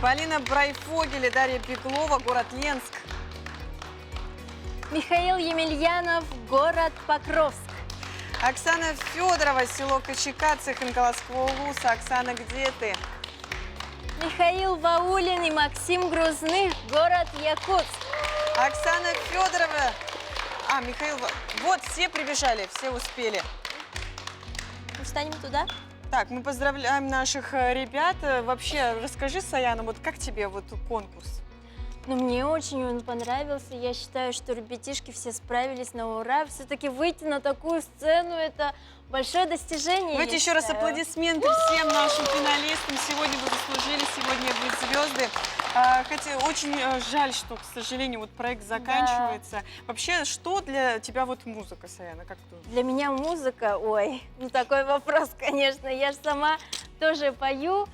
Полина Брайфогель и Дарья Беглова, город Ленск. Михаил Емельянов, город Покровск. Оксана Федорова, село Кочека, Цехинколовского улуса. Оксана, где ты? Михаил Ваулин и Максим Грузных, город Якутск. Оксана Федорова. Михаил, вот все прибежали, все успели. Мы встанем туда? Так, мы поздравляем наших ребят. Вообще, расскажи, Саяна, вот как тебе вот конкурс? Ну, мне очень он понравился. Я считаю, что ребятишки все справились на ура. Все-таки выйти на такую сцену – это большое достижение. Давайте еще раз аплодисменты всем нашим финалистам. Сегодня вы заслужили, сегодня вы звезды. Хотя очень жаль, что, к сожалению, вот проект заканчивается. Да. Вообще, что для тебя вот музыка, Саяна? Как ты? Для меня музыка, ой, ну такой вопрос, конечно. Я же сама тоже пою,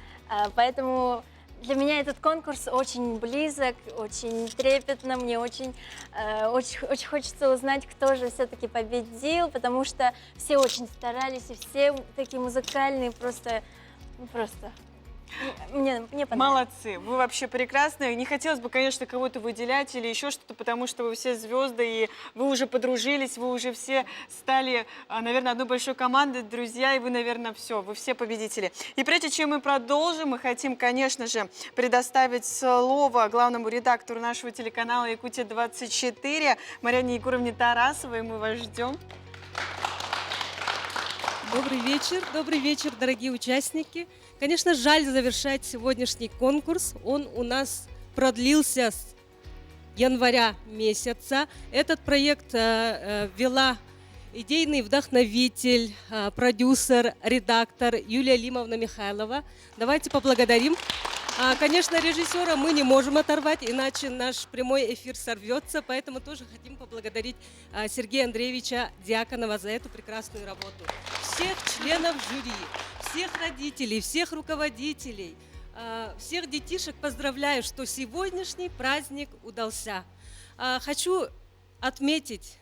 поэтому для меня этот конкурс очень близок, очень трепетно. Мне очень хочется узнать, кто же все-таки победил, потому что все очень старались, и все такие музыкальные, просто. Мне понравилось. Молодцы, вы вообще прекрасные. Не хотелось бы, конечно, кого-то выделять или еще что-то, потому что вы все звезды, и вы уже подружились, вы уже все стали, наверное, одной большой командой, друзья, и вы, наверное, все, вы все победители. И прежде чем мы продолжим, мы хотим, конечно же, предоставить слово главному редактору нашего телеканала «Якутия-24» Марьяне Егоровне Тарасовой. Мы вас ждем. Добрый вечер, дорогие участники. Конечно, жаль завершать сегодняшний конкурс. Он у нас продлился с января месяца. Этот проект вела идейный вдохновитель, продюсер, редактор Юлия Лимовна Михайлова. Давайте поблагодарим. Конечно, режиссера мы не можем оторвать, иначе наш прямой эфир сорвется, поэтому тоже хотим поблагодарить Сергея Андреевича Дьяконова за эту прекрасную работу. Всех членов жюри, всех родителей, всех руководителей, всех детишек поздравляю, что сегодняшний праздник удался. Хочу отметить,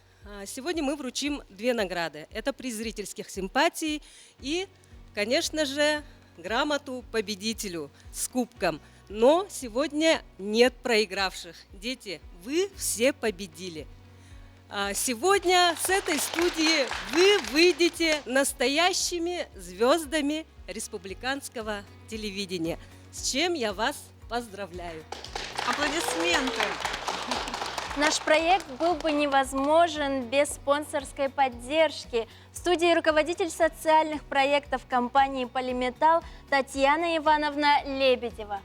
сегодня мы вручим 2 награды. Это приз зрительских симпатий и, конечно же, грамоту победителю с кубком. Но сегодня нет проигравших. Дети, вы все победили. Сегодня с этой студии вы выйдете настоящими звездами республиканского телевидения, с чем я вас поздравляю. Аплодисменты. Наш проект был бы невозможен без спонсорской поддержки. В студии руководитель социальных проектов компании «Полиметалл» Татьяна Ивановна Лебедева.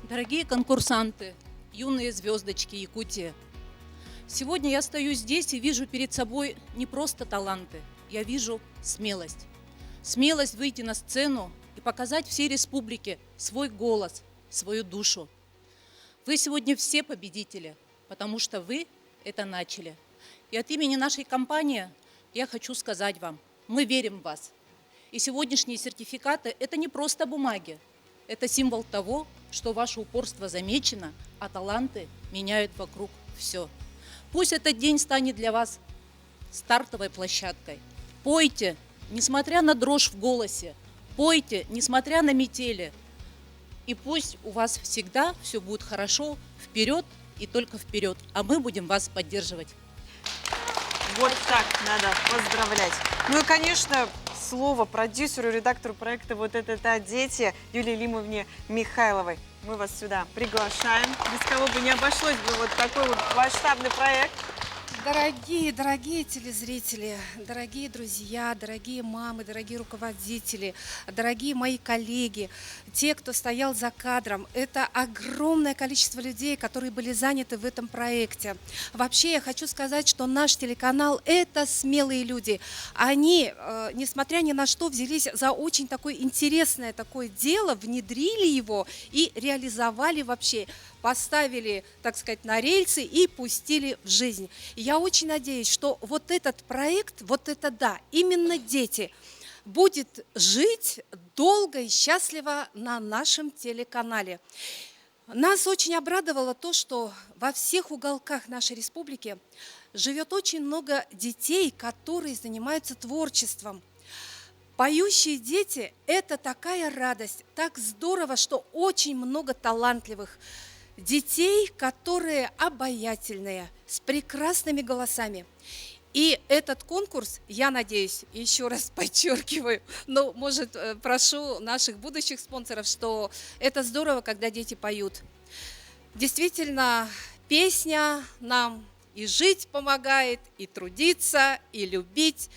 Дорогие конкурсанты, юные звездочки Якутии, сегодня я стою здесь и вижу перед собой не просто таланты, я вижу смелость. Смелость выйти на сцену и показать всей республике свой голос, свою душу. Вы сегодня все победители, потому что вы это начали. И от имени нашей компании я хочу сказать вам, мы верим в вас. И сегодняшние сертификаты – это не просто бумаги, это символ того, что ваше упорство замечено, а таланты меняют вокруг все. Пусть этот день станет для вас стартовой площадкой. Пойте, несмотря на дрожь в голосе, пойте, несмотря на метели. И пусть у вас всегда все будет хорошо, вперед и только вперед, а мы будем вас поддерживать. Вот так надо поздравлять. Ну и, конечно, слово продюсеру, редактору проекта «Вот это да, дети» Юлии Лимовне Михайловой. Мы вас сюда приглашаем. Без кого бы не обошлось бы вот такой вот масштабный проект. Дорогие телезрители, дорогие друзья, дорогие мамы, дорогие руководители, дорогие мои коллеги, те, кто стоял за кадром, это огромное количество людей, которые были заняты в этом проекте. Вообще я хочу сказать, что наш телеканал – это смелые люди. Они, несмотря ни на что, взялись за очень такое интересное такое дело, внедрили его и реализовали вообще. Поставили, так сказать, на рельсы и пустили в жизнь. Я очень надеюсь, что вот этот проект, вот это да, именно дети, будет жить долго и счастливо на нашем телеканале. Нас очень обрадовало то, что во всех уголках нашей республики живет очень много детей, которые занимаются творчеством. Поющие дети – это такая радость, так здорово, что очень много талантливых детей, которые обаятельные, с прекрасными голосами. И этот конкурс, я надеюсь, еще раз подчеркиваю, но, может, прошу наших будущих спонсоров, что это здорово, когда дети поют. Действительно, песня нам и жить помогает, и трудиться, и любить.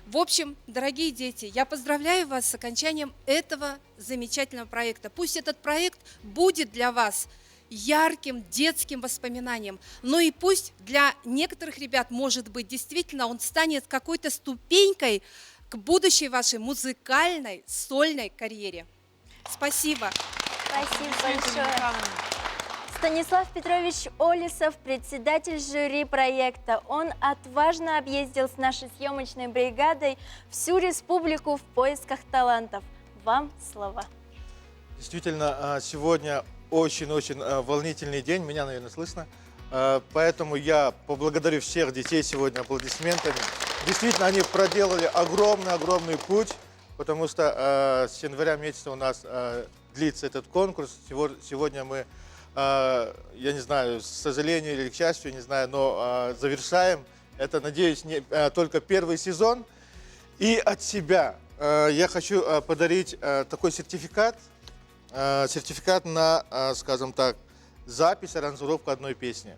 В общем, дорогие дети, я поздравляю вас с окончанием этого замечательного проекта. Пусть этот проект будет для вас ярким детским воспоминанием. Но и пусть для некоторых ребят, может быть, действительно он станет какой-то ступенькой к будущей вашей музыкальной, сольной карьере. Спасибо. Спасибо большое. Станислав Петрович Олесов, председатель жюри проекта. Он отважно объездил с нашей съемочной бригадой всю республику в поисках талантов. Вам слово. Действительно, сегодня очень-очень волнительный день, меня, наверное, слышно. Поэтому я поблагодарю всех детей сегодня аплодисментами. Действительно, они проделали огромный путь, потому что с января месяца у нас длится этот конкурс. Сегодня мы, я не знаю, с сожалением или к счастью, не знаю, но завершаем. Это, надеюсь, не только первый сезон. И от себя я хочу подарить такой сертификат. Сертификат на, скажем так, запись, аранжировку одной песни.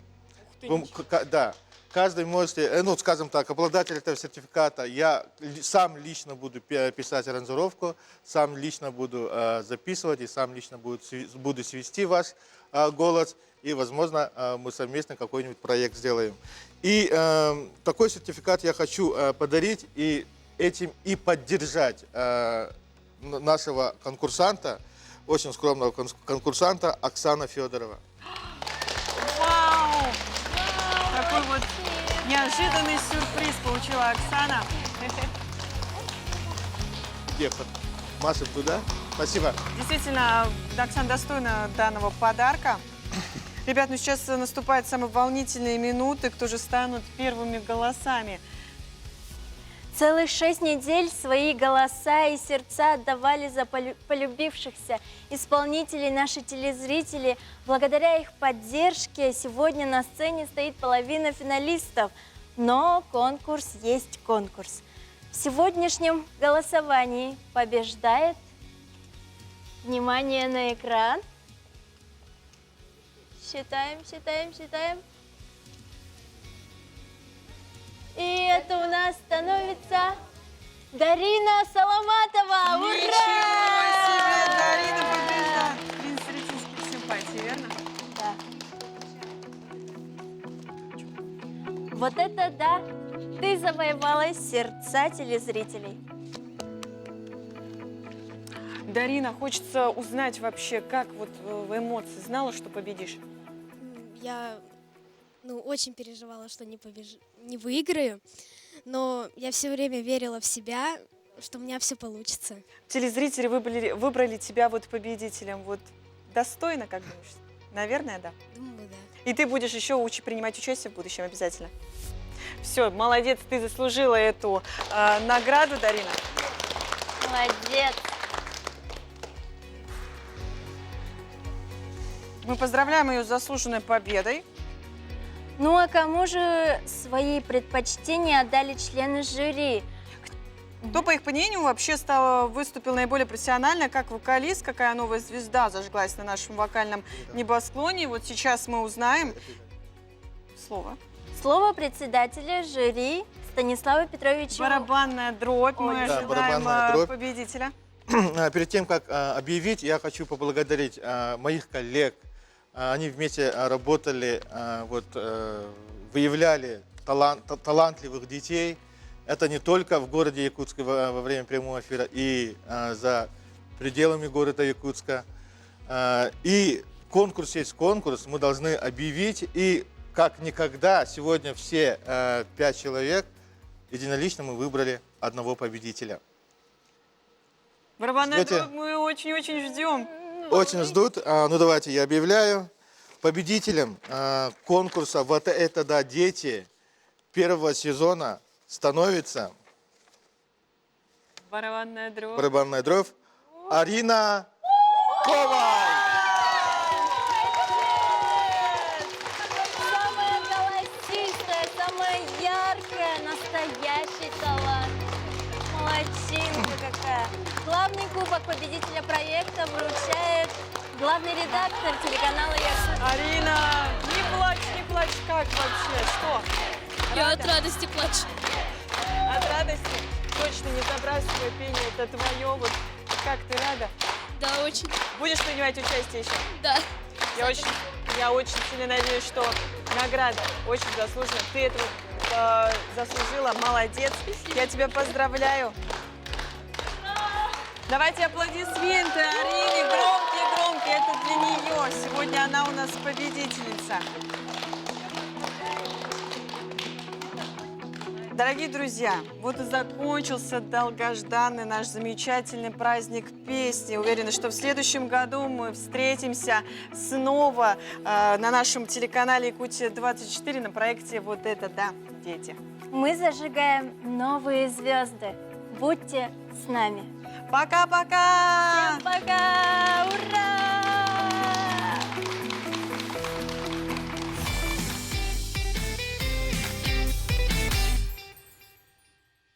Да, каждый можете, ну, скажем так, обладатель этого сертификата, я сам лично буду писать аранжировку, сам лично буду записывать и сам лично буду свести ваш голос, и, возможно, мы совместно какой-нибудь проект сделаем. И такой сертификат я хочу подарить и этим и поддержать нашего конкурсанта, очень скромного конкурсанта Оксана Федорова. Вау! Такой вот неожиданный сюрприз получила Оксана. Где? Машем туда? Спасибо. Действительно, Оксана достойна данного подарка. Ребят, ну сейчас наступают самые волнительные минуты. Кто же станут первыми голосами? Целых 6 недель свои голоса и сердца отдавали за полюбившихся исполнителей наши телезрители. Благодаря их поддержке сегодня на сцене стоит половина финалистов. Но конкурс есть конкурс. В сегодняшнем голосовании побеждает, внимание на экран. Считаем. И это у нас становится Дарина Соломатова. Ура! Ничего себе! Дарина побеждает. Принц зрительских симпатий, верно? Да. Вот это да! Ты завоевала сердца телезрителей. Дарина, хочется узнать вообще, как вот эмоции. Знала, что победишь? Я очень переживала, что не выиграю, но я все время верила в себя, что у меня все получится. Телезрители выбрали тебя вот победителем. Вот достойно, как думаешь? Наверное, да? Думаю, да. И ты будешь еще принимать участие в будущем обязательно. Все, молодец, ты заслужила эту награду, Дарина. Молодец. Мы поздравляем ее с заслуженной победой. Ну а кому же свои предпочтения отдали члены жюри? Кто, по их мнению, вообще выступил наиболее профессионально, как вокалист, какая новая звезда зажглась на нашем вокальном небосклоне. Вот сейчас мы узнаем слово. Слово председателя жюри Станислава Петровича. Барабанная дробь. Мы Да, ожидаем барабанная дробь. победителя. Перед тем, как объявить, я хочу поблагодарить моих коллег. Они вместе работали, выявляли талантливых детей. Это не только в городе Якутске во время прямого эфира, и за пределами города Якутска. И конкурс есть конкурс, мы должны объявить. И как никогда сегодня все 5 человек единолично мы выбрали одного победителя. Барабанная дробь мы очень-очень ждем. Очень ждут. Ну давайте я объявляю. Победителем конкурса «Вот это да, дети» первого сезона становится барабанная дробь Арина Коваль. Самая голосистая, самая яркая, настоящий талант. Молодчинка какая. Главный кубок победителя проекта вручает главный редактор телеканала Якутск. Арина, не плачь, как вообще? Что? Я от радости плачу. От радости? Точно, не забрасывай пение, это твое. Вот как ты рада? Да, очень. Будешь принимать участие еще? Да. Я очень сильно надеюсь, что награда очень заслужена. Ты этого заслужила, молодец. Я тебя поздравляю. Давайте аплодисменты Арине, громкие, это для нее. Сегодня она у нас победительница. Дорогие друзья, вот и закончился долгожданный наш замечательный праздник песни. Уверена, что в следующем году мы встретимся снова на нашем телеканале Якутия-24 на проекте «Вот это да, дети». Мы зажигаем новые звезды. Будьте с нами. Пока-пока!